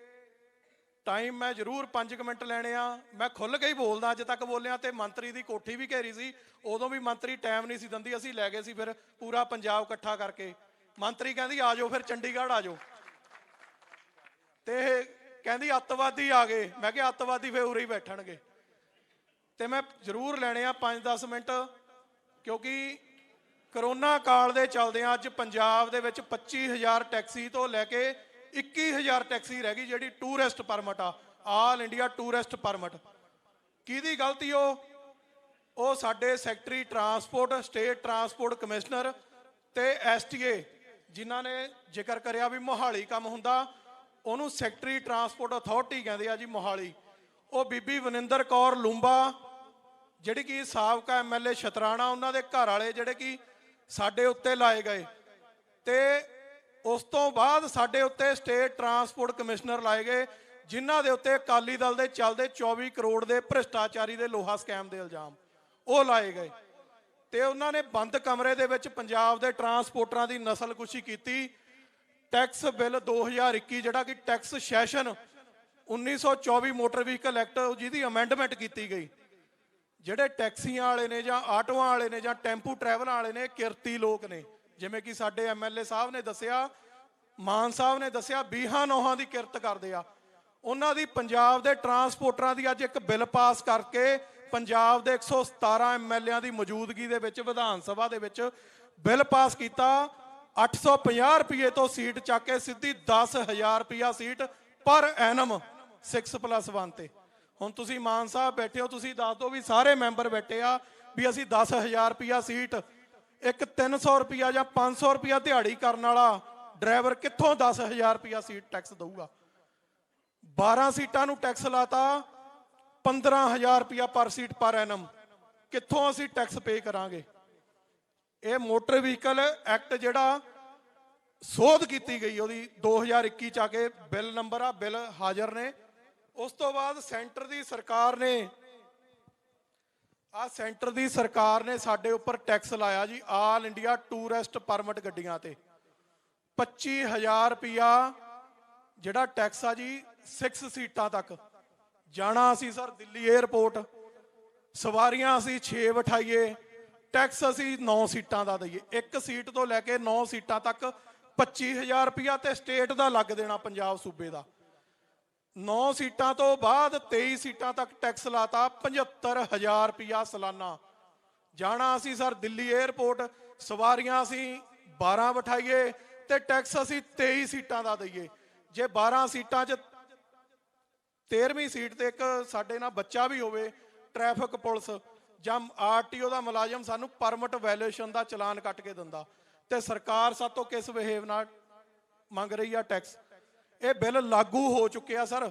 ਟਾਈਮ ਮੈਂ ਜ਼ਰੂਰ 5 ਮਿੰਟ ਲੈਣੇ ਆ। ਮੈਂ ਖੁੱਲ੍ਹ ਕੇ ਹੀ ਬੋਲਦਾ, ਅੱਜ ਤੱਕ ਬੋਲਿਆ ਤੇ ਮੰਤਰੀ ਦੀ ਕੋਠੀ ਵੀ ਘੇਰੀ ਸੀ, ਉਦੋਂ ਵੀ ਮੰਤਰੀ ਟਾਈਮ ਨਹੀਂ ਸੀ ਦਿੰਦੀ, ਅਸੀਂ ਲੈ ਗਏ ਸੀ ਫਿਰ ਪੂਰਾ ਪੰਜਾਬ ਇਕੱਠਾ ਕਰਕੇ। ਮੰਤਰੀ ਕਹਿੰਦੀ ਆ ਜਾਓ ਫਿਰ ਚੰਡੀਗੜ੍ਹ ਆ ਜਾਓ, ਤੇ ਕਹਿੰਦੀ ਅੱਤਵਾਦੀ ਆ ਗਏ। ਮੈਂ ਕਿਹਾ ਅੱਤਵਾਦੀ ਫਿਰ ਉਰੇ ਹੀ ਬੈਠਣਗੇ। ਤੇ ਮੈਂ ਜ਼ਰੂਰ ਲੈਣੇ ਆ 5-10 ਮਿੰਟ, ਕਿਉਂਕਿ ਕਰੋਨਾ ਕਾਲ ਦੇ ਚੱਲਦਿਆਂ ਅੱਜ ਪੰਜਾਬ ਦੇ ਵਿੱਚ 25,000 ਟੈਕਸੀ ਤੋਂ ਲੈ ਕੇ 21,000 ਟੈਕਸੀ ਰਹਿ ਗਈ ਜਿਹੜੀ ਟੂਰਿਸਟ ਪਰਮਿਟ ਆ, ਆਲ ਇੰਡੀਆ ਟੂਰਿਸਟ ਪਰਮਿਟ। ਕਿਹਦੀ ਗਲਤੀ? ਉਹ ਸਾਡੇ secretary transport, state transport commissioner ਤੇ ਐਸਟੀਏ ਜਿਨ੍ਹਾਂ ਨੇ ਜ਼ਿਕਰ ਕਰਿਆ ਵੀ ਮੋਹਾਲੀ ਕੰਮ ਹੁੰਦਾ, ਉਹਨੂੰ ਸੈਕਟਰੀ ਟਰਾਂਸਪੋਰਟ ਅਥਾਰਟੀ ਕਹਿੰਦੇ ਆ ਜੀ ਮੋਹਾਲੀ। ਉਹ ਬੀਬੀ ਵਨਿੰਦਰ ਕੌਰ ਲੂੰਬਾ ਜਿਹੜੀ ਕਿ ਸਾਬਕਾ ਐਮਐਲਏ ਸ਼ਤਰਾਣਾ, ਉਹਨਾਂ ਦੇ ਘਰ ਵਾਲੇ ਜਿਹੜੇ ਕਿ ਸਾਡੇ ਉੱਤੇ ਲਾਏ ਗਏ, ਤੇ ਉਸ ਤੋਂ ਬਾਅਦ ਸਾਡੇ ਉੱਤੇ ਸਟੇਟ ਟਰਾਂਸਪੋਰਟ ਕਮਿਸ਼ਨਰ ਲਾਏ ਗਏ ਜਿਨ੍ਹਾਂ ਦੇ ਉੱਤੇ ਅਕਾਲੀ ਦਲ ਦੇ ਚੱਲਦੇ 24 ਕਰੋੜ ਦੇ ਭ੍ਰਿਸ਼ਟਾਚਾਰੀ ਦੇ ਲੋਹਾ ਸਕੈਮ ਦੇ ਇਲਜ਼ਾਮ ਉਹ ਲਾਏ ਗਏ। ਤੇ ਉਹਨਾਂ ਨੇ ਬੰਦ ਕਮਰੇ ਦੇ ਵਿੱਚ ਪੰਜਾਬ ਦੇ ਟਰਾਂਸਪੋਰਟਰਾਂ ਦੀ ਨਸਲਕੁਸ਼ੀ ਕੀਤੀ। ਟੈਕਸ ਬਿੱਲ 2021 ਜਿਹੜਾ ਕਿ tax session 1924 motor vehicle act, ਜਿਹਦੀ ਅਮੈਂਡਮੈਂਟ ਕੀਤੀ ਗਈ। ਜਿਹੜੇ ਟੈਕਸੀਆਂ ਵਾਲੇ ਨੇ ਜਾਂ ਆਟੋਆਂ ਵਾਲੇ ਨੇ ਜਾਂ ਟੈਂਪੂ ਟਰੈਵਲਾਂ ਵਾਲੇ ਨੇ, ਕਿਰਤੀ ਲੋਕ ਨੇ, ਜਿਵੇਂ ਕਿ ਸਾਡੇ ਐਮਐਲਏ ਸਾਹਿਬ ਨੇ ਦੱਸਿਆ, ਮਾਨ ਸਾਹਿਬ ਨੇ ਦੱਸਿਆ, 20 ਦੀ ਕਿਰਤ ਕਰਦੇ ਆ। ਉਹਨਾਂ ਦੀ ਪੰਜਾਬ ਦੇ ਟਰਾਂਸਪੋਰਟਰਾਂ ਦੀ ਅੱਜ ਇੱਕ ਬਿੱਲ ਪਾਸ ਕਰਕੇ ਪੰਜਾਬ ਦੇ 117 ਐਮਐਲਏਆਂ ਦੀ ਮੌਜੂਦਗੀ ਦੇ ਵਿੱਚ ਵਿਧਾਨ ਸਭਾ ਦੇ ਵਿੱਚ ਬਿੱਲ ਪਾਸ ਕੀਤਾ। 850 ਰੁਪਏ ਤੋਂ ਸੀਟ ਚੱਕ ਕੇ ਸਿੱਧੀ 10,000 ਰੁਪਇਆ ਸੀਟ ਪਰ ਐਨਮ 6+1 ਤੇ। ਹੁਣ ਤੁਸੀਂ ਮਾਨ ਸਾਹਿਬ ਬੈਠੇ ਹੋ, ਤੁਸੀਂ ਦੱਸ ਦਿਓ ਵੀ ਸਾਰੇ ਮੈਂਬਰ ਬੈਠੇ ਆ ਵੀ ਅਸੀਂ 10,000 ਰੁਪਇਆ ਸੀਟ ਇੱਕ 300 ਰੁਪਿਆ ਜਾਂ 500 ਰੁਪਿਆ ਦਿਹਾੜੀ ਕਰਨ ਵਾਲਾ ਡਰਾਈਵਰ ਕਿੱਥੋਂ 10,000 ਰੁਪਿਆ ਸੀਟ ਟੈਕਸ ਦਊਗਾ? 12 ਸੀਟਾਂ ਨੂੰ ਟੈਕਸ ਲਾਤਾ 15,000 ਰੁਪਿਆ ਪਰ ਸੀਟ ਪਰ ਐਨਮ, ਕਿੱਥੋਂ ਅਸੀਂ ਟੈਕਸ ਪੇ ਕਰਾਂਗੇ? ਇਹ ਮੋਟਰ ਵਹੀਕਲ ਐਕਟ ਜਿਹੜਾ ਸੋਧ ਕੀਤੀ ਗਈ ਉਹਦੀ 2021 ਚ ਆ ਕੇ ਬਿੱਲ ਨੰਬਰ ਆ, ਬਿੱਲ ਹਾਜ਼ਰ ਨੇ। ਉਸ ਤੋਂ ਬਾਅਦ ਸੈਂਟਰ ਦੀ ਸਰਕਾਰ ਨੇ ਸਾਡੇ ਉੱਪਰ ਟੈਕਸ ਲਾਇਆ ਜੀ ਆਲ ਇੰਡੀਆ ਟੂਰਿਸਟ ਪਰਮਿਟ ਗੱਡੀਆਂ ਤੇ 25,000 ਰੁਪਿਆ ਜਿਹੜਾ ਟੈਕਸ ਆ ਜੀ 6 ਸੀਟਾਂ ਤੱਕ। ਜਾਣਾ ਅਸੀਂ ਸਰ ਦਿੱਲੀ 에ਅਰਪੋਰਟ, ਸਵਾਰੀਆਂ ਅਸੀਂ 6 ਬਿਠਾਈਏ, ਟੈਕਸ ਅਸੀਂ 9 ਸੀਟਾਂ ਦਾ ਦਈਏ। ਇੱਕ ਸੀਟ ਤੋਂ ਲੈ ਕੇ 9 ਸੀਟਾਂ ਤੱਕ 25,000 ਰੁਪਿਆ ਤੇ ਸਟੇਟ ਦਾ ਲੱਗ ਦੇਣਾ, ਪੰਜਾਬ ਸੂਬੇ ਦਾ। 9 ਸੀਟਾਂ ਤੋਂ ਬਾਅਦ 23 ਸੀਟਾਂ ਤੱਕ ਟੈਕਸ ਲਾਤਾ 75,000 ਰੁਪਿਆ ਸਾਲਾਨਾ। ਜਾਣਾ ਅਸੀਂ ਸਰ ਦਿੱਲੀ 에ਅਰਪੋਰਟ, ਸਵਾਰੀਆਂ ਅਸੀਂ 12 ਬਿਠਾਈਏ ਤੇ ਟੈਕਸ ਅਸੀਂ 23 ਸੀਟਾਂ ਦਾ ਦਈਏ। ਜੇ 12 ਸੀਟਾਂ 'ਚ 13ਵੀਂ ਸੀਟ ਤੇ ਇੱਕ ਸਾਡੇ ਨਾਲ ਬੱਚਾ ਵੀ ਹੋਵੇ, ਟ੍ਰੈਫਿਕ ਪੁਲਿਸ ਜਾਂ ਆਰਟੀਓ ਦਾ ਮੁਲਾਜ਼ਮ ਸਾਨੂੰ ਪਰਮਿਟ ਵਾਇਓਲੇਸ਼ਨ ਦਾ ਚਲਾਨ ਕੱਟ ਕੇ ਦਿੰਦਾ, ਤੇ ਸਰਕਾਰ ਸਾਤੋਂ ਕਿਸ ਬਿਹੇਵ ਨਾਲ ਮੰਗ ਰਹੀ ਆ ਟੈਕਸ? ਇਹ ਬਿੱਲ ਲਾਗੂ ਹੋ ਚੁੱਕਿਆ ਸਰ।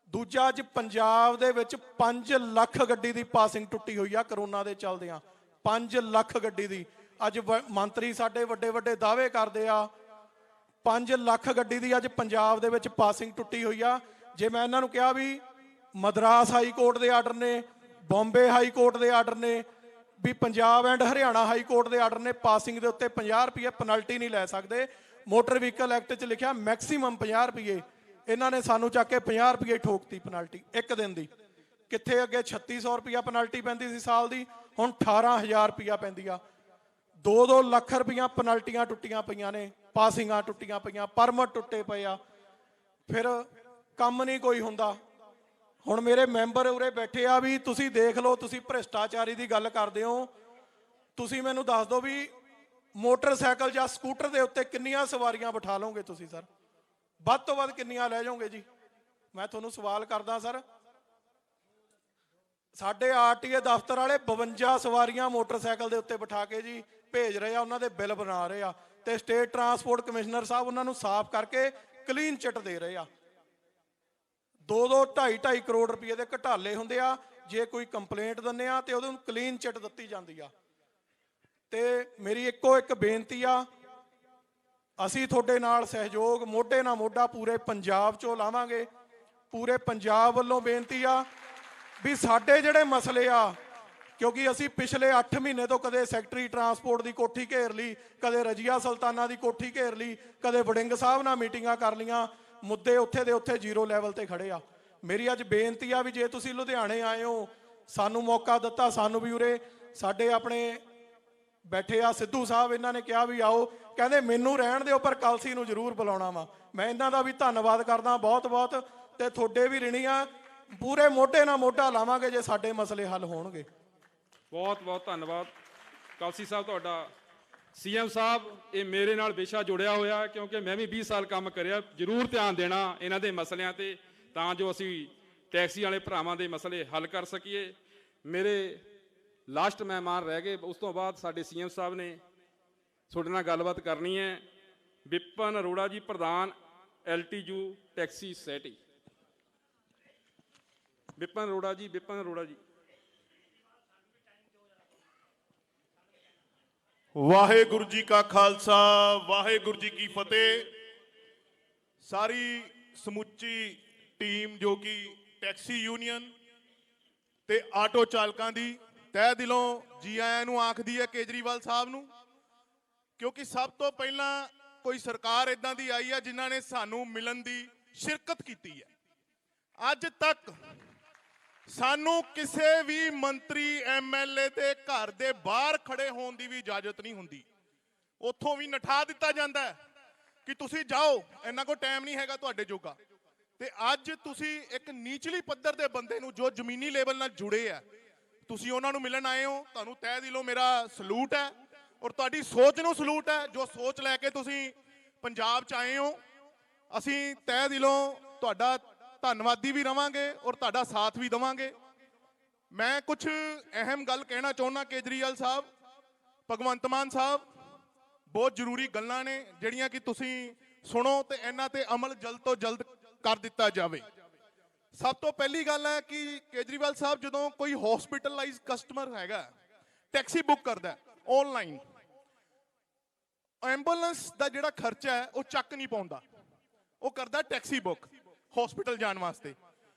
ਦੂਜਾ, ਅੱਜ ਪੰਜਾਬ ਦੇ ਵਿੱਚ 5 ਲੱਖ ਗੱਡੀ ਦੀ ਪਾਸਿੰਗ ਟੁੱਟੀ ਹੋਈ ਆ ਕਰੋਨਾ ਦੇ ਚੱਲਦਿਆਂ, 5 ਲੱਖ ਗੱਡੀ ਦੀ। ਅੱਜ ਮੰਤਰੀ ਸਾਡੇ ਵੱਡੇ ਵੱਡੇ ਦਾਅਵੇ ਕਰਦੇ ਆ 5 ਲੱਖ ਗੱਡੀ ਦੀ ਅੱਜ ਪੰਜਾਬ ਦੇ ਵਿੱਚ ਪਾਸਿੰਗ ਟੁੱਟੀ ਹੋਈ ਆ। ਜੇ ਮੈਂ ਇਹਨਾਂ ਨੂੰ ਕਿਹਾ ਵੀ ਮਦਰਾਸ ਹਾਈ ਕੋਰਟ ਦੇ ਆਰਡਰ ਨੇ, ਬੰਬੇ ਹਾਈ ਕੋਰਟ ਦੇ ਆਰਡਰ ਨੇ, ਵੀ Punjab and Haryana high court ਦੇ ਆਰਡਰ ਨੇ, ਪਾਸਿੰਗ ਦੇ ਉੱਤੇ 50 ਰੁਪਏ ਪੈਨਲਟੀ ਨਹੀਂ ਲੈ ਸਕਦੇ। ਮੋਟਰ ਵਹੀਕਲ ਐਕਟ 'ਚ ਲਿਖਿਆ ਮੈਕਸਿਮਮ 50 ਰੁਪਏ, ਇਹਨਾਂ ਨੇ ਸਾਨੂੰ ਚੱਕ ਕੇ 50 ਰੁਪਏ ਠੋਕਤੀ ਪੈਨਲਟੀ ਇੱਕ ਦਿਨ ਦੀ। ਕਿੱਥੇ ਅੱਗੇ 3600 ਰੁਪਇਆ ਪੈਨਲਟੀ ਪੈਂਦੀ ਸੀ ਸਾਲ ਦੀ, ਹੁਣ 18,000 ਰੁਪਇਆ ਪੈਂਦੀ ਆ। 2-2 ਲੱਖ ਰੁਪਈਆ ਪੈਨਲਟੀਆਂ ਟੁੱਟੀਆਂ ਪਈਆਂ ਨੇ, ਪਾਸਿੰਗਾਂ ਟੁੱਟੀਆਂ ਪਈਆਂ, ਪਰਮਿਟ ਟੁੱਟੇ ਪਏ ਆ, ਫਿਰ ਕੰਮ ਨਹੀਂ ਕੋਈ ਹੁੰਦਾ। ਹੁਣ ਮੇਰੇ ਮੈਂਬਰ ਉਰੇ ਬੈਠੇ ਆ, ਵੀ ਤੁਸੀਂ ਦੇਖ ਲਓ, ਤੁਸੀਂ ਭ੍ਰਿਸ਼ਟਾਚਾਰੀ ਦੀ ਗੱਲ ਕਰਦੇ ਹੋ, ਤੁਸੀਂ ਮੈਨੂੰ ਦੱਸ ਦਿਓ ਵੀ ਮੋਟਰਸਾਈਕਲ ਜਾਂ ਸਕੂਟਰ ਦੇ ਉੱਤੇ ਕਿੰਨੀਆਂ ਸਵਾਰੀਆਂ ਬਿਠਾ ਲਓਗੇ ਤੁਸੀਂ ਸਰ? ਵੱਧ ਤੋਂ ਵੱਧ ਕਿੰਨੀਆਂ ਲੈ ਜਾਓਗੇ ਜੀ? ਮੈਂ ਤੁਹਾਨੂੰ ਸਵਾਲ ਕਰਦਾ ਸਰ। ਸਾਡੇ ਆਰਟੀਏ ਦਫ਼ਤਰ ਵਾਲੇ 52 ਸਵਾਰੀਆਂ ਮੋਟਰਸਾਈਕਲ ਦੇ ਉੱਤੇ ਬਿਠਾ ਕੇ ਜੀ ਭੇਜ ਰਹੇ ਆ, ਉਹਨਾਂ ਦੇ ਬਿੱਲ ਬਣਾ ਰਹੇ ਆ, ਤੇ ਸਟੇਟ ਟਰਾਂਸਪੋਰਟ ਕਮਿਸ਼ਨਰ ਸਾਹਿਬ ਉਹਨਾਂ ਨੂੰ ਸਾਫ਼ ਕਰਕੇ ਕਲੀਨ ਚਿੱਟ ਦੇ ਰਹੇ ਆ। 2-2, 2.5 ਕਰੋੜ ਰੁਪਏ ਦੇ ਘਟਾਲੇ ਹੁੰਦੇ ਆ। ਜੇ ਕੋਈ ਕੰਪਲੇਂਟ ਦਿੰਦੇ ਆ ਤੇ ਉਹਨੂੰ ਕਲੀਨ ਚਿੱਟ ਦਿੱਤੀ ਜਾਂਦੀ ਆ। ਤੇ ਮੇਰੀ ਇੱਕੋ ਇੱਕ ਬੇਨਤੀ ਆ, ਅਸੀਂ ਤੁਹਾਡੇ ਨਾਲ ਸਹਿਯੋਗ ਮੋਢੇ ਨਾਲ ਮੋਢਾ ਪੂਰੇ ਪੰਜਾਬ 'ਚੋਂ ਲਾਵਾਂਗੇ। ਪੂਰੇ ਪੰਜਾਬ ਵੱਲੋਂ ਬੇਨਤੀ ਆ ਵੀ ਸਾਡੇ ਜਿਹੜੇ ਮਸਲੇ ਆ, ਕਿਉਂਕਿ ਅਸੀਂ ਪਿਛਲੇ 8 ਮਹੀਨੇ ਤੋਂ ਕਦੇ ਸੈਕਟਰੀ ਟਰਾਂਸਪੋਰਟ ਦੀ ਕੋਠੀ ਘੇਰ ਲਈ, ਕਦੇ ਰਜੀਆ ਸੁਲਤਾਨਾ ਦੀ ਕੋਠੀ ਘੇਰ ਲਈ, ਕਦੇ ਵੜਿੰਗ ਸਾਹਿਬ ਨਾਲ ਮੀਟਿੰਗਾਂ ਕਰ ਲੀਆਂ, ਮੁੱਦੇ ਉੱਥੇ ਦੇ ਉੱਥੇ ਜ਼ੀਰੋ ਲੈਵਲ ਤੇ ਖੜੇ ਆ। ਮੇਰੀ ਅੱਜ ਬੇਨਤੀ ਆ ਵੀ ਜੇ ਤੁਸੀਂ ਲੁਧਿਆਣੇ ਆਏ ਹੋ, ਸਾਨੂੰ ਮੌਕਾ ਦਿੱਤਾ, ਸਾਨੂੰ ਵੀ ਉਰੇ ਸਾਡੇ ਆਪਣੇ ਬੈਠੇ ਆ ਸਿੱਧੂ ਸਾਹਿਬ, ਇਹਨਾਂ ਨੇ ਕਿਹਾ ਵੀ ਆਓ, ਕਹਿੰਦੇ ਮੈਨੂੰ ਰਹਿਣ ਦਿਓ ਪਰ ਕਲਸੀ ਨੂੰ ਜ਼ਰੂਰ ਬੁਲਾਉਣਾ ਵਾ। ਮੈਂ ਇਹਨਾਂ ਦਾ ਵੀ ਧੰਨਵਾਦ ਕਰਦਾ ਬਹੁਤ ਬਹੁਤ, ਤੇ ਤੁਹਾਡੇ ਵੀ ਰਿਣੀ ਆ। ਪੂਰੇ ਮੋਢੇ ਨਾਲ ਮੋਢਾ ਲਾਵਾਂਗੇ ਜੇ ਸਾਡੇ ਮਸਲੇ ਹੱਲ ਹੋਣਗੇ। ਬਹੁਤ ਬਹੁਤ ਧੰਨਵਾਦ ਕਲਸੀ ਸਾਹਿਬ ਤੁਹਾਡਾ। ਸੀਐਮ ਸਾਹਿਬ, ਇਹ ਮੇਰੇ ਨਾਲ ਬੇਸ਼ਾ ਜੁੜਿਆ ਹੋਇਆ, ਕਿਉਂਕਿ ਮੈਂ ਵੀ 20 ਸਾਲ ਕੰਮ ਕਰਿਆ। ਜ਼ਰੂਰ ਧਿਆਨ ਦੇਣਾ ਇਹਨਾਂ ਦੇ ਮਸਲਿਆਂ ਤੇ, ਤਾਂ ਜੋ ਅਸੀਂ ਟੈਕਸੀ ਵਾਲੇ ਭਰਾਵਾਂ ਦੇ ਮਸਲੇ ਹੱਲ ਕਰ ਸਕੀਏ। ਮੇਰੇ ਲਾਸਟ ਮਹਿਮਾਨ ਰਹਿ ਗਏ, ਉਸ ਤੋਂ ਬਾਅਦ ਸਾਡੇ ਸੀਐਮ ਸਾਹਿਬ ਨੇ ਤੁਹਾਡੇ ਨਾਲ ਗੱਲਬਾਤ ਕਰਨੀ ਹੈ। ਵਿਪਨ ਅਰੋੜਾ ਜੀ, ਪ੍ਰਧਾਨ LTU taxi society. Vipan Arora ji, Vipan Arora ji. Waheguru ji ਕਾ ਖਾਲਸਾ, ਵਾਹਿਗੁਰੂ ਜੀ ਕੀ ਫਤਿਹ। ਸਾਰੀ ਸਮੁੱਚੀ ਟੀਮ ਜੋ ਕਿ ਟੈਕਸੀ ਯੂਨੀਅਨ ਤੇ ਆਟੋ ਚਾਲਕਾਂ ਦੀ ਤਹਿ ਦਿਲੋਂ ਜੀ ਆਇਆਂ ਨੂੰ ਆਖਦੀ ਹੈ ਕੇਜਰੀਵਾਲ ਸਾਹਿਬ ਨੂੰ, ਕਿਉਂਕਿ ਸਭ ਤੋਂ ਪਹਿਲਾਂ ਕੋਈ ਸਰਕਾਰ ਇਦਾਂ ਦੀ ਆਈ ਹੈ ਜਿਨ੍ਹਾਂ ਨੇ ਸਾਨੂੰ ਮਿਲਣ ਦੀ ਸ਼ਿਰਕਤ ਕੀਤੀ ਹੈ। ਅੱਜ ਤੱਕ ਸਾਨੂੰ ਕਿਸੇ ਵੀ ਮੰਤਰੀ MLA ਦੇ ਘਰ ਦੇ ਬਾਹਰ ਖੜੇ ਹੋਣ ਦੀ ਵੀ ਇਜਾਜ਼ਤ ਨਹੀਂ ਹੁੰਦੀ। ਉੱਥੋਂ ਵੀ ਨਠਾ ਦਿੱਤਾ ਜਾਂਦਾ ਹੈ ਕਿ ਤੁਸੀਂ ਜਾਓ, ਇਹਨਾਂ ਕੋਲ ਟਾਈਮ ਨਹੀਂ ਹੈਗਾ ਤੁਹਾਡੇ ਜੋਗਾ। ਤੇ ਅੱਜ ਤੁਸੀਂ ਇੱਕ ਨੀਚਲੀ ਪੱਧਰ ਦੇ ਬੰਦੇ ਨੂੰ ਜੋ ਜ਼ਮੀਨੀ ਲੈਵਲ ਨਾਲ ਜੁੜੇ ਆ, ਤੁਸੀਂ ਉਹਨਾਂ ਨੂੰ ਮਿਲਣ ਆਏ ਹੋ। ਤੁਹਾਨੂੰ ਤਹਿ ਦਿਲੋਂ ਮੇਰਾ ਸਲੂਟ ਹੈ, ਔਰ ਤੁਹਾਡੀ ਸੋਚ ਨੂੰ ਸਲੂਟ ਹੈ। ਜੋ ਸੋਚ ਲੈ ਕੇ ਤੁਸੀਂ ਪੰਜਾਬ 'ਚ ਆਏ ਹੋ, ਅਸੀਂ ਤਹਿ ਦਿਲੋਂ ਤੁਹਾਡਾ ਧੰਨਵਾਦੀ ਵੀ ਰਵਾਂਗੇ ਔਰ ਤੁਹਾਡਾ ਸਾਥ ਵੀ ਦੇਵਾਂਗੇ। ਮੈਂ ਕੁਝ ਅਹਿਮ ਗੱਲ ਕਹਿਣਾ ਚਾਹੁੰਦਾ ਕੇਜਰੀਵਾਲ ਸਾਹਿਬ, ਭਗਵੰਤ ਮਾਨ ਸਾਹਿਬ ਬਹੁਤ ਜ਼ਰੂਰੀ ਗੱਲਾਂ ਨੇ ਜਿਹੜੀਆਂ ਕਿ ਤੁਸੀਂ ਸੁਣੋ ਤੇ ਇਹਨਾਂ ਤੇ ਅਮਲ ਜਲਦ ਤੋਂ ਜਲਦ ਕਰ ਦਿੱਤਾ ਜਾਵੇ। ਸਭ ਤੋਂ ਪਹਿਲੀ ਗੱਲ ਹੈ ਕਿ ਕੇਜਰੀਵਾਲ ਸਾਹਿਬ ਜਦੋਂ ਕੋਈ ਹਸਪੀਟਲਾਈਜ਼ ਕਸਟਮਰ ਹੈਗਾ ਟੈਕਸੀ ਬੁੱਕ ਕਰਦਾ ਆਨਲਾਈਨ, ਐਂਬੂਲੈਂਸ ਦਾ ਜਿਹੜਾ ਖਰਚਾ ਹੈ ਉਹ ਚੱਕ ਨਹੀਂ ਪਾਉਂਦਾ, ਉਹ ਕਰਦਾ ਟੈਕਸੀ ਬੁੱਕ ਹਸਪੀਟਲ ਜਾਣ ਵਾਸਤੇ।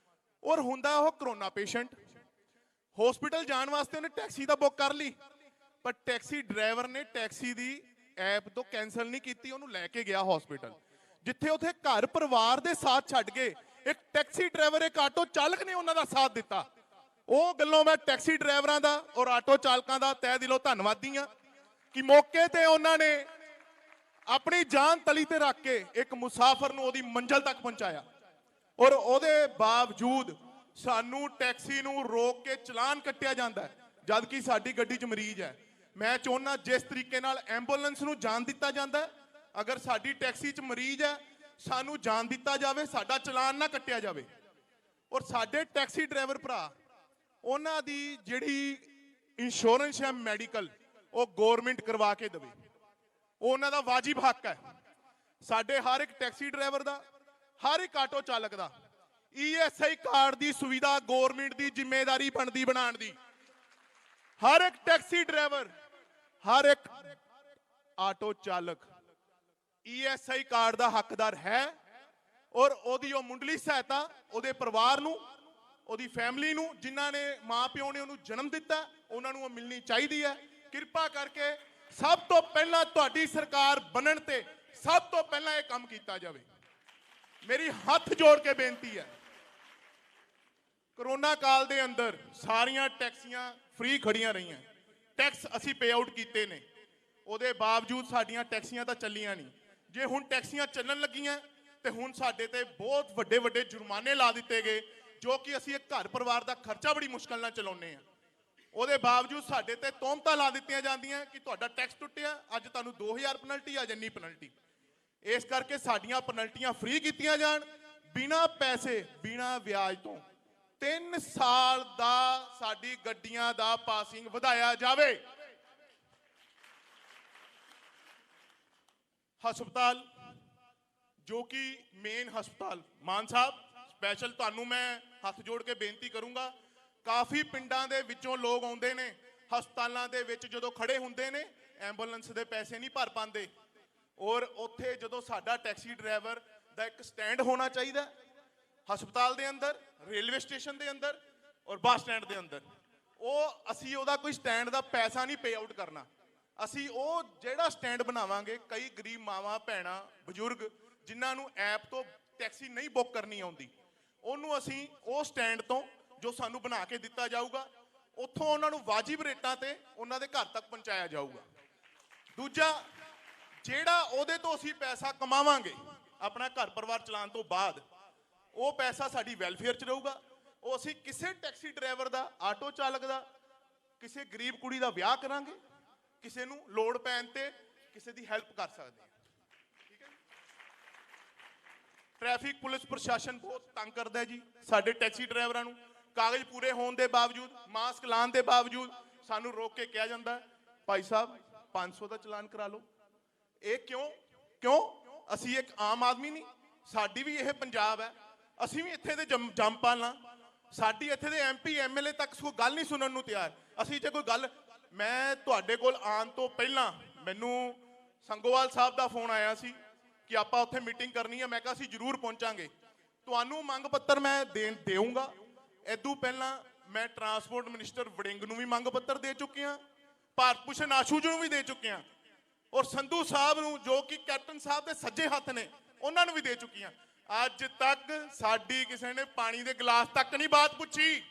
ਔਰ ਹੁੰਦਾ ਉਹ ਕਰੋਨਾ ਪੇਸ਼ੈਂਟ, ਹਸਪੀਟਲ ਜਾਣ ਵਾਸਤੇ ਉਹਨੇ ਟੈਕਸੀ ਦਾ ਬੁੱਕ ਕਰ ਲਈ, ਪਰ ਟੈਕਸੀ ਡਰਾਈਵਰ ਨੇ ਟੈਕਸੀ ਦੀ ਐਪ ਤੋਂ ਕੈਨਸਲ ਨਹੀਂ ਕੀਤੀ, ਉਹਨੂੰ ਲੈ ਕੇ ਗਿਆ ਹਸਪੀਟਲ। ਜਿੱਥੇ ਉੱਥੇ ਘਰ ਪਰਿਵਾਰ ਦੇ ਸਾਥ ਛੱਡ ਕੇ ਇੱਕ ਟੈਕਸੀ ਡਰਾਈਵਰ, ਇੱਕ ਆਟੋ ਚਾਲਕ ਨੇ ਉਹਨਾਂ ਦਾ ਸਾਥ ਦਿੱਤਾ। ਉਹ ਗੱਲੋਂ ਮੈਂ ਟੈਕਸੀ ਡਰਾਈਵਰਾਂ ਦਾ ਔਰ ਆਟੋ ਚਾਲਕਾਂ ਦਾ ਤਹਿ ਦਿਲੋਂ ਧੰਨਵਾਦੀ ਹਾਂ ਕਿ ਮੌਕੇ ਤੇ ਉਹਨਾਂ ਨੇ ਆਪਣੀ ਜਾਨ ਤਲੀ ਤੇ ਰੱਖ ਕੇ ਇੱਕ ਮੁਸਾਫਰ ਨੂੰ ਉਹਦੀ ਮੰਜ਼ਿਲ ਤੱਕ ਪਹੁੰਚਾਇਆ। ਔਰ ਉਹਦੇ ਬਾਵਜੂਦ ਸਾਨੂੰ ਟੈਕਸੀ ਨੂੰ ਰੋਕ ਕੇ ਚਲਾਨ ਕੱਟਿਆ ਜਾਂਦਾ ਹੈ ਜਦ ਕਿ ਸਾਡੀ ਗੱਡੀ 'ਚ ਮਰੀਜ਼ ਹੈ। ਮੈਂ ਚਾਹੁੰਦਾ ਜਿਸ ਤਰੀਕੇ ਨਾਲ ਐਂਬੂਲੈਂਸ ਨੂੰ ਜਾਨ ਦਿੱਤਾ ਜਾਂਦਾ ਹੈ, ਅਗਰ ਸਾਡੀ ਟੈਕਸੀ 'ਚ ਮਰੀਜ਼ ਹੈ ਸਾਨੂੰ ਜਾਨ ਦਿੱਤਾ ਜਾਵੇ, ਸਾਡਾ ਚਲਾਨ ਨਾ ਕੱਟਿਆ ਜਾਵੇ। ਔਰ ਸਾਡੇ ਟੈਕਸੀ ਡਰਾਈਵਰ ਭਰਾ, ਉਹਨਾਂ ਦੀ ਜਿਹੜੀ ਇੰਸ਼ੋਰੈਂਸ ਹੈ ਮੈਡੀਕਲ, ਉਹ ਗਵਰਨਮੈਂਟ ਕਰਵਾ ਕੇ ਦੇਵੇ, ਉਹ ਉਹਨਾਂ ਦਾ ਵਾਜਿਬ ਹੱਕ ਹੈ। ਸਾਡੇ ਹਰ ਇੱਕ ਟੈਕਸੀ ਡਰਾਈਵਰ ਦਾ, ਹਰ ਇੱਕ ਆਟੋ ਚਾਲਕ ਦਾ ESI ਕਾਰਡ ਦੀ ਸੁਵਿਧਾ ਗਵਰਨਮੈਂਟ ਦੀ ਜ਼ਿੰਮੇਵਾਰੀ ਬਣਦੀ ਬਣਾਉਣ ਦੀ। ਹਰ ਇੱਕ ਟੈਕਸੀ ਡਰਾਈਵਰ, ਹਰ ਇੱਕ ਆਟੋ ਚਾਲਕ ESI ਕਾਰਡ ਦਾ ਹੱਕਦਾਰ ਹੈ। ਔਰ ਉਹਦੀ ਉਹ ਮੁੰਡਲੀ ਸਹਾਇਤਾ ਉਹਦੇ ਪਰਿਵਾਰ ਨੂੰ, ਉਹਦੀ ਫੈਮਿਲੀ ਨੂੰ, ਜਿਨ੍ਹਾਂ ਨੇ ਮਾਂ ਪਿਓ ਨੇ ਉਹਨੂੰ ਜਨਮ ਦਿੱਤਾ, ਉਹਨਾਂ ਨੂੰ ਉਹ ਮਿਲਣੀ ਚਾਹੀਦੀ ਹੈ। ਕਿਰਪਾ ਕਰਕੇ ਸਭ ਤੋਂ ਪਹਿਲਾਂ ਤੁਹਾਡੀ ਸਰਕਾਰ ਬਣਨ ਤੇ ਸਭ ਤੋਂ ਪਹਿਲਾਂ ਇਹ ਕੰਮ ਕੀਤਾ ਜਾਵੇ। ਮੇਰੀ ਹੱਥ ਜੋੜ ਕੇ ਬੇਨਤੀ ਹੈ, ਕਰੋਨਾ ਕਾਲ ਦੇ ਅੰਦਰ ਸਾਰੀਆਂ ਟੈਕਸੀਆਂ ਫ੍ਰੀ ਖੜੀਆਂ ਰਹੀਆਂ, ਟੈਕਸ ਅਸੀਂ ਪੇ ਆਊਟ ਕੀਤੇ ਨੇ, ਉਹਦੇ ਬਾਵਜੂਦ ਸਾਡੀਆਂ ਟੈਕਸੀਆਂ ਤਾਂ ਚੱਲੀਆਂ ਨਹੀਂ। ਜੇ ਹੁਣ ਟੈਕਸੀਆਂ ਚੱਲਣ ਲੱਗੀਆਂ ਤੇ ਹੁਣ ਸਾਡੇ ਤੇ ਬਹੁਤ ਵੱਡੇ ਵੱਡੇ ਜੁਰਮਾਨੇ ਲਾ ਦਿੱਤੇ ਗਏ, ਜੋ ਕਿ ਅਸੀਂ ਇੱਕ ਘਰ ਪਰਿਵਾਰ ਦਾ ਖਰਚਾ ਬੜੀ ਮੁਸ਼ਕਲ ਨਾਲ ਚਲਾਉਂਦੇ ਹਾਂ। ਉਹਦੇ ਬਾਵਜੂਦ ਸਾਡੇ ਤੇ ਤੋਹਮਤਾਂ ਲਾ ਦਿੱਤੀਆਂ ਜਾਂਦੀਆਂ ਕਿ ਤੁਹਾਡਾ ਟੈਕਸ ਟੁੱਟਿਆ, ਅੱਜ ਤੁਹਾਨੂੰ 2000 ਪੈਨਲਟੀ, ਅੱਜ ਇੰਨੀ ਪੈਨਲਟੀ। ਇਸ ਕਰਕੇ ਸਾਡੀਆਂ ਪੈਨਲਟੀਆਂ ਫ੍ਰੀ ਕੀਤੀਆਂ ਜਾਣ, ਬਿਨਾਂ ਪੈਸੇ ਬਿਨਾਂ ਵਿਆਜ ਤੋਂ। 3 ਸਾਲ ਦਾ ਸਾਡੀ ਗੱਡੀਆਂ ਦਾ ਪਾਸਿੰਗ ਵਧਾਇਆ ਜਾਵੇ। ਹਸਪਤਾਲ ਜੋ ਕਿ ਮੇਨ ਹਸਪਤਾਲ, ਮਾਨ ਸਾਹਿਬ ਸਪੈਸ਼ਲ ਤੁਹਾਨੂੰ ਮੈਂ ਹੱਥ ਜੋੜ ਕੇ ਬੇਨਤੀ ਕਰੂੰਗਾ, ਕਾਫੀ ਪਿੰਡਾਂ ਦੇ ਵਿੱਚੋਂ ਲੋਕ ਆਉਂਦੇ ਨੇ ਹਸਪਤਾਲਾਂ ਦੇ ਵਿੱਚ, ਜਦੋਂ ਖੜੇ ਹੁੰਦੇ ਨੇ ਐਂਬੂਲੈਂਸ ਦੇ ਪੈਸੇ ਨਹੀਂ ਭਰ ਪਾਉਂਦੇ। ਔਰ ਉੱਥੇ ਜਦੋਂ ਸਾਡਾ ਟੈਕਸੀ ਡਰਾਈਵਰ ਦਾ ਇੱਕ ਸਟੈਂਡ ਹੋਣਾ ਚਾਹੀਦਾ ਹਸਪਤਾਲ ਦੇ ਅੰਦਰ, ਰੇਲਵੇ ਸਟੇਸ਼ਨ ਦੇ ਅੰਦਰ ਔਰ ਬੱਸ ਸਟੈਂਡ ਦੇ ਅੰਦਰ, ਉਹ ਅਸੀਂ ਉਹਦਾ ਕੋਈ ਸਟੈਂਡ ਦਾ ਪੈਸਾ ਨਹੀਂ ਪੇ ਆਊਟ ਕਰਨਾ। ਅਸੀਂ ਉਹ ਜਿਹੜਾ ਸਟੈਂਡ ਬਣਾਵਾਂਗੇ, ਕਈ ਗਰੀਬ ਮਾਵਾਂ ਭੈਣਾਂ ਬਜ਼ੁਰਗ ਜਿਨ੍ਹਾਂ ਨੂੰ ਐਪ ਤੋਂ ਟੈਕਸੀ ਨਹੀਂ ਬੁੱਕ ਕਰਨੀ ਆਉਂਦੀ, ਉਹਨੂੰ ਅਸੀਂ ਉਹ ਸਟੈਂਡ ਤੋਂ ਜੋ ਸਾਨੂੰ ਬਣਾ ਕੇ ਦਿੱਤਾ ਜਾਊਗਾ, ਉੱਥੋਂ ਉਹਨਾਂ ਨੂੰ ਵਾਜਿਬ ਰੇਟਾਂ ਤੇ ਉਹਨਾਂ ਦੇ ਘਰ ਤੱਕ ਪਹੁੰਚਾਇਆ ਜਾਊਗਾ। ਦੂਜਾ, ਜਿਹੜਾ ਉਹਦੇ ਤੋਂ ਅਸੀਂ ਪੈਸਾ ਕਮਾਵਾਂਗੇ ਆਪਣਾ ਘਰ ਪਰਿਵਾਰ ਚਲਾਉਣ ਤੋਂ ਬਾਅਦ, ਉਹ ਪੈਸਾ ਸਾਡੀ ਵੈਲਫੇਅਰ 'ਚ ਰਹੂਗਾ। ਉਹ ਅਸੀਂ ਕਿਸੇ ਟੈਕਸੀ ਡਰਾਈਵਰ ਦਾ, ਆਟੋ ਚਾਲਕ ਦਾ, ਕਿਸੇ ਗਰੀਬ ਕੁੜੀ ਦਾ ਵਿਆਹ ਕਰਾਂਗੇ, ਕਿਸੇ ਨੂੰ ਲੋੜ ਪੈਣ ਤੇ ਕਿਸੇ ਦੀ ਹੈਲਪ ਕਰ ਸਕਦੇ ਹਾਂ। ਠੀਕ ਹੈ। ਟ੍ਰੈਫਿਕ ਪੁਲਿਸ ਪ੍ਰਸ਼ਾਸਨ ਬਹੁਤ ਤੰਗ ਕਰਦਾ ਹੈ ਜੀ ਸਾਡੇ ਟੈਕਸੀ ਡਰਾਈਵਰਾਂ ਨੂੰ। ਕਾਗਜ਼ ਪੂਰੇ ਹੋਣ ਦੇ ਬਾਵਜੂਦ, ਮਾਸਕ ਲਾਉਣ ਦੇ ਬਾਵਜੂਦ ਸਾਨੂੰ ਰੋਕ ਕੇ ਕਿਹਾ ਜਾਂਦਾ, ਭਾਈ ਸਾਹਿਬ 500 ਦਾ ਚਲਾਨ ਕਰਾ ਲਓ। ਇਹ ਕਿਉਂ? ਅਸੀਂ ਇੱਕ ਆਮ ਆਦਮੀ ਨਹੀਂ, ਸਾਡੀ ਵੀ ਇਹ ਪੰਜਾਬ ਹੈ, ਅਸੀਂ ਵੀ ਇੱਥੇ ਦੇ ਜੰਮਪਲ ਹਾਂ। ਸਾਡੀ ਇੱਥੇ ਦੇ MP MLA ਤੱਕ ਕੋਈ ਗੱਲ ਨਹੀਂ ਸੁਣਨ ਨੂੰ ਤਿਆਰ। ਅਸੀਂ ਜੇ ਕੋਈ ਗੱਲ, ਮੈਂ ਤੁਹਾਡੇ ਕੋਲ ਆਉਣ ਤੋਂ ਪਹਿਲਾਂ ਮੈਨੂੰ ਸੰਗੋਵਾਲ ਸਾਹਿਬ ਦਾ ਫੋਨ ਆਇਆ ਸੀ ਕਿ ਆਪਾਂ ਉੱਥੇ ਮੀਟਿੰਗ ਕਰਨੀ ਹੈ। ਮੈਂ ਕਿਹਾ ਅਸੀਂ ਜ਼ਰੂਰ ਪਹੁੰਚਾਂਗੇ, ਤੁਹਾਨੂੰ ਮੰਗ ਪੱਤਰ ਮੈਂ ਦੇਊਂਗਾ। ਇਦੋਂ ਪਹਿਲਾਂ ਮੈਂ ਟਰਾਂਸਪੋਰਟ ਮਿਨਿਸਟਰ ਵੜਿੰਗ ਨੂੰ ਵੀ ਮੰਗ ਪੱਤਰ ਦੇ ਚੁੱਕੇ ਹਾਂ, ਭਾਰਤ ਭੂਸ਼ਣ ਆਸ਼ੂ ਜੀ ਨੂੰ ਵੀ ਦੇ ਚੁੱਕੇ ਹਾਂ, ਔਰ ਸੰਧੂ ਸਾਹਿਬ ਨੂੰ ਜੋ ਕਿ ਕੈਪਟਨ ਸਾਹਿਬ ਦੇ ਸੱਜੇ ਹੱਥ ਨੇ, ਉਹਨਾਂ ਨੂੰ ਵੀ ਦੇ ਚੁੱਕੀ ਹਾਂ। ਅੱਜ ਤੱਕ ਸਾਡੀ ਕਿਸੇ ਨੇ ਪਾਣੀ ਦੇ ਗਲਾਸ ਤੱਕ ਨਹੀਂ ਬਾਤ ਪੁੱਛੀ।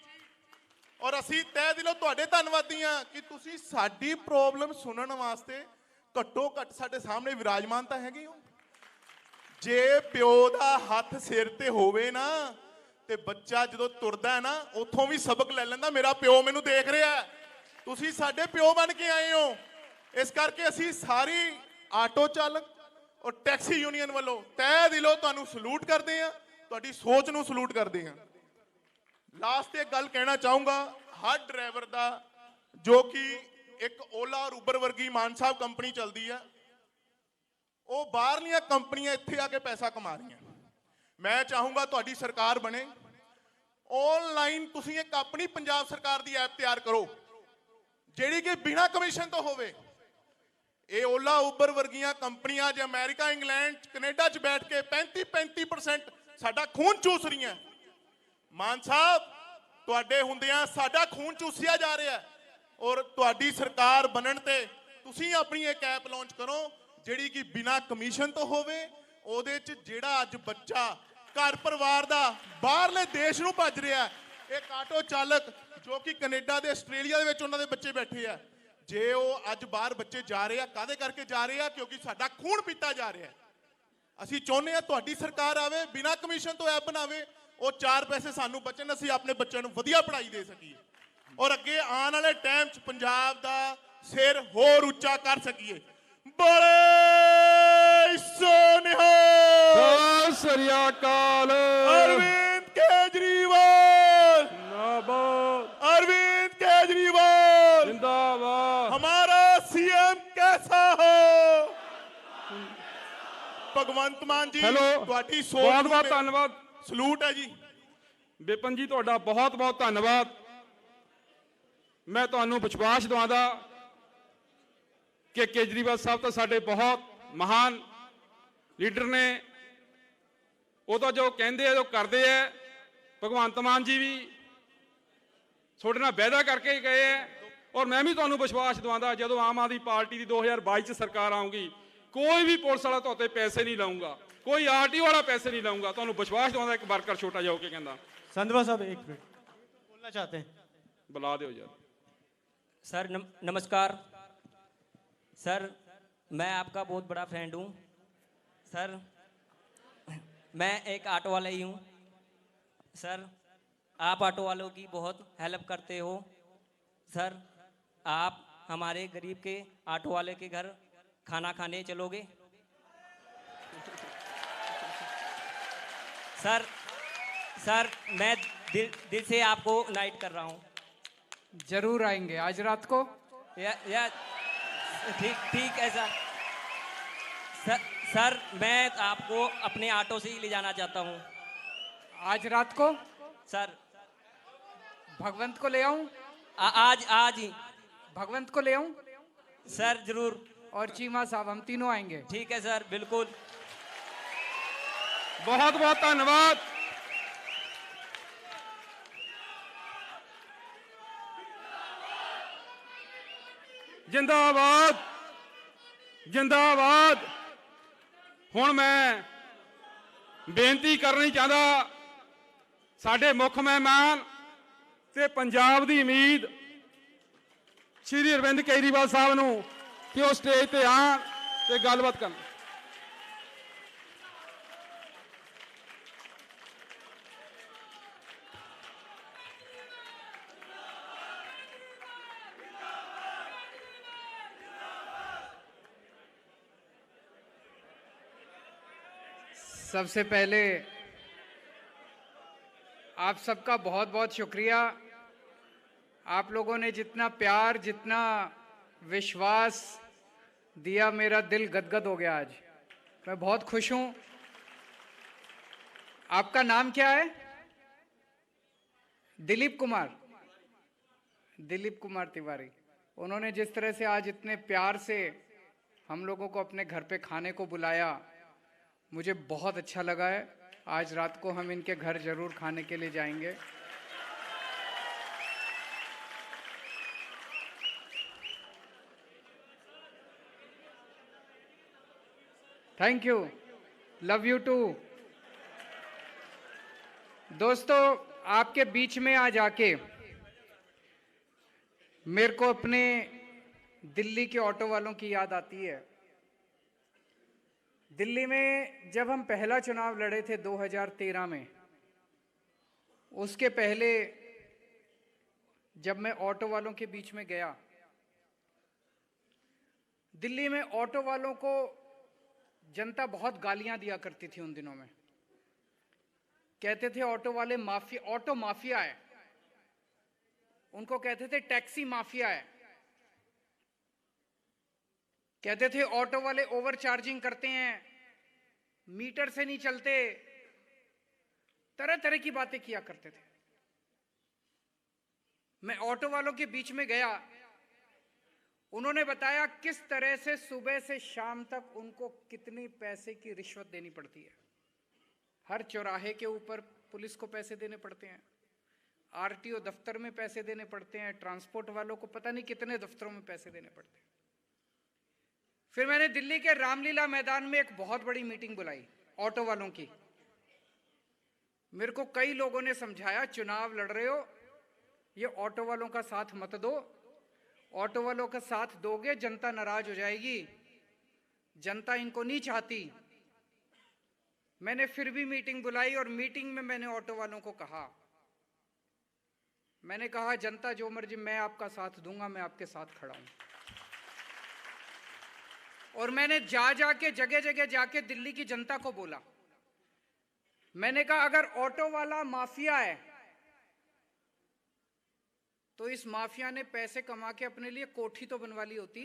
ਔਰ ਅਸੀਂ ਤਹਿ ਦਿਲੋਂ ਤੁਹਾਡੇ ਧੰਨਵਾਦੀ ਹਾਂ ਕਿ ਤੁਸੀਂ ਸਾਡੀ ਪ੍ਰੋਬਲਮ ਸੁਣਨ ਵਾਸਤੇ ਘੱਟੋ ਘੱਟ ਸਾਡੇ ਸਾਹਮਣੇ ਵਿਰਾਜਮਾਨ ਤਾਂ ਹੈਗੇ ਹੋ। ਜੇ ਪਿਓ ਦਾ ਹੱਥ ਸਿਰ ਤੇ ਹੋਵੇ ਨਾ ਤੇ ਬੱਚਾ ਜਦੋਂ ਤੁਰਦਾ ਹੈ ਨਾ, ਉੱਥੋਂ ਵੀ ਸਬਕ ਲੈ ਲੈਂਦਾ, ਮੇਰਾ ਪਿਓ ਮੈਨੂੰ ਦੇਖ ਰਿਹਾ। ਤੁਸੀਂ ਸਾਡੇ ਪਿਓ ਬਣ ਕੇ ਆਏ ਹੋ। ਇਸ ਕਰਕੇ ਅਸੀਂ ਸਾਰੀ ਆਟੋ ਚਾਲਕ ਔਰ ਟੈਕਸੀ ਯੂਨੀਅਨ ਵੱਲੋਂ ਤਹਿ ਦਿਲੋਂ ਤੁਹਾਨੂੰ ਸਲੂਟ ਕਰਦੇ ਹਾਂ, ਤੁਹਾਡੀ ਸੋਚ ਨੂੰ ਸਲੂਟ ਕਰਦੇ ਹਾਂ। ਲਾਸਟ ਤੇ ਇੱਕ ਗੱਲ ਕਹਿਣਾ ਚਾਹੂੰਗਾ, ਹਰ ਡਰਾਈਵਰ ਦਾ ਜੋ ਕਿ ਇੱਕ ਓਲਾ ਔਰ ਉਬਰ ਵਰਗੀ ਮਾਨ ਸਾਹਿਬ ਕੰਪਨੀ ਚੱਲਦੀ ਹੈ, ਉਹ ਬਾਹਰਲੀਆਂ ਕੰਪਨੀਆਂ ਇੱਥੇ ਆ ਕੇ ਪੈਸਾ ਕਮਾ ਰਹੀਆਂ। ਮੈਂ ਚਾਹੂੰਗਾ ਤੁਹਾਡੀ ਸਰਕਾਰ ਬਣੇ, ਆਨਲਾਈਨ ਤੁਸੀਂ ਇੱਕ ਆਪਣੀ ਪੰਜਾਬ ਸਰਕਾਰ ਦੀ ਐਪ ਤਿਆਰ ਕਰੋ ਜਿਹੜੀ ਕਿ ਬਿਨਾਂ ਕਮਿਸ਼ਨ ਤੋਂ ਹੋਵੇ। ਇਹ ਓਲਾ ਉਬਰ ਵਰਗੀਆਂ ਕੰਪਨੀਆਂ ਜੇ ਅਮਰੀਕਾ, ਇੰਗਲੈਂਡ, ਕੈਨੇਡਾ 'ਚ ਬੈਠ ਕੇ 35% ਸਾਡਾ ਖੂਨ ਚੂਸ ਰਹੀਆਂ। ਮਾਨ ਸਾਹਿਬ, ਤੁਹਾਡੇ ਹੁੰਦਿਆਂ ਸਾਡਾ ਖੂਨ ਚੂਸਿਆ ਜਾ ਰਿਹਾ, ਔਰ ਤੁਹਾਡੀ ਸਰਕਾਰ ਬਣਨ ਤੇ ਤੁਸੀਂ ਆਪਣੀ ਇੱਕ ਐਪ ਲਾਂਚ ਕਰੋ ਜਿਹੜੀ ਕਿ ਬਿਨਾਂ ਕਮਿਸ਼ਨ ਤੋਂ ਹੋਵੇ। ਉਹਦੇ 'ਚ ਜਿਹੜਾ ਅੱਜ ਬੱਚਾ ਘਰ ਪਰਿਵਾਰ ਦਾ ਬਾਹਰਲੇ ਦੇਸ਼ ਨੂੰ ਭੱਜ ਰਿਹਾ, ਇੱਕ ਆਟੋ ਚਾਲਕ ਜੋ ਕਿ ਕੈਨੇਡਾ ਦੇ, ਆਸਟ੍ਰੇਲੀਆ ਦੇ ਵਿੱਚ ਉਹਨਾਂ ਦੇ ਬੱਚੇ ਬੈਠੇ ਆ, ਜੇ ਉਹ ਅੱਜ ਬਾਹਰ ਬੱਚੇ ਜਾ ਰਹੇ ਆ, ਕਾਹਦੇ ਕਰਕੇ ਜਾ ਰਹੇ ਆ? ਕਿਉਂਕਿ ਸਾਡਾ ਖੂਨ ਪੀਤਾ ਜਾ ਰਿਹਾ। ਅਸੀਂ ਚਾਹੁੰਦੇ ਆ ਤੁਹਾਡੀ ਸਰਕਾਰ ਆਵੇ, ਬਿਨਾਂ ਕਮਿਸ਼ਨ ਤੋਂ ਐਪ ਬਣਾਵੇ, ਉਹ 4 ਪੈਸੇ ਸਾਨੂੰ ਬਚਣ, ਅਸੀਂ ਆਪਣੇ ਬੱਚਿਆਂ ਨੂੰ ਵਧੀਆ ਪੜ੍ਹਾਈ ਦੇ ਸਕੀਏ ਔਰ ਅੱਗੇ ਆਉਣ ਵਾਲੇ ਟਾਈਮ 'ਚ ਪੰਜਾਬ ਦਾ ਸਿਰ ਹੋਰ ਉੱਚਾ ਕਰ ਸਕੀਏ। ਬੜੇ ਸੋਨਿਹਾਲ, ਸਤਿ ਸ੍ਰੀ ਅਕਾਲ। ਅਰਵਿੰਦ केजरीवाल जिंदाबाद, अरविंद केजरीवाल जिंदाबाद। हमारा सीएम कैसा हो? ਭਗਵੰਤ ਮਾਨ ਜੀ, ਹੈਲੋ, ਤੁਹਾਡੀ ਸੋਚ ਬਹੁਤ ਨੂੰ ਬਹੁਤ ਧੰਨਵਾਦ। ਸਲੂਟ ਹੈ ਜੀ। ਵਿਪਨ ਜੀ, ਤੁਹਾਡਾ ਬਹੁਤ ਬਹੁਤ ਧੰਨਵਾਦ। ਮੈਂ ਤੁਹਾਨੂੰ ਵਿਸ਼ਵਾਸ ਦਿਵਾਉਂਦਾ ਕਿ ਕੇਜਰੀਵਾਲ ਸਾਹਿਬ ਤਾਂ ਸਾਡੇ ਬਹੁਤ ਮਹਾਨ ਲੀਡਰ ਨੇ। ਉਹ ਤਾਂ ਜੋ ਕਹਿੰਦੇ ਆ, ਜੋ ਕਰਦੇ ਆ। ਭਗਵੰਤ ਮਾਨ ਜੀ ਵੀ ਤੁਹਾਡੇ ਨਾਲ ਵਾਅਦਾ ਕਰਕੇ ਗਏ ਹੈ, ਔਰ ਮੈਂ ਵੀ ਤੁਹਾਨੂੰ ਵਿਸ਼ਵਾਸ ਦਿਵਾਉਂਦਾ ਜਦੋਂ ਆਮ ਆਦਮੀ ਪਾਰਟੀ ਦੀ 2022 ਚ ਸਰਕਾਰ ਆਊਗੀ, ਕੋਈ ਵੀ ਪੁਲਿਸ ਵਾਲਾ ਤੁਹਾਡੇ ਪੈਸੇ ਨਹੀਂ ਲਾਊਗਾ, ਕੋਈ ਆਰਟੀ ਵਾਲਾ पैसे नहीं लाऊंगा। ਤੁਹਾਨੂੰ ਵਿਸ਼ਵਾਸ ਦਿਵਾਉਂਦਾ। ਇੱਕ ਵਰਕਰ ਛੋਟਾ ਜਿਹਾ ਹੋ ਕੇ ਕਹਿੰਦਾ। संधवा साहब एक मिनट बोलना चाहते हैं। बुला दो यार। सर नमस्कार सर, मैं आपका बहुत बड़ा फ्रेंड हूँ सर। मैं एक ऑटो वाला ही हूँ सर। आप ऑटो वालों की बहुत हेल्प करते हो सर। आप हमारे गरीब के ऑटो वाले के घर खाना खाने चलोगे सर? सर मैं दिल से आपको इनवाइट कर रहा हूँ। जरूर आएंगे आज रात को। या ठीक है सर। सर मैं आपको अपने ऑटो से ही ले जाना चाहता हूँ आज रात को सर। भगवंत को ले आऊं? आज ही भगवंत को ले आऊं सर? जरूर। और चीमा साहब, हम तीनों आएंगे। ठीक है सर, बिल्कुल। बहुत बहुत धन्यवाद। जिंदाबाद, जिंदाबाद। हुण मैं बेनती करनी चाहता साडे मुख मेहमान ते पंजाब दी उम्मीद श्री अरविंद केजरीवाल साहब नूं कि वो स्टेज ते आण ते गलबात करन। सबसे पहले आप सबका बहुत बहुत शुक्रिया। आप लोगों ने जितना प्यार, जितना विश्वास दिया, मेरा दिल गदगद हो गया आज। मैं बहुत खुश हूं। आपका नाम क्या है? दिलीप कुमार। दिलीप कुमार तिवारी। उन्होंने जिस तरह से आज इतने प्यार से हम लोगों को अपने घर पे खाने को बुलाया, मुझे बहुत अच्छा लगा है। आज रात को हम इनके घर जरूर खाने के लिए जाएंगे। Thank you, love you too. दोस्तों, आपके बीच में आज आके मेरे को अपने दिल्ली के ऑटो वालों की याद आती है। दिल्ली में जब हम पहला चुनाव लड़े थे 2013 में, उसके पहले जब मैं ऑटो वालों के बीच में गया, दिल्ली में ऑटो वालों को जनता बहुत गालियां दिया करती थी उन दिनों में। कहते थे ऑटो वाले माफिया, ऑटो माफिया है। उनको कहते थे टैक्सी माफिया है। कहते थे ऑटो वाले ओवर चार्जिंग करते हैं, मीटर से नहीं चलते, तरह तरह की बातें किया करते थे। मैं ऑटो वालों के बीच में गया, उन्होंने बताया किस तरह से सुबह से शाम तक उनको कितनी पैसे की रिश्वत देनी पड़ती है। हर चौराहे के ऊपर पुलिस को पैसे देने पड़ते हैं, आरटीओ दफ्तर में पैसे देने पड़ते हैं, ट्रांसपोर्ट वालों को पता नहीं कितने दफ्तरों में पैसे देने पड़ते हैं। फिर मैंने दिल्ली के रामलीला मैदान में एक बहुत बड़ी मीटिंग बुलाई ऑटो वालों की। मेरे को कई लोगों ने समझाया, चुनाव लड़ रहे हो, ये ऑटो वालों का साथ मत दो, ऑटो वालों का साथ दोगे जनता नाराज हो जाएगी, जनता इनको नहीं चाहती। मैंने फिर भी मीटिंग बुलाई और मीटिंग में मैंने ऑटो वालों को कहा, मैंने कहा जनता जो मर्जी, मैं आपका साथ दूंगा, मैं आपके साथ खड़ा हूं। और मैंने जाके जगह जगह जाके दिल्ली की जनता को बोला, मैंने कहा अगर ऑटो वाला माफिया है तो इस माफिया ने पैसे कमा के अपने लिए कोठी तो बनवा ली होती,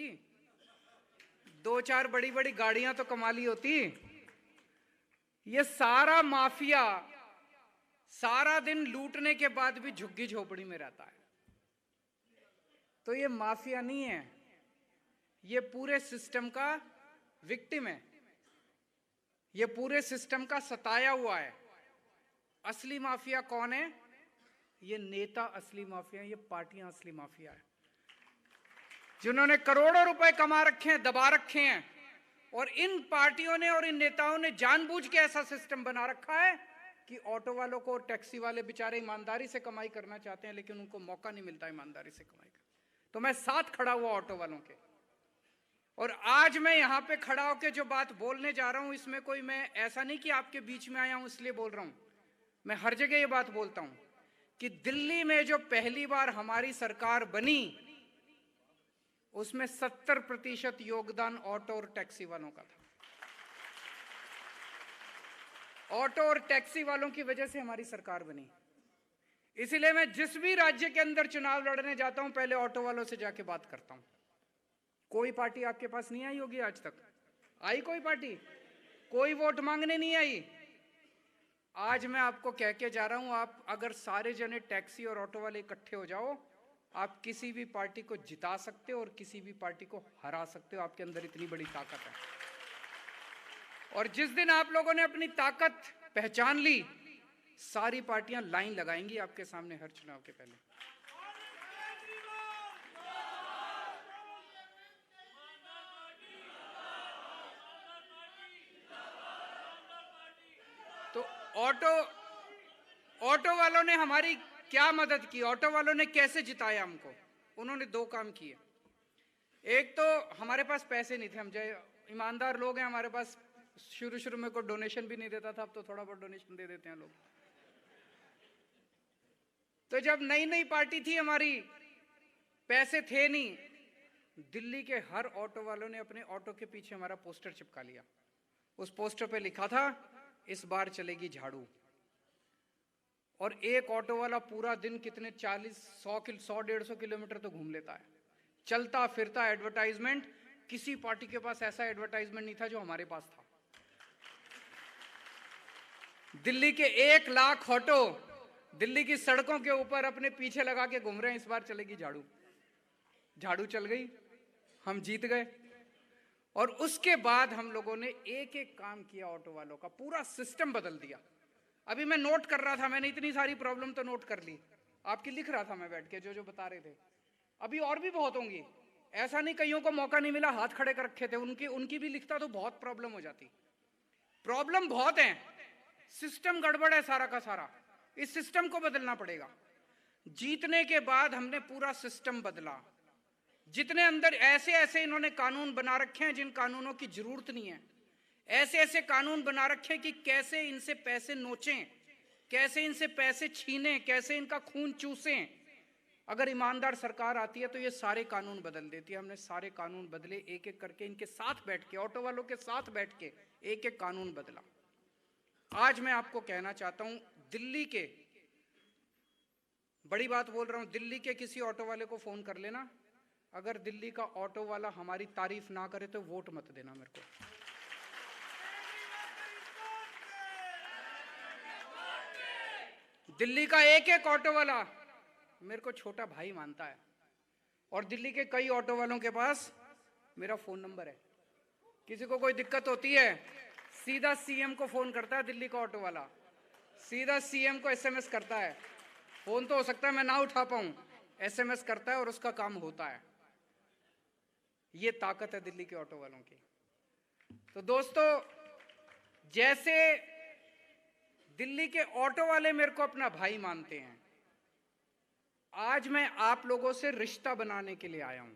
2-4 बड़ी बड़ी गाड़ियां तो कमा ली होती। ये सारा माफिया सारा दिन लूटने के बाद भी झुग्गी झोपड़ी में रहता है। तो ये माफिया नहीं है, ये पूरे सिस्टम का विक्टिम है, ये पूरे सिस्टम का सताया हुआ है। असली माफिया कौन है? ये नेता असली माफिया, ये पार्टियां असली माफिया है, जिन्होंने करोड़ों रुपए कमा रखे हैं, दबा रखे हैं। और इन पार्टियों ने और इन नेताओं ने जानबूझ के ऐसा सिस्टम बना रखा है कि ऑटो वालों को, टैक्सी वाले बेचारे ईमानदारी से कमाई करना चाहते हैं, लेकिन उनको मौका नहीं मिलता ईमानदारी से कमाई का। तो मैं साथ खड़ा हुआ ऑटो वालों के, और आज मैं यहां पे खड़ा होकर जो बात बोलने जा रहा हूं, इसमें कोई मैं ऐसा नहीं कि आपके बीच में आया हूं इसलिए बोल रहा हूं। मैं हर जगह ये बात बोलता हूं कि दिल्ली में जो पहली बार हमारी सरकार बनी, उसमें 70% योगदान ऑटो और टैक्सी वालों का था। ऑटो और टैक्सी वालों की वजह से हमारी सरकार बनी। इसीलिए मैं जिस भी राज्य के अंदर चुनाव लड़ने जाता हूं, पहले ऑटो वालों से जाके बात करता हूं। कोई पार्टी आपके पास नहीं आई होगी आज तक? आई कोई पार्टी? कोई वोट मांगने नहीं आई। आज मैं आपको कह के जा रहा हूं, आप अगर सारे जने टैक्सी और ऑटो वाले इकट्ठे हो जाओ, आप किसी भी पार्टी को जिता सकते हो और किसी भी पार्टी को हरा सकते हो। आपके अंदर इतनी बड़ी ताकत है। और जिस दिन आप लोगों ने अपनी ताकत पहचान ली, सारी पार्टियां लाइन लगाएंगी आपके सामने हर चुनाव के पहले। तो ऑटो वालों ने हमारी क्या मदद की? ऑटो वालों ने कैसे जिताया हमको? उन्होंने 2 काम किए। एक तो हमारे पास पैसे नहीं थे, हम जो ईमानदार लोग हैं, हमारे पास शुरू में कोई डोनेशन भी नहीं देता था, अब तो थोड़ा बहुत डोनेशन दे देते हैं लोग। तो जब नई पार्टी थी हमारी, पैसे थे नहीं, दिल्ली के हर ऑटो वालों ने अपने ऑटो के पीछे हमारा पोस्टर चिपका लिया। उस पोस्टर पे लिखा था, इस बार चलेगी झाड़ू। और एक ऑटो वाला पूरा दिन कितने 100-150 किलोमीटर तो घूम लेता है, चलता फिरता एडवर्टाइजमेंट। किसी पार्टी के पास ऐसा एडवर्टाइजमेंट नहीं था जो हमारे पास था। दिल्ली के 1 लाख ऑटो दिल्ली की सड़कों के ऊपर अपने पीछे लगा के घूम रहे हैं, इस बार चलेगी झाड़ू। झाड़ू चल गई, हम जीत गए। और उसके बाद हम लोगों ने एक एक काम किया, ऑटो वालों का पूरा सिस्टम बदल दिया। अभी मैं नोट कर रहा था, मैंने इतनी सारी प्रॉब्लम तो नोट कर ली, आपकी लिख रहा था मैं बैठ के, जो बता रहे थे। अभी और भी बहुत होंगी, ऐसा नहीं कईयों को मौका नहीं मिला, हाथ खड़े कर रखे थे, उनकी भी लिखता तो बहुत प्रॉब्लम हो जाती। प्रॉब्लम बहुत है, सिस्टम गड़बड़ है सारा का सारा। इस सिस्टम को बदलना पड़ेगा। जीतने के बाद हमने पूरा सिस्टम बदला। जितने अंदर ऐसे इन्होंने कानून बना रखे हैं जिन कानूनों की जरूरत नहीं है, ऐसे कानून बना रखे हैं कि कैसे इनसे पैसे नोचें, कैसे इनसे पैसे छीनें, कैसे इनका खून चूसें। अगर ईमानदार सरकार आती है तो ये सारे कानून बदल देती है। हमने सारे कानून बदले, एक एक करके इनके साथ बैठ के, ऑटो वालों के साथ बैठ के एक एक कानून बदला। आज मैं आपको कहना चाहता हूं, दिल्ली के, बड़ी बात बोल रहा हूं, दिल्ली के किसी ऑटो वाले को फोन कर लेना, अगर दिल्ली का ऑटो वाला हमारी तारीफ ना करे तो वोट मत देना मेरे को। दिल्ली का एक एक ऑटो वाला मेरे को छोटा भाई मानता है, और दिल्ली के कई ऑटो वालों के पास मेरा फोन नंबर है। किसी को कोई दिक्कत होती है सीधा सीएम को फोन करता है, दिल्ली का ऑटो वाला सीधा सीएम को एसएमएस करता है। फोन तो हो सकता है मैं ना उठा पाऊं, एसएमएस करता है और उसका काम होता है। ये ताकत है दिल्ली के ऑटो वालों की। तो दोस्तों, जैसे दिल्ली के ऑटो वाले मेरे को अपना भाई मानते हैं, आज मैं आप लोगों से रिश्ता बनाने के लिए आया हूं,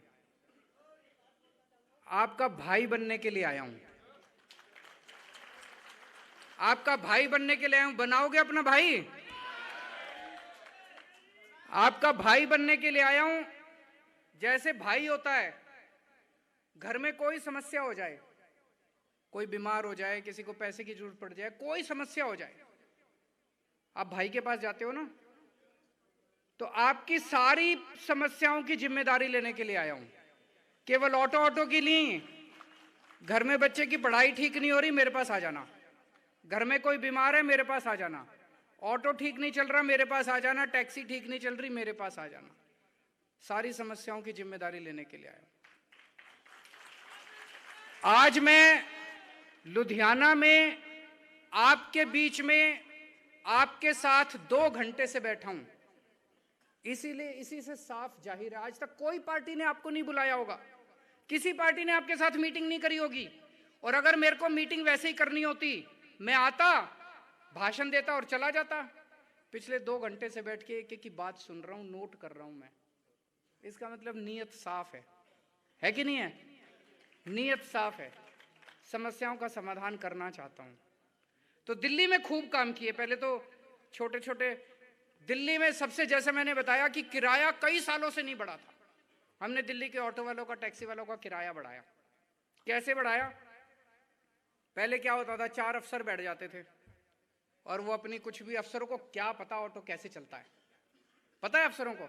आपका भाई बनने के लिए आया हूं, आपका भाई बनने के लिए आया हूं। बनाओगे अपना भाई? आपका भाई बनने के लिए आया हूं। जैसे भाई होता है, घर में कोई समस्या हो जाए, कोई बीमार हो जाए, किसी को पैसे की जरूरत पड़ जाए, कोई समस्या हो जाए, आप भाई के पास जाते हो ना, तो आपकी सारी समस्याओं की जिम्मेदारी लेने के लिए आया हूं। केवल ऑटो की नहीं, घर में बच्चे की पढ़ाई ठीक नहीं हो रही, मेरे पास आ जाना। घर में कोई बीमार है, मेरे पास आ जाना। ऑटो ठीक नहीं चल रहा, मेरे पास आ जाना। टैक्सी ठीक नहीं चल रही, मेरे पास आ जाना। सारी समस्याओं की जिम्मेदारी लेने के लिए आया हूं। आज मैं लुधियाना में आपके बीच में आपके साथ 2 घंटे से बैठा हूं, इसीलिए इसी से साफ जाहिर है आज तक कोई पार्टी ने आपको नहीं बुलाया होगा, किसी पार्टी ने आपके साथ मीटिंग नहीं करी होगी। और अगर मेरे को मीटिंग वैसे ही करनी होती, मैं आता, भाषण देता और चला जाता। पिछले 2 घंटे से बैठ के एक एक की बात सुन रहा हूं, नोट कर रहा हूं मैं। इसका मतलब नीयत साफ है कि नहीं है? नीयत साफ है, समस्याओं का समाधान करना चाहता हूं। तो दिल्ली में खूब काम किए। पहले तो छोटे छोटे दिल्ली में सबसे, जैसे मैंने बताया कि किराया कई सालों से नहीं बढ़ा था, हमने दिल्ली के ऑटो वालों का, टैक्सी वालों का किराया बढ़ाया। कैसे बढ़ाया? पहले क्या होता था, 4 अफसर बैठ जाते थे और वो अपनी कुछ भी, अफसरों को क्या पता ऑटो कैसे चलता है? पता है अफसरों को?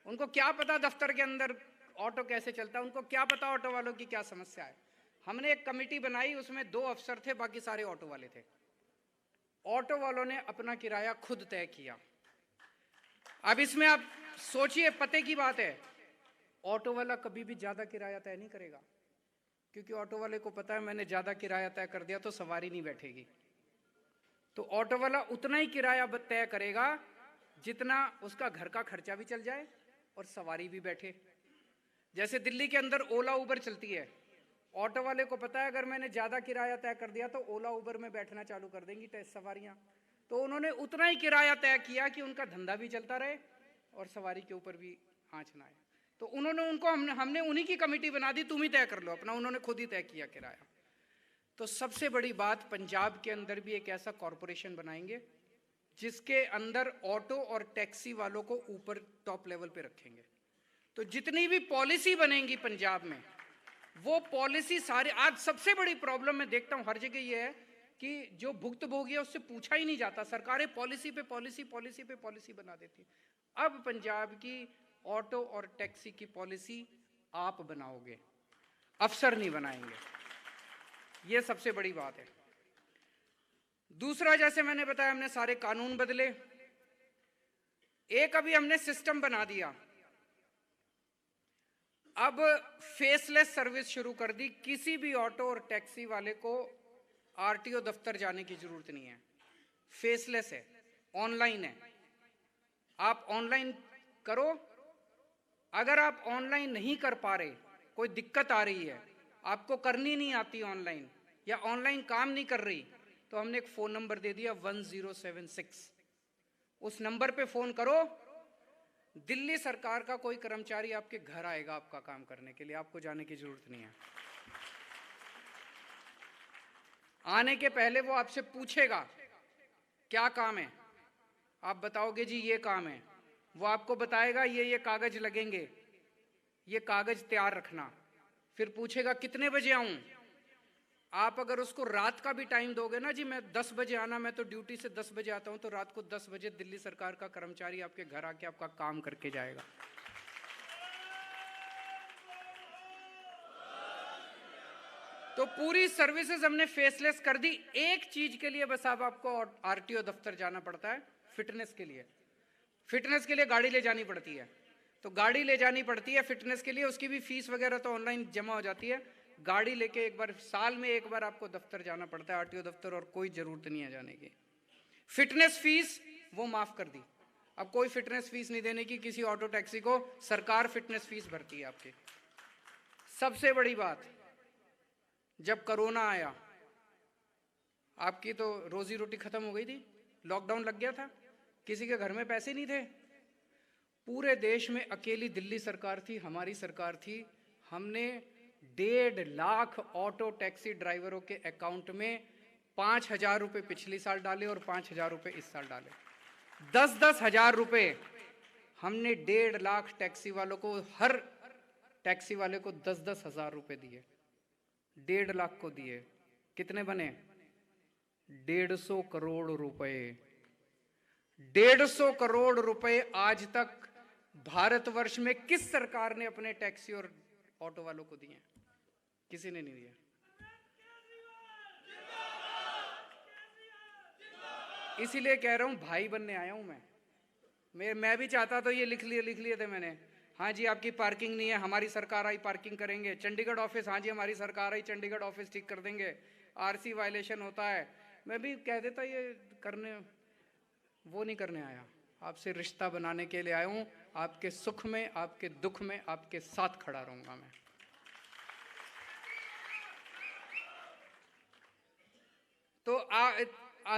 उनको क्या पता दफ्तर के अंदर ऑटो कैसे चलता है? उनको क्या पता ऑटो वालों की क्या समस्या है? हमने एक कमेटी बनाई, उसमें 2 अफसर थे, बाकी सारे ऑटो वाले थे। ऑटो वालों ने अपना किराया खुद तय किया। अब इसमें आप सोचिए, पते की बात है, ऑटो वाला कभी भी ज्यादा किराया तय नहीं करेगा, क्योंकि ऑटो वाले को पता है मैंने ज्यादा किराया तय कर दिया तो सवारी नहीं बैठेगी। तो ऑटो वाला उतना ही किराया तय करेगा जितना उसका घर का खर्चा भी चल जाए और सवारी भी बैठे। जैसे दिल्ली के अंदर ओला उबर चलती है, ऑटो वाले को पता है अगर मैंने ज्यादा किराया तय कर दिया तो ओला उबर में बैठना चालू कर देंगी सवारियां। तो उन्होंने उतना ही किराया तय किया कि उनका धंधा भी चलता रहे और सवारी के ऊपर भी आंच ना आए। तो उन्होंने हमने उन्हीं की कमेटी बना दी, तुम ही तय कर लो अपना। उन्होंने खुद ही तय किया किराया। तो सबसे बड़ी बात, पंजाब के अंदर भी एक ऐसा कॉरपोरेशन बनाएंगे जिसके अंदर ऑटो और टैक्सी वालों को ऊपर टॉप लेवल पे रखेंगे। तो जितनी भी पॉलिसी बनेगी पंजाब में, वो पॉलिसी सारे, आज सबसे बड़ी प्रॉब्लम मैं देखता हूं हर जगह ये है कि जो भुक्तभोगी है उससे पूछा ही नहीं जाता, सरकारें पॉलिसी पे पॉलिसी, पॉलिसी पे पॉलिसी बना देती। अब पंजाब की ऑटो और टैक्सी की पॉलिसी आप बनाओगे, अफसर नहीं बनाएंगे। ये सबसे बड़ी बात है। दूसरा, जैसे मैंने बताया, हमने सारे कानून बदले। एक अभी हमने सिस्टम बना दिया, अब फेसलेस सर्विस शुरू कर दी। किसी भी ऑटो और टैक्सी वाले को आरटीओ दफ्तर जाने की जरूरत नहीं है, फेसलेस है, ऑनलाइन है। आप ऑनलाइन करो। अगर आप ऑनलाइन नहीं कर पा रहे, कोई दिक्कत आ रही है, आपको करनी नहीं आती ऑनलाइन, या ऑनलाइन काम नहीं कर रही, तो हमने एक फोन नंबर दे दिया 1076। उस नंबर पे फोन करो, दिल्ली सरकार का कोई कर्मचारी आपके घर आएगा आपका काम करने के लिए, आपको जाने की जरूरत नहीं है। आने के पहले वो आपसे पूछेगा क्या काम है, आप बताओगे जी ये काम है, वो आपको बताएगा ये कागज लगेंगे, ये कागज तैयार रखना। फिर पूछेगा कितने बजे आऊं। आप अगर उसको रात का भी टाइम दोगे ना, जी मैं 10 बजे आना, मैं तो ड्यूटी से 10 बजे आता हूं, तो रात को 10 बजे दिल्ली सरकार का कर्मचारी आपके घर आके आपका काम करके जाएगा। तो पूरी सर्विसेज हमने फेसलेस कर दी। एक चीज के लिए बस अब आपको आरटीओ दफ्तर जाना पड़ता है, फिटनेस के लिए। फिटनेस के लिए गाड़ी ले जानी पड़ती है, तो गाड़ी ले जानी पड़ती है फिटनेस के लिए, उसकी भी फीस वगैरह तो ऑनलाइन जमा हो जाती है। गाड़ी लेके एक बार साल में एक बार आपको दफ्तर जाना पड़ता है, आरटीओ दफ्तर, और कोई जरूरत नहीं है जाने की। फिटनेस फीस वो माफ कर दी, अब कोई फिटनेस फीस नहीं देने की किसी ऑटो टैक्सी को, सरकार फिटनेस फीस भरती है आपकी। सबसे बड़ी बात, जब कोरोना आया आपकी तो रोजी रोटी खत्म हो गई थी, लॉकडाउन लग गया था, किसी के घर में पैसे नहीं थे। पूरे देश में अकेली दिल्ली सरकार थी, हमारी सरकार थी, हमने 1.5 लाख ऑटो टैक्सी ड्राइवरों के अकाउंट में 5,000 रुपये पिछले साल डाले और 5,000 रुपये इस साल डाले। 10-10 हजार रुपये हमने 1.5 लाख टैक्सी वालों को, हर टैक्सी वाले को 10-10 हजार रुपये दिए, 1.5 लाख को दिए। कितने बने? 150 करोड़ रुपए। 150 करोड़ रुपए आज तक भारतवर्ष में किस सरकार ने अपने टैक्सी और ऑटो वालों को दिए? किसी ने नहीं दिया। इसीलिए कह रहा हूं, भाई बनने आया हूं मैं भी चाहता तो ये लिख लिए थे मैंने, हाँ जी आपकी पार्किंग नहीं है, हमारी सरकार आई पार्किंग करेंगे। चंडीगढ़ ऑफिस, हाँ जी हमारी सरकार आई चंडीगढ़ ऑफिस ठीक कर देंगे। आरसी वायलेशन होता है, मैं भी कह देता ये करने, वो नहीं करने आया, आपसे रिश्ता बनाने के लिए आया हूं। आपके सुख में, आपके दुख में आपके साथ खड़ा रहूंगा मैं। तो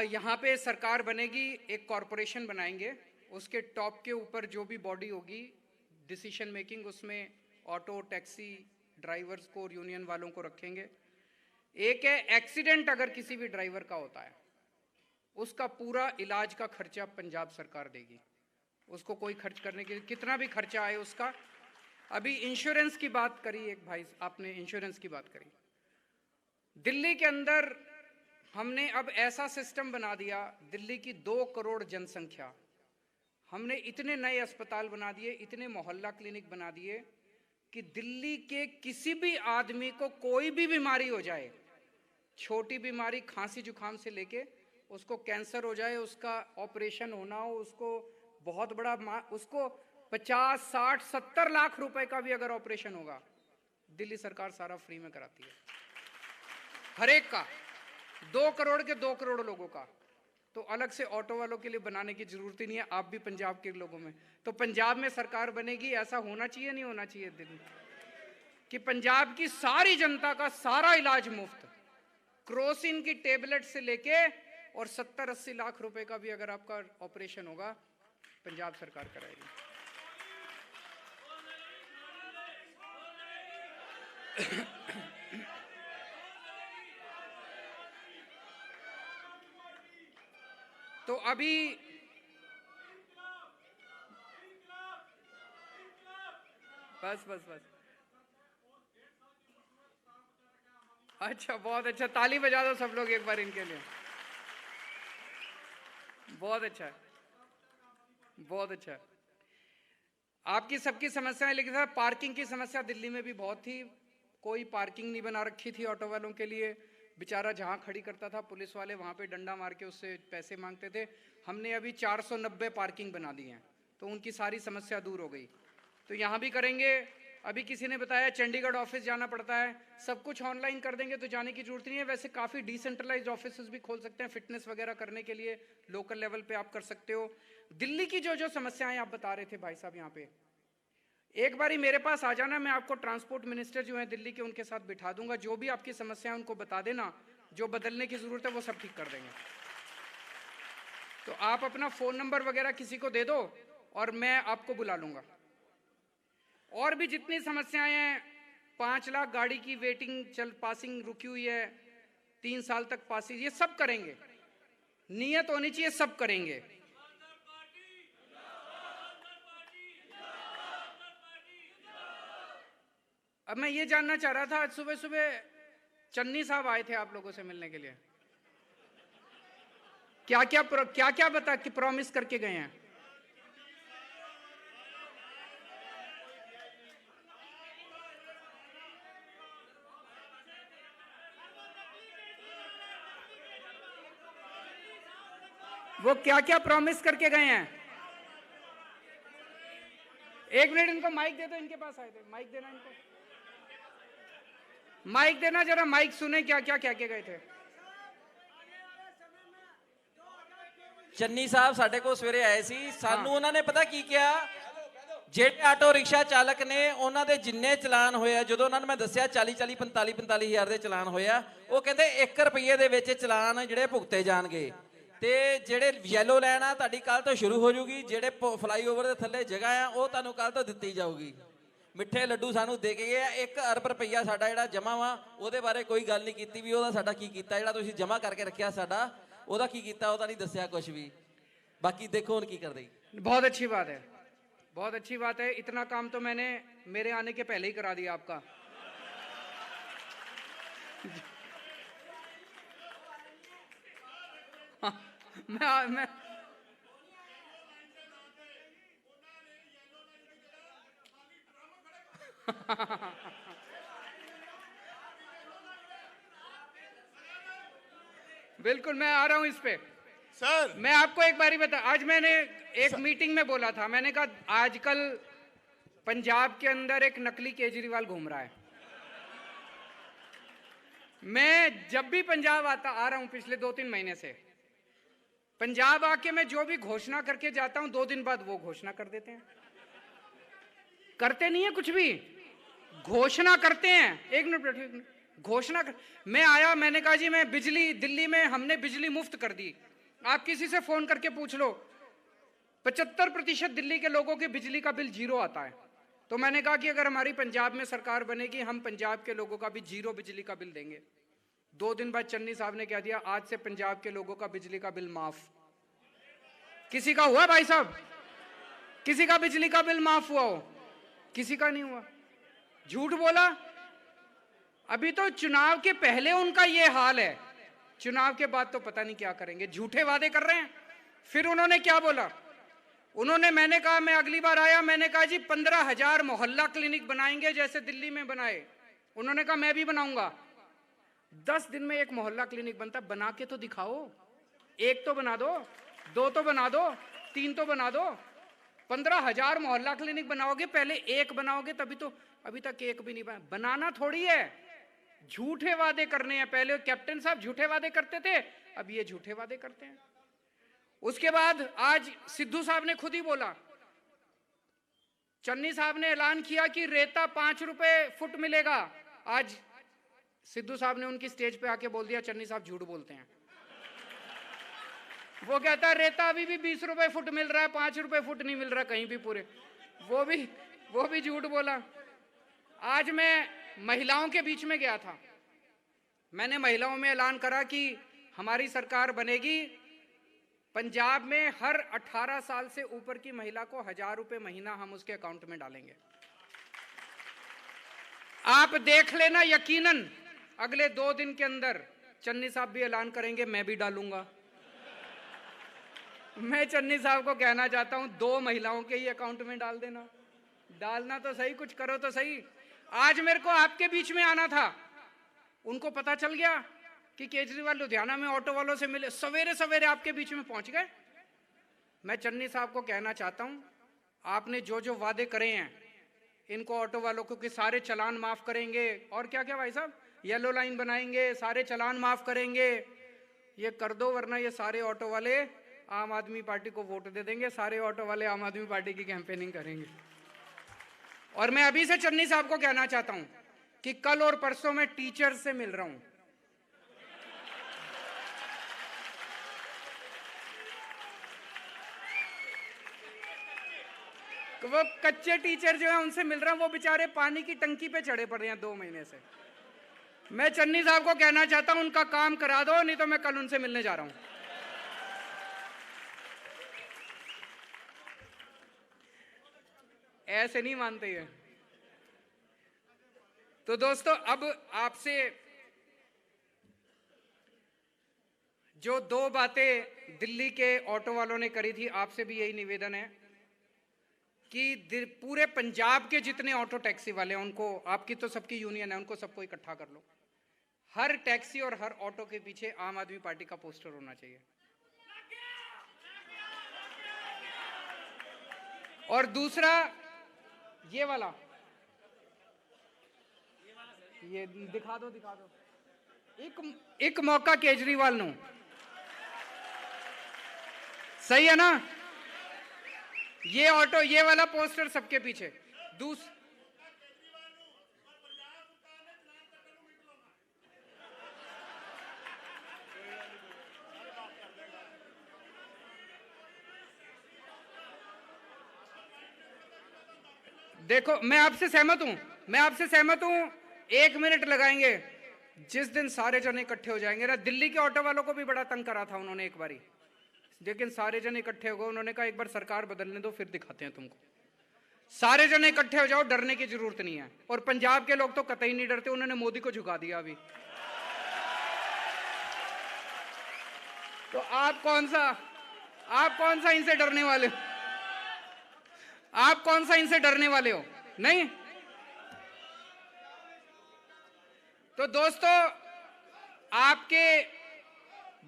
यहाँ पे सरकार बनेगी, एक कॉरपोरेशन बनाएंगे, उसके टॉप के ऊपर जो भी बॉडी होगी डिसीजन मेकिंग, उसमें ऑटो टैक्सी ड्राइवर्स को और यूनियन वालों को रखेंगे। एक है एक्सीडेंट अगर किसी भी ड्राइवर का होता है, उसका पूरा इलाज का खर्चा पंजाब सरकार देगी, उसको कोई खर्च करने के, कितना भी खर्चा आए उसका। अभी इंश्योरेंस की बात करी एक भाई, आपने इंश्योरेंस की बात करी। दिल्ली के अंदर हमने अब ऐसा सिस्टम बना दिया, दिल्ली की 2 करोड़ जनसंख्या, हमने इतने नए अस्पताल बना दिए, इतने मोहल्ला क्लिनिक बना दिए कि दिल्ली के किसी भी आदमी को कोई भी बीमारी हो जाए, छोटी बीमारी खांसी जुकाम से लेके उसको कैंसर हो जाए, उसका ऑपरेशन होना हो, उसको बहुत बड़ा, उसको 50, 60, 70 लाख रुपए का भी अगर ऑपरेशन होगा, दिल्ली सरकार सारा फ्री में कराती है, हर एक का। 2 करोड़ के 2 करोड़ लोगों का, तो अलग से ऑटो वालों के लिए बनाने की जरूरत ही नहीं है। आप भी पंजाब के लोगों में, तो पंजाब में सरकार बनेगी, ऐसा होना चाहिए नहीं होना चाहिए दिल्ली कि पंजाब की सारी जनता का सारा इलाज मुफ्त, क्रोसिन की टेबलेट से लेके और 70-80 लाख रुपए का भी अगर आपका ऑपरेशन होगा, पंजाब सरकार कराएगी। तो अभी बस अच्छा, बहुत अच्छा, ताली बजा दो सब लोग एक बार इनके लिए। बहुत अच्छा है, बहुत अच्छा है। आपकी सबकी समस्याएं, लेकिन सर पार्किंग की समस्या दिल्ली में भी बहुत थी, कोई पार्किंग नहीं बना रखी थी ऑटो वालों के लिए। बेचारा जहां खड़ी करता था पुलिस वाले वहां पे डंडा मार के उससे पैसे मांगते थे। हमने अभी 490 पार्किंग बना दी हैं, तो उनकी सारी समस्या दूर हो गई। तो यहाँ भी करेंगे। अभी किसी ने बताया चंडीगढ़ ऑफिस जाना पड़ता है, सब कुछ ऑनलाइन कर देंगे तो जाने की जरूरत नहीं है। वैसे काफ़ी डिसेंट्रलाइज्ड ऑफिस भी खोल सकते हैं फिटनेस वगैरह करने के लिए, लोकल लेवल पे आप कर सकते हो। दिल्ली की जो समस्याएं आप बता रहे थे भाई साहब, यहाँ पे एक बारी मेरे पास आ जाना, मैं आपको ट्रांसपोर्ट मिनिस्टर जो है दिल्ली के, उनके साथ बिठा दूंगा, जो भी आपकी समस्याएं उनको बता देना, जो बदलने की जरूरत है वो सब ठीक कर देंगे। तो आप अपना फोन नंबर वगैरह किसी को दे दो और मैं आपको बुला लूंगा। और भी जितनी समस्याएं हैं, 5 लाख गाड़ी की वेटिंग पासिंग रुकी हुई है, 3 साल तक पासिंग, ये सब करेंगे। नियत होनी चाहिए, सब करेंगे। अब मैं ये जानना चाह रहा था, आज सुबह सुबह चन्नी साहब आए थे आप लोगों से मिलने के लिए, क्या क्या बता कि प्रॉमिस करके गए हैं? वो क्या क्या प्रॉमिस करके गए हैं। एक मिनट, इनको माइक दे दो, इनके पास आए थे, माइक देना इनको, माइक देना जरा, माइक सुने क्या क्या कह के गए थे। ਚੰਨੀ ਸਾਹਿਬ ਸਾਡੇ ਕੋਲ ਸਵੇਰੇ ਆਏ ਸੀ, ਸਾਨੂੰ ਉਹਨਾਂ ਨੇ ਪਤਾ ਕੀ ਕਿਹਾ, ਜਿਹੜੇ ਆਟੋ ਰਿਕਸ਼ਾ ਚਾਲਕ ਨੇ ਉਹਨਾਂ ਦੇ ਜਿੰਨੇ ਚਲਾਨ ਹੋਏ ਆ, ਜਦੋਂ ਉਹਨਾਂ ਨੂੰ ਮੈਂ ਦੱਸਿਆ 40 45 ਹਜ਼ਾਰ ਦੇ ਚਲਾਨ ਹੋਇਆ, ਉਹ ਕਹਿੰਦੇ 1 ਰੁਪਏ ਦੇ ਵਿੱਚ ਚਲਾਨ ਜਿਹੜੇ ਭੁਗਤੇ ਜਾਣਗੇ। ਤੇ ਜਿਹੜੇ ਯੈਲੋ ਲਾਈਨ ਆ ਤੁਹਾਡੀ ਕੱਲ ਤੋਂ ਸ਼ੁਰੂ ਹੋ ਜੂਗੀ, ਜਿਹੜੇ ਫਲਾਈਓਵਰ ਦੇ ਥੱਲੇ ਜਗ੍ਹਾ ਆ ਉਹ ਤੁਹਾਨੂੰ ਕੱਲ ਤੋਂ ਦਿੱਤੀ ਜਾਊਗੀ। ਮਿੱਠੇ ਲੱਡੂ ਸਾਨੂੰ ਦੇ ਕੇ ਗਏ ਆ, 1 ਅਰਬ ਰੁਪਈਆ ਸਾਡਾ ਜਿਹੜਾ ਜਮਾ ਵਾ ਉਹਦੇ ਬਾਰੇ ਕੋਈ ਗੱਲ ਨਹੀਂ ਕੀਤੀ ਵੀ ਉਹਦਾ ਸਾਡਾ ਕੀ ਕੀਤਾ, ਜਿਹੜਾ ਤੁਸੀਂ ਜਮਾ ਕਰਕੇ ਰੱਖਿਆ ਸਾਡਾ ਉਹਦਾ ਕੀ ਕੀਤਾ, ਉਹਦਾ ਨਹੀਂ ਦੱਸਿਆ ਕੁਝ ਵੀ। बाकी देखो उनकी कर देगी। बहुत अच्छी बात है, बहुत अच्छी बात है। इतना काम तो मैंने मेरे आने के पहले ही करा दिया आपका। मैं बिल्कुल मैं आ रहा हूं इस पे सर। मैं आपको एक बारी बता, आज मैंने एक मीटिंग में बोला था, मैंने कहा आजकल पंजाब के अंदर एक नकली केजरीवाल घूम रहा है। मैं जब भी पंजाब आ रहा हूं पिछले 2-3 महीने से, पंजाब आके मैं जो भी घोषणा करके जाता हूं 2 दिन बाद वो घोषणा कर देते हैं। करते नहीं है कुछ भी, घोषणा करते हैं। एक मिनट बैठो, घोषणा कर, मैं आया, मैंने कहा जी मैं बिजली, दिल्ली में हमने बिजली मुफ्त कर दी। आप किसी से फोन करके पूछ लो, 75% दिल्ली के लोगों के बिजली का बिल 0 आता है। तो मैंने कहा कि अगर हमारी पंजाब में सरकार बनेगी, हम पंजाब के लोगों का भी 0 बिजली का बिल देंगे। 2 दिन बाद चन्नी साहब ने कह दिया आज से पंजाब के लोगों का बिजली का बिल माफ। किसी का हुआ भाई साहब? किसी का बिजली का बिल माफ हुआ हो? किसी का नहीं हुआ। झूठ बोला। अभी तो चुनाव के पहले उनका ये हाल है, चुनाव के बाद तो पता नहीं क्या करेंगे, झूठे वादे कर रहे हैं। फिर उन्होंने क्या बोला, उन्होंने, मैंने कहा, मैं अगली बार आया, मैंने कहा जी 15,000 मोहल्ला क्लिनिक बनाएंगे जैसे दिल्ली में बनाए। उन्होंने कहा मैं भी बनाऊंगा। 10 दिन में एक मोहल्ला क्लिनिक बनता, बना के तो दिखाओ। 1 तो बना दो, 2 तो बना दो, 3 तो बना दो। 15,000 मोहल्ला क्लिनिक बनाओगे, पहले 1 बनाओगे तभी तो। अभी तक 1 भी नहीं बना। बनाना थोड़ी है, झूठे वादे करने हैं। पहले कैप्टन साहब झूठे वादे करते थे, अब ये झूठे वादे करते हैं। उसके बाद आज सिद्धू साहब ने खुद ही बोला, चन्नी साहब ने ऐलान किया कि रेता 5 रुपए फुट मिलेगा। आज सिद्धू साहब ने उनकी स्टेज पे आके बोल दिया चन्नी साहब झूठ बोलते हैं। वो कहता है रेता अभी भी 20 रुपए फुट मिल रहा है, 5 रुपए फुट नहीं मिल रहा कहीं भी पूरे। वो भी झूठ बोला। आज मैं महिलाओं के बीच में गया था, मैंने महिलाओं में ऐलान करा कि हमारी सरकार बनेगी, पंजाब में हर 18 साल से ऊपर की महिला को 1000 रुपए महीना हम उसके अकाउंट में डालेंगे। आप देख लेना, यकीनन अगले 2 दिन के अंदर चन्नी साहब भी ऐलान करेंगे, मैं भी डालूंगा। मैं चन्नी साहब को कहना चाहता हूं 2 महिलाओं के ही अकाउंट में डाल देना, डालना तो सही, कुछ करो तो सही। आज मेरे को आपके बीच में आना था, उनको पता चल गया कि केजरीवाल लुधियाना में ऑटो वालों से मिले, सवेरे सवेरे आपके बीच में पहुंच गए। मैं चन्नी साहब को कहना चाहता हूं, आपने जो जो वादे करे हैं, इनको ऑटो वालों को कि सारे चलान माफ करेंगे, और क्या क्या भाई साहब, येलो लाइन बनाएंगे, सारे चलान माफ करेंगे, ये कर दो, वरना ये सारे ऑटो वाले आम आदमी पार्टी को वोट दे देंगे, सारे ऑटो वाले आम आदमी पार्टी की कैंपेनिंग करेंगे। और मैं अभी से चन्नी साहब को कहना चाहता हूं कि कल और परसों में टीचर से मिल रहा हूं। वो कच्चे टीचर जो है उनसे मिल रहा हूं, वो बेचारे पानी की टंकी पे चढ़े पड़े हैं 2 महीने से। मैं चन्नी साहब को कहना चाहता हूं उनका काम करा दो, नहीं तो मैं कल उनसे मिलने जा रहा हूं। ऐसे नहीं मानते ये। तो दोस्तों, अब आपसे जो 2 बातें दिल्ली के ऑटो वालों ने करी थी, आपसे भी यही निवेदन है कि पूरे पंजाब के जितने ऑटो टैक्सी वाले हैं उनको, आपकी तो सबकी यूनियन है, उनको सबको इकट्ठा कर लो। हर टैक्सी और हर ऑटो के पीछे आम आदमी पार्टी का पोस्टर होना चाहिए। और दूसरा ये वाला, ये दिखा दो। एक मौका केजरीवाल नो, सही है ना? ये ऑटो, ये वाला पोस्टर सबके पीछे। देखो, मैं आपसे सहमत हूं। 1 मिनट लगाएंगे। जिस दिन सारे जन इकट्ठे हो जाएंगे ना, दिल्ली के ऑटो वालों को भी बड़ा तंग करा था उन्होंने एक बारी, लेकिन सारे जन इकट्ठे हो गए। उन्होंने कहा एक बार सरकार बदलने दो, फिर दिखाते हैं तुमको। सारे जन इकट्ठे हो जाओ, डरने की जरूरत नहीं है। और पंजाब के लोग तो कतई नहीं डरते, उन्होंने मोदी को झुका दिया अभी। तो आप कौन सा इनसे डरने वाले हो? आप कौन सा इनसे डरने वाले हो? नहीं। तो दोस्तों, आपके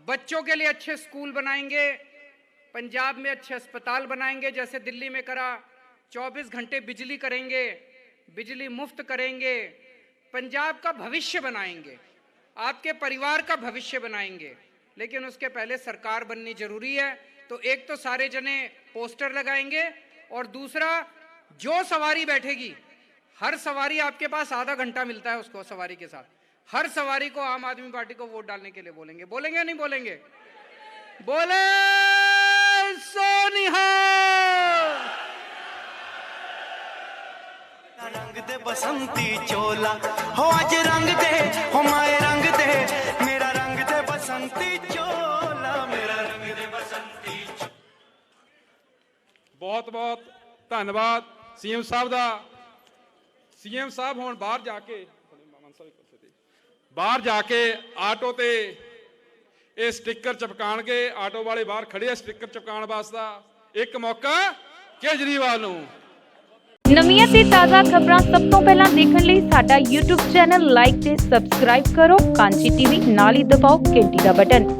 बच्चों के लिए अच्छे स्कूल बनाएंगे, पंजाब में अच्छे अस्पताल बनाएंगे, जैसे दिल्ली में करा। 24 घंटे बिजली करेंगे, बिजली मुफ्त करेंगे, पंजाब का भविष्य बनाएंगे, आपके परिवार का भविष्य बनाएंगे। लेकिन उसके पहले सरकार बननी जरूरी है। तो एक तो सारे जने पोस्टर लगाएंगे, और दूसरा, जो सवारी बैठेगी, हर सवारी आपके पास आधा घंटा मिलता है उसको सवारी के साथ, हर सवारी को आम आदमी पार्टी को वोट डालने के लिए बोलेंगे। बोलेंगे नहीं बोलेंगे? बोले सोनिहा। रंग दे बसंती चोला हो, आज रंग दे हो माए, रंग दे मेरा, रंग दे बसंती चोला मेरा, रंग दे बसंती। बहुत बहुत धन्यवाद सीएम साहब ਦਾ। सीएम साहब ਹੁਣ ਬਾਹਰ ਜਾ ਕੇ ਆਟੋ ਤੇ ਇਹ ਸਟicker ਚਪਕਾਣਗੇ। ਆਟੋ ਵਾਲੇ ਬਾਹਰ ਖੜੇ ਆ ਸਟicker ਚਪਕਾਉਣ ਵਾਸਤੇ। ਇੱਕ ਮੌਕਾ ਕੇਜਰੀਵਾਲ ਨੂੰ। ਨਵੀਆਂ ਤੇ ਤਾਜ਼ਾ ਖਬਰਾਂ ਸਭ ਤੋਂ ਪਹਿਲਾਂ ਦੇਖਣ ਲਈ ਸਾਡਾ YouTube ਚੈਨਲ ਲਾਈਕ ਤੇ ਸਬਸਕ੍ਰਾਈਬ ਕਰੋ। ਕਾਂਚੀ ਟੀਵੀ ਨਾਲ ਹੀ ਦਬਾਓ ਘੰਟੀ ਦਾ ਬਟਨ।